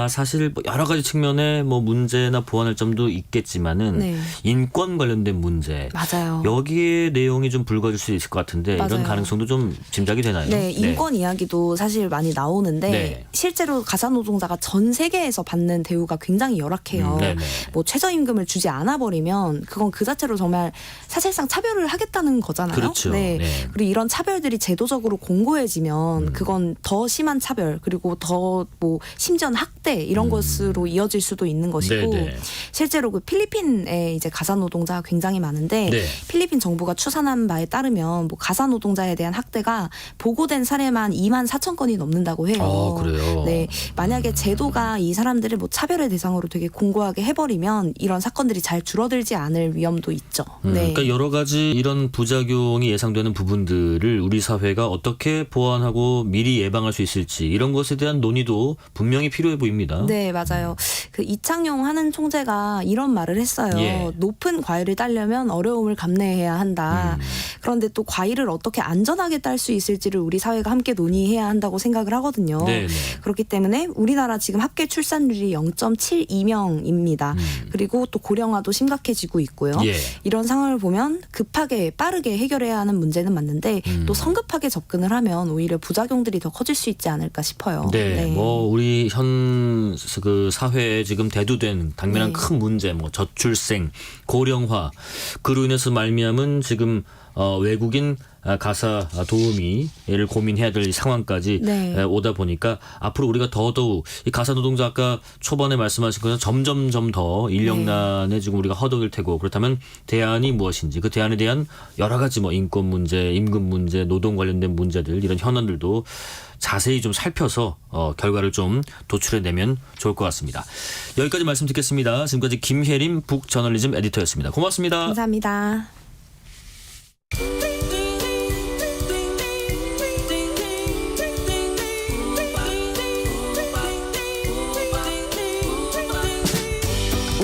사실 뭐 여러 가지 측면의 뭐 문제나 보완할 점도 있겠지만은 네. 인권 관련된 문제 맞아요. 여기에 내용이 좀 불거질 수 있을 것 같은데 이런 맞아요. 가능성도 좀 짐작이 되나요? 네, 인권 이야기도 사실 많이 나오는데 네. 실제로 가사 노동자가 전 세계에서 받는 대우가 굉장히 열악해요. 네네. 뭐 최저임금을 주지 않아 버리면 그건 그 자체로 정말 사실상 차별을 하겠다는 거잖아요. 그렇죠. 네. 네. 그리고 이런 차별들이 제도적으로 공고해지면 그건 더 심한 차별 그리고 더 뭐 심지어는 학대 이런 것으로 이어질 수도 있는 것이고 네네. 실제로 그 필리핀에 이제 가사 노동자가 굉장히 많은데 네. 필리핀 정부가 추산한 바에 따르면 뭐 가사 노동자에 대한 학대가 보고된 사례만 2만 4천 건이 넘는다고 해요. 그래요? 네, 만약에 제도가 이 사람들을 뭐 차별의 대상으로 되게 공고하게 해버리면 이런 사건들이 잘 줄어들지 않을 위험도 있죠. 네. 그러니까 여러 가지 이런 부작용이 예상되는 부분들을 우리 사회가 어떻게 보완하고 미리 예방할 수 있을지 이런 것에 대한 논의도 분명히 필요해 보입니다. 네, 맞아요. 그 이창용 한은 총재가 이런 말을 했어요. 예. 높은 과일을 따려면 어려움을 감내해야 한다. 그런데 또 과일을 어떻게 안전하게 딸 수 있을지를 우리 사회가 함께 논의해야 한다고 생각을 하거든요. 네네. 그렇기 때문에 우리나라 지금 합계 출산율이 0.72명입니다. 그리고 또 고령화도 심각해지고 있고요. 예. 이런 상황을 보면 급하게 빠르게 해결해야 하는 문제는 맞는데 또 성급하게 접근을 하면 오히려 부작용들이 더 커질 수 있지 않을까 싶어요. 네, 뭐 우리 현 그 사회에 지금 대두된 당면한 네. 큰 문제, 뭐 저출생, 고령화, 그로 인해서 말미암은 지금 외국인 가사 도우미를 고민해야 될 상황까지 네. 오다 보니까 앞으로 우리가 더더욱 이 가사 노동자 아까 초반에 말씀하신 것처럼 점점 더 인력난에 지금 우리가 허덕일 테고 그렇다면 대안이 무엇인지 그 대안에 대한 여러 가지 뭐 인권 문제, 임금 문제, 노동 관련된 문제들 이런 현안들도 자세히 좀 살펴서 결과를 좀 도출해내면 좋을 것 같습니다. 여기까지 말씀 듣겠습니다. 지금까지 김혜림 북저널리즘 에디터였습니다. 고맙습니다. 감사합니다.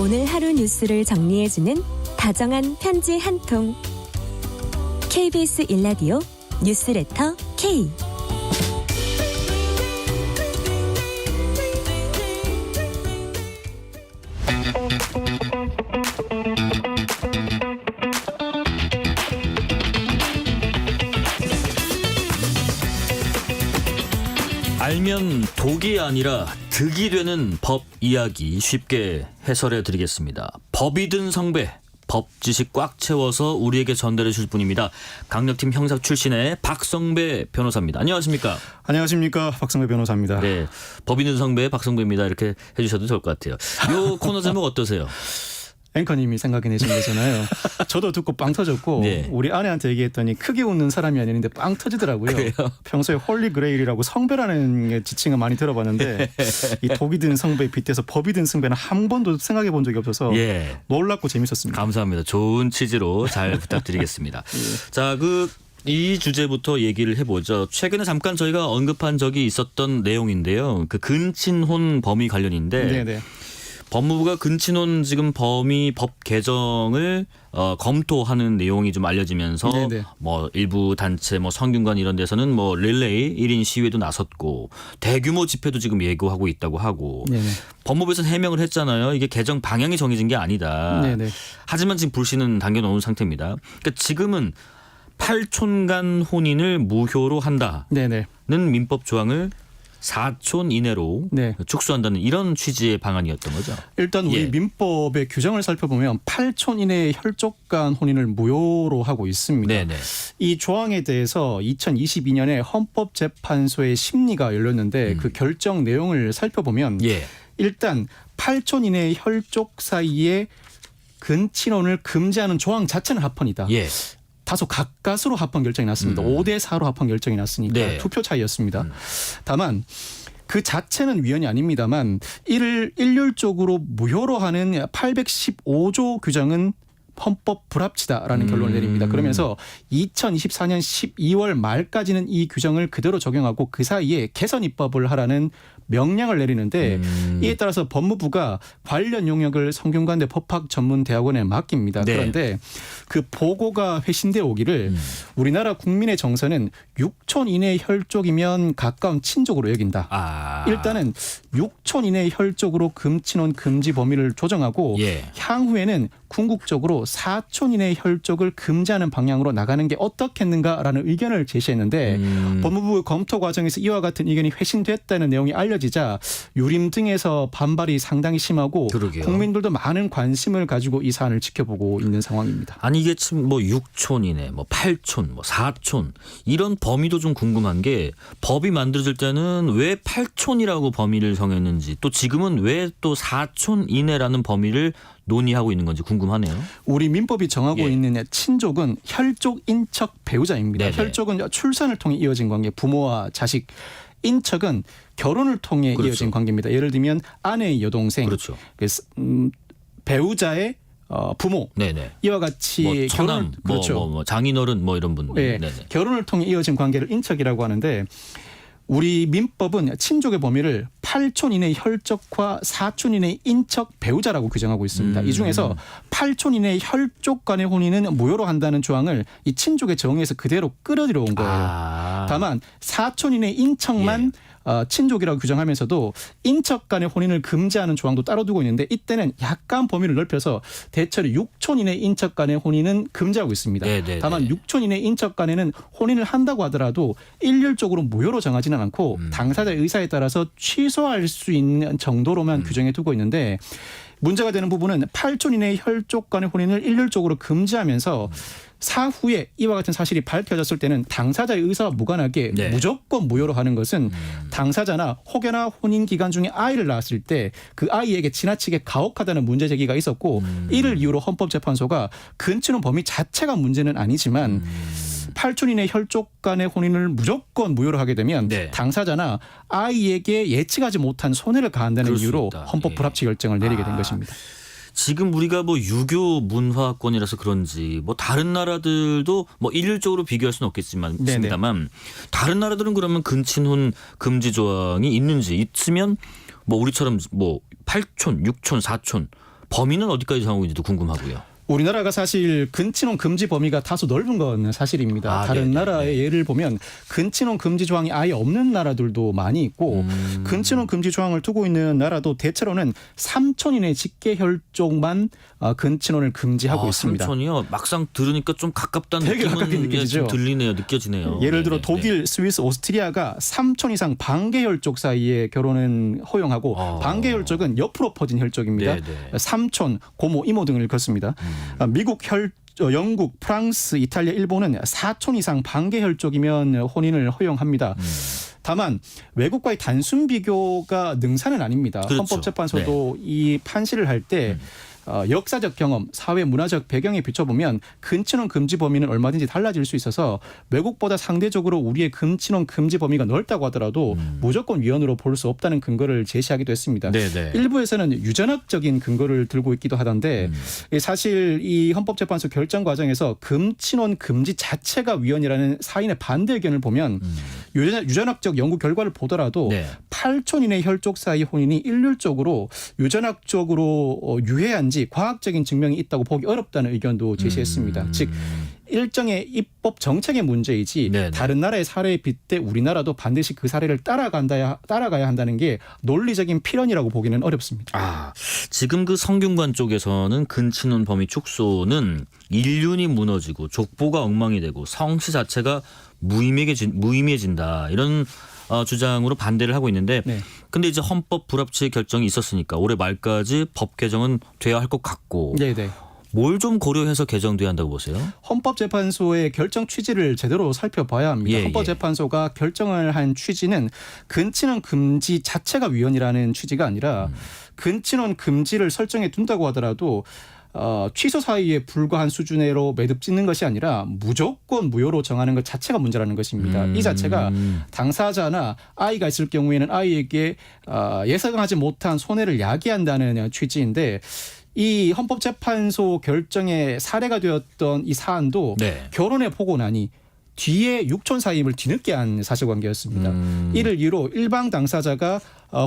오늘 하루 뉴스를 정리해주는 다정한 편지 한 통. KBS 1라디오 뉴스레터 K. 알면 독이 아니라 득이 되는 법 이야기 쉽게 해설해 드리겠습니다. 법이든 성배, 법 지식 꽉 채워서 우리에게 전달해 주실 분입니다. 강력팀 형사 출신의 박성배 변호사입니다. 안녕하십니까? 안녕하십니까? 박성배 변호사입니다. 네, 법 있는 성배 박성배입니다. 이렇게 해주셔도 좋을 것 같아요. 이 코너 제목 어떠세요? 앵커님이 생각해 내신 거잖아요. 저도 듣고 빵 터졌고 네. 우리 아내한테 얘기했더니 크게 웃는 사람이 아니는데 빵 터지더라고요. 그래요? 평소에 홀리 그레일이라고 성배라는 지칭은 많이 들어봤는데 이 독이 든 성배에 빗대서 법이 든 성배는 한 번도 생각해 본 적이 없어서 예. 놀랍고 재밌었습니다. 감사합니다. 좋은 취지로 잘 부탁드리겠습니다. 자, 이 주제부터 얘기를 해보죠. 최근에 잠깐 저희가 언급한 적이 있었던 내용인데요. 그 근친혼 범위 관련인데 네네. 법무부가 근친혼 지금 범위 법 개정을 검토하는 내용이 좀 알려지면서 네네. 뭐 일부 단체 뭐 성균관 이런 데서는 뭐 릴레이 1인 시위에도 나섰고 대규모 집회도 지금 예고하고 있다고 하고 네네. 법무부에서는 해명을 했잖아요. 이게 개정 방향이 정해진 게 아니다. 네네. 하지만 지금 불씨는 당겨놓은 상태입니다. 그러니까 지금은 팔촌간 혼인을 무효로 한다는 네네. 민법 조항을 4촌 이내로 네. 축소한다는 이런 취지의 방안이었던 거죠. 일단 우리 예. 민법의 규정을 살펴보면 8촌 이내의 혈족간 혼인을 무효로 하고 있습니다. 네네. 이 조항에 대해서 2022년에 헌법재판소의 심리가 열렸는데 그 결정 내용을 살펴보면 예. 일단 8촌 이내의 혈족 사이에 근친혼을 금지하는 조항 자체는 합헌이다. 예. 다소 가까스로 합헌 결정이 났습니다. 5대4로 합헌 결정이 났으니까 네. 투표 차이였습니다. 다만 그 자체는 위헌이 아닙니다만 이를 일률적으로 무효로 하는 815조 규정은 헌법 불합치다라는 결론을 내립니다. 그러면서 2024년 12월 말까지는 이 규정을 그대로 적용하고 그 사이에 개선 입법을 하라는 명령을 내리는데 이에 따라서 법무부가 관련 용역을 성균관대 법학전문대학원에 맡깁니다. 네. 그런데 그 보고가 회신돼 오기를 우리나라 국민의 정서는 6촌 이내의 혈족이면 가까운 친족으로 여긴다. 일단은 6촌 이내의 혈족으로 금친혼 금지 범위를 조정하고 예. 향후에는 궁극적으로 4촌 이내의 혈족을 금지하는 방향으로 나가는 게 어떻겠는가라는 의견을 제시했는데 법무부 검토 과정에서 이와 같은 의견이 회신됐다는 내용이 알려지자 유림 등에서 반발이 상당히 심하고 그러게요. 국민들도 많은 관심을 가지고 이 사안을 지켜보고 있는 상황입니다. 아니 이게 지금 뭐 6촌 이내, 뭐 8촌, 뭐 4촌 이런 범위도 좀 궁금한 게 법이 만들어질 때는 왜 8촌이라고 범위를 정했는지 또 지금은 왜 또 4촌 이내라는 범위를 논의하고 있는 건지 궁금하네요. 우리 민법이 정하고 예. 있는 친족은 혈족 인척 배우자입니다. 네네. 혈족은 출산을 통해 이어진 관계, 부모와 자식. 인척은 결혼을 통해 그렇죠. 이어진 관계입니다. 예를 들면 아내의 여동생, 그렇죠. 배우자의 부모, 네네. 이와 같이 뭐 처남, 그렇죠. 뭐 장인어른 뭐 이런 분들. 네, 네네. 결혼을 통해 이어진 관계를 인척이라고 하는데 우리 민법은 친족의 범위를 8촌 이내의 혈족과 4촌 이내의 인척 배우자라고 규정하고 있습니다. 이 중에서 8촌 이내의 혈족 간의 혼인은 무효로 한다는 조항을 이 친족의 정의에서 그대로 끌어들여 온 거예요. 다만 4촌 이내의 인척만 친족이라고 규정하면서도 인척 간의 혼인을 금지하는 조항도 따로 두고 있는데 이때는 약간 범위를 넓혀서 대체로 6촌 이내 인척 간의 혼인은 금지하고 있습니다. 네네네. 다만 6촌 이내 인척 간에는 혼인을 한다고 하더라도 일률적으로 무효로 정하지는 않고 당사자의 의사에 따라서 취소할 수 있는 정도로만 규정해 두고 있는데 문제가 되는 부분은 8촌 이내의 혈족 간의 혼인을 일률적으로 금지하면서 사후에 이와 같은 사실이 밝혀졌을 때는 당사자의 의사와 무관하게 네. 무조건 무효로 하는 것은 당사자나 혹여나 혼인 기간 중에 아이를 낳았을 때 그 아이에게 지나치게 가혹하다는 문제 제기가 있었고 이를 이유로 헌법재판소가 근친혼 범위 자체가 문제는 아니지만 8촌 이내 혈족 간의 혼인을 무조건 무효로 하게 되면 네. 당사자나 아이에게 예측하지 못한 손해를 가한다는 그럴 수 이유로 있다. 헌법 예. 불합치 결정을 내리게 된 것입니다. 지금 우리가 뭐 유교 문화권이라서 그런지 뭐 다른 나라들도 뭐 일률적으로 비교할 수는 없겠습니다만 다른 나라들은 그러면 근친혼 금지 조항이 있는지 있으면 뭐 우리처럼 뭐 8촌, 6촌, 4촌 범위는 어디까지 정하고 있는지도 궁금하고요. 우리나라가 사실 근친혼 금지 범위가 다소 넓은 건 사실입니다. 다른 나라의 예를 보면 근친혼 금지 조항이 아예 없는 나라들도 많이 있고 근친혼 금지 조항을 두고 있는 나라도 대체로는 3촌 이내 직계 혈족만 근친혼을 금지하고 있습니다. 3촌이요? 막상 들으니까 좀 가깝다는 되게 가깝게 느낌은 느껴지죠. 좀 들리네요. 느껴지네요. 예를 들어 네네. 독일, 스위스, 오스트리아가 3촌 이상 반계 혈족 사이에 결혼은 허용하고 반계 혈족은 옆으로 퍼진 혈족입니다. 네네. 3촌, 고모, 이모 등을 일컫습니다. 미국 영국, 프랑스, 이탈리아, 일본은 사촌 이상 반개 혈족이면 혼인을 허용합니다. 다만 외국과의 단순 비교가 능사는 아닙니다. 그렇죠. 헌법재판소도 이 판시를 할 때 역사적 경험, 사회 문화적 배경에 비춰보면 근친혼 금지 범위는 얼마든지 달라질 수 있어서 외국보다 상대적으로 우리의 근친혼 금지 범위가 넓다고 하더라도 무조건 위헌으로 볼 수 없다는 근거를 제시하기도 했습니다. 네네. 일부에서는 유전학적인 근거를 들고 있기도 하던데 사실 이 헌법재판소 결정 과정에서 금친혼 금지 자체가 위헌이라는 사인의 반대 의견을 보면 유전학적 연구 결과를 보더라도 네. 8촌 이내 혈족 사이 혼인이 일률적으로 유전학적으로 유해한지 과학적인 증명이 있다고 보기 어렵다는 의견도 제시했습니다. 즉 일정의 입법 정책의 문제이지 네네. 다른 나라의 사례에 빗대 우리나라도 반드시 그 사례를 따라가야 한다는 게 논리적인 필연이라고 보기는 어렵습니다. 지금 그 성균관 쪽에서는 근친혼 범위 축소는 인륜이 무너지고 족보가 엉망이 되고 성씨 자체가 무의미해진다 이런 주장으로 반대를 하고 있는데 근데 이제 헌법 불합치 결정이 있었으니까 올해 말까지 법 개정은 돼야 할 것 같고 네네. 뭘 좀 고려해서 개정돼야 한다고 보세요? 헌법재판소의 결정 취지를 제대로 살펴봐야 합니다. 헌법재판소가 결정을 한 취지는 근친혼 금지 자체가 위헌이라는 취지가 아니라 근친혼 금지를 설정해 둔다고 하더라도 취소 사유에 불과한 수준으로 매듭 짓는 것이 아니라 무조건 무효로 정하는 것 자체가 문제라는 것입니다. 이 자체가 당사자나 아이가 있을 경우에는 아이에게 예상하지 못한 손해를 야기한다는 취지인데 이 헌법재판소 결정의 사례가 되었던 이 사안도 결혼해 보고 나니 뒤에 육촌 사임을 뒤늦게 한 사실관계였습니다. 이를 이유로 일방 당사자가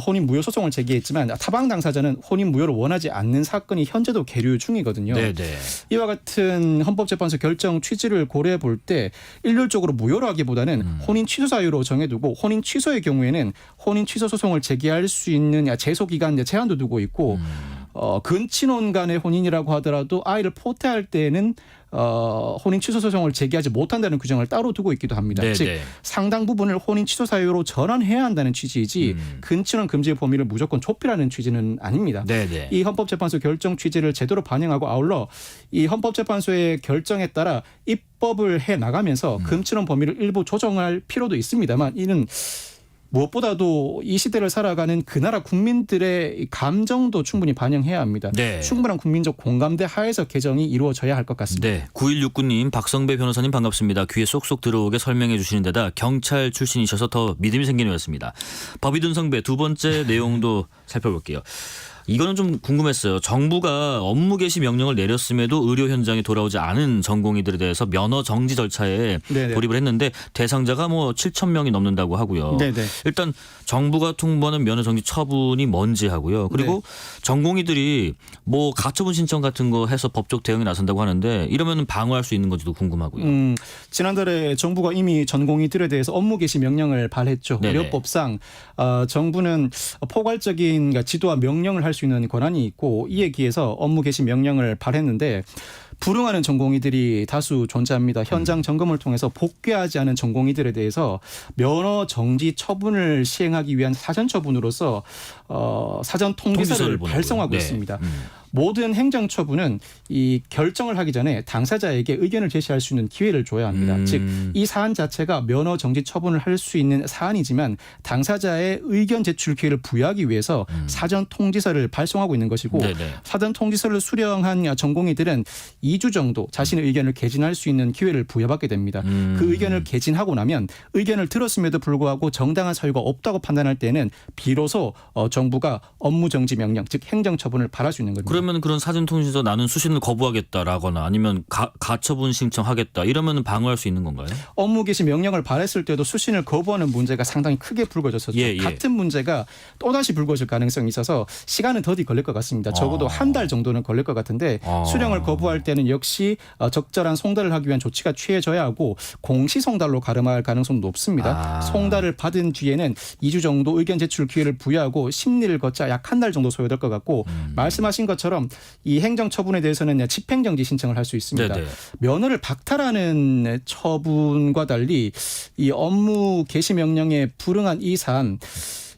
혼인 무효 소송을 제기했지만 타방 당사자는 혼인 무효를 원하지 않는 사건이 현재도 계류 중이거든요. 네네. 이와 같은 헌법재판소 결정 취지를 고려해 볼 때 일률적으로 무효로 하기보다는 혼인 취소 사유로 정해두고 혼인 취소의 경우에는 혼인 취소 소송을 제기할 수 있는 제소 기간 제한도 두고 있고 근친혼 간의 혼인이라고 하더라도 아이를 포태할 때에는 혼인 취소 소송을 제기하지 못한다는 규정을 따로 두고 있기도 합니다. 네네. 즉 상당 부분을 혼인 취소 사유로 전환해야 한다는 취지이지 근친혼 금지의 범위를 무조건 좁히라는 취지는 아닙니다. 네네. 이 헌법재판소 결정 취지를 제대로 반영하고 아울러 이 헌법재판소의 결정에 따라 입법을 해 나가면서 금친혼 범위를 일부 조정할 필요도 있습니다만 이는 무엇보다도 이 시대를 살아가는 그 나라 국민들의 감정도 충분히 반영해야 합니다. 충분한 국민적 공감대 하에서 개정이 이루어져야 할 것 같습니다. 네, 9169님 박성배 변호사님 반갑습니다. 귀에 쏙쏙 들어오게 설명해 주시는 데다 경찰 출신이셔서 더 믿음이 생기는 것 같습니다. 법이든 성배 두 번째 내용도 살펴볼게요. 이거는 좀 궁금했어요. 정부가 업무 개시 명령을 내렸음에도 의료 현장에 돌아오지 않은 전공의들에 대해서 면허 정지 절차에 돌입을 했는데 대상자가 7천 명이 넘는다고 하고요. 일단 정부가 통보하는 면허 정지 처분이 뭔지 하고요. 그리고 전공의들이 가처분 신청 같은 거 해서 법적 대응에 나선다고 하는데 이러면 방어할 수 있는 건지도 궁금하고요. 지난달에 정부가 이미 전공의들에 대해서 업무 개시 명령을 발했죠. 의료법상 정부는 포괄적인 지도와 명령을 할 수 있는 권한이 있고 이에 기해서 업무 개시 명령을 발했는데 불응하는 전공의들이 다수 존재합니다. 현장 점검을 통해서 복귀하지 않은 전공의들에 대해서 면허 정지 처분을 시행하기 위한 사전 처분으로서 사전 통지서를 발송하고 있습니다. 모든 행정처분은 이 결정을 하기 전에 당사자에게 의견을 제시할 수 있는 기회를 줘야 합니다. 즉 이 사안 자체가 면허 정지 처분을 할 수 있는 사안이지만 당사자의 의견 제출 기회를 부여하기 위해서 사전 통지서를 발송하고 있는 것이고 사전 통지서를 수령한 전공의들은 2주 정도 자신의 의견을 개진할 수 있는 기회를 부여받게 됩니다. 그 의견을 개진하고 나면 의견을 들었음에도 불구하고 정당한 사유가 없다고 판단할 때는 비로소 정부가 업무 정지 명령 즉 행정처분을 발할 수 있는 겁니다. 그러면 그런 사전통지서 나는 수신을 거부하겠다라거나 아니면 가처분 신청하겠다 이러면 방어할 수 있는 건가요? 업무 개시 명령을 발했을 때도 수신을 거부하는 문제가 상당히 크게 불거졌었죠. 같은 문제가 또다시 불거질 가능성이 있어서 시간은 더디 걸릴 것 같습니다. 적어도 한 달 정도는 걸릴 것 같은데 수령을 거부할 때는 역시 적절한 송달을 하기 위한 조치가 취해져야 하고 공시송달로 가름할 가능성도 높습니다. 송달을 받은 뒤에는 2주 정도 의견 제출 기회를 부여하고 심리를 거쳐 약 한 달 정도 소요될 것 같고 말씀하신 것처럼 이 행정처분에 대해서는 집행정지 신청을 할 수 있습니다. 면허를 박탈하는 처분과 달리 이 업무 개시 명령에 불응한 이 사안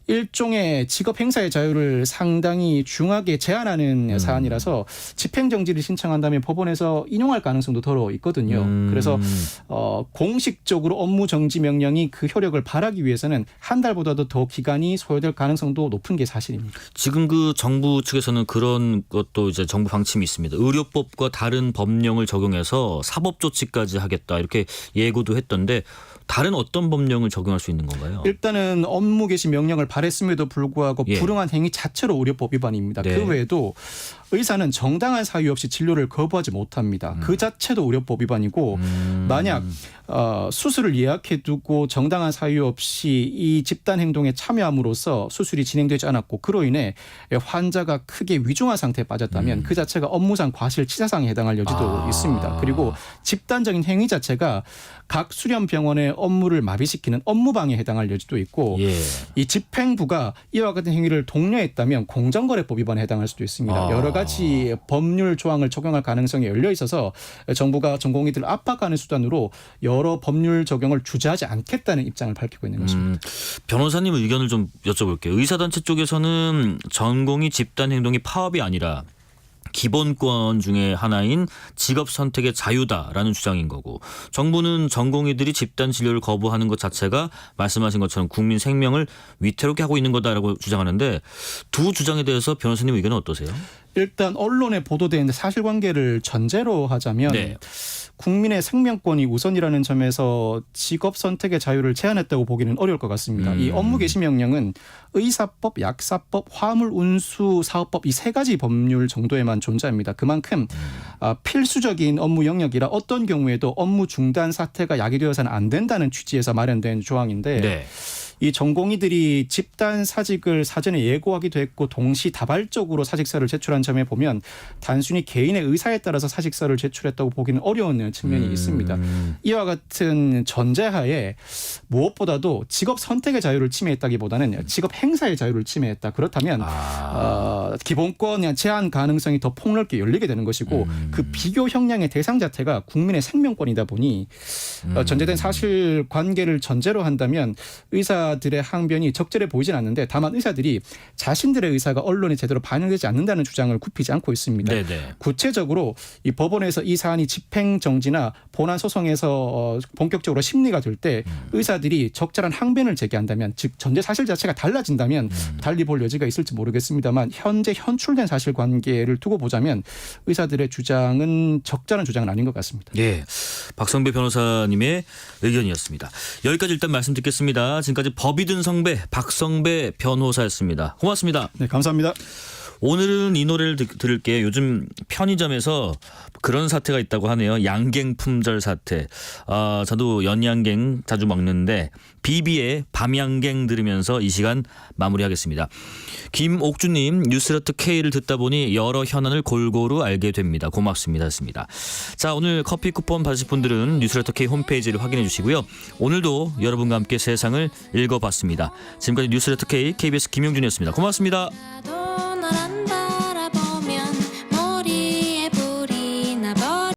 일종의 직업 행사의 자유를 상당히 중하게 제한하는 사안이라서 집행정지를 신청한다면 법원에서 인용할 가능성도 더러 있거든요. 그래서 공식적으로 업무정지 명령이 그 효력을 발하기 위해서는 한 달보다도 더 기간이 소요될 가능성도 높은 게 사실입니다. 지금 그 정부 측에서는 그런 것도 이제 정부 방침이 있습니다. 의료법과 다른 법령을 적용해서 사법 조치까지 하겠다 이렇게 예고도 했던데 다른 어떤 법령을 적용할 수 있는 건가요? 일단은 업무 개시 명령을 발했음에도 불구하고 예. 불응한 행위 자체로 의료법 위반입니다. 네. 그 외에도 의사는 정당한 사유 없이 진료를 거부하지 못합니다. 그 자체도 의료법 위반이고 만약 수술을 예약해두고 정당한 사유 없이 이 집단 행동에 참여함으로써 수술이 진행되지 않았고 그로 인해 환자가 크게 위중한 상태에 빠졌다면 그 자체가 업무상 과실치사상에 해당할 여지도 있습니다. 그리고 집단적인 행위 자체가 각 수련병원의 업무를 마비시키는 업무방해에 해당할 여지도 있고 예. 이 집행부가 이와 같은 행위를 독려했다면 공정거래법 위반에 해당할 수도 있습니다. 여러 가지 법률 조항을 적용할 가능성이 열려 있어서 정부가 전공의들을 압박하는 수단으로 여러 법률 적용을 주저하지 않겠다는 입장을 밝히고 있는 것입니다. 변호사님 의견을 좀 여쭤볼게요. 의사단체 쪽에서는 전공의 집단 행동이 파업이 아니라 기본권 중에 하나인 직업 선택의 자유다라는 주장인 거고 정부는 전공의들이 집단 진료를 거부하는 것 자체가 말씀하신 것처럼 국민 생명을 위태롭게 하고 있는 거다라고 주장하는데 두 주장에 대해서 변호사님 의견은 어떠세요? 일단 언론에 보도된 사실관계를 전제로 하자면 네. 국민의 생명권이 우선이라는 점에서 직업 선택의 자유를 제한했다고 보기는 어려울 것 같습니다. 이 업무 개시 명령은 의사법, 약사법, 화물 운수 사업법 이 세 가지 법률 정도에만 존재합니다. 그만큼 필수적인 업무 영역이라 어떤 경우에도 업무 중단 사태가 야기되어서는 안 된다는 취지에서 마련된 조항인데 네. 이 전공의들이 집단 사직을 사전에 예고하기도 했고 동시다발적으로 사직서를 제출한 점에 보면 단순히 개인의 의사에 따라서 사직서를 제출했다고 보기는 어려운 측면이 있습니다. 이와 같은 전제하에 무엇보다도 직업 선택의 자유를 침해했다기보다는 직업 행사의 자유를 침해했다. 그렇다면 기본권 제한 가능성이 더 폭넓게 열리게 되는 것이고 그 비교 형량의 대상 자체가 국민의 생명권이다 보니 전제된 사실관계를 전제로 한다면 의사들의 항변이 적절해 보이진 않는데 다만 의사들이 자신들의 의사가 언론에 제대로 반영되지 않는다는 주장을 굽히지 않고 있습니다. 네네. 구체적으로 이 법원에서 이 사안이 집행정지나 본안 소송에서 본격적으로 심리가 될 때 의사들이 적절한 항변을 제기한다면 즉 전제 사실 자체가 달라진다면 달리 볼 여지가 있을지 모르겠습니다만 현재 현출된 사실관계를 두고 보자면 의사들의 주장은 적절한 주장은 아닌 것 같습니다. 예, 박성배 변호사님의 의견이었습니다. 여기까지 일단 말씀 듣겠습니다. 지금까지 법이 든 성배 박성배 변호사였습니다. 고맙습니다. 네, 감사합니다. 오늘은 이 노래를 들을게요. 요즘 편의점에서 그런 사태가 있다고 하네요. 양갱 품절 사태. 저도 연양갱 자주 먹는데 비비의 밤양갱 들으면서 이 시간 마무리하겠습니다. 김옥주님 뉴스레터 K를 듣다 보니 여러 현안을 골고루 알게 됩니다. 고맙습니다. 했습니다. 자, 오늘 커피 쿠폰 받으실 분들은 뉴스레터 K 홈페이지를 확인해 주시고요. 오늘도 여러분과 함께 세상을 읽어봤습니다. 지금까지 뉴스레터 K KBS 김용준이었습니다. 고맙습니다.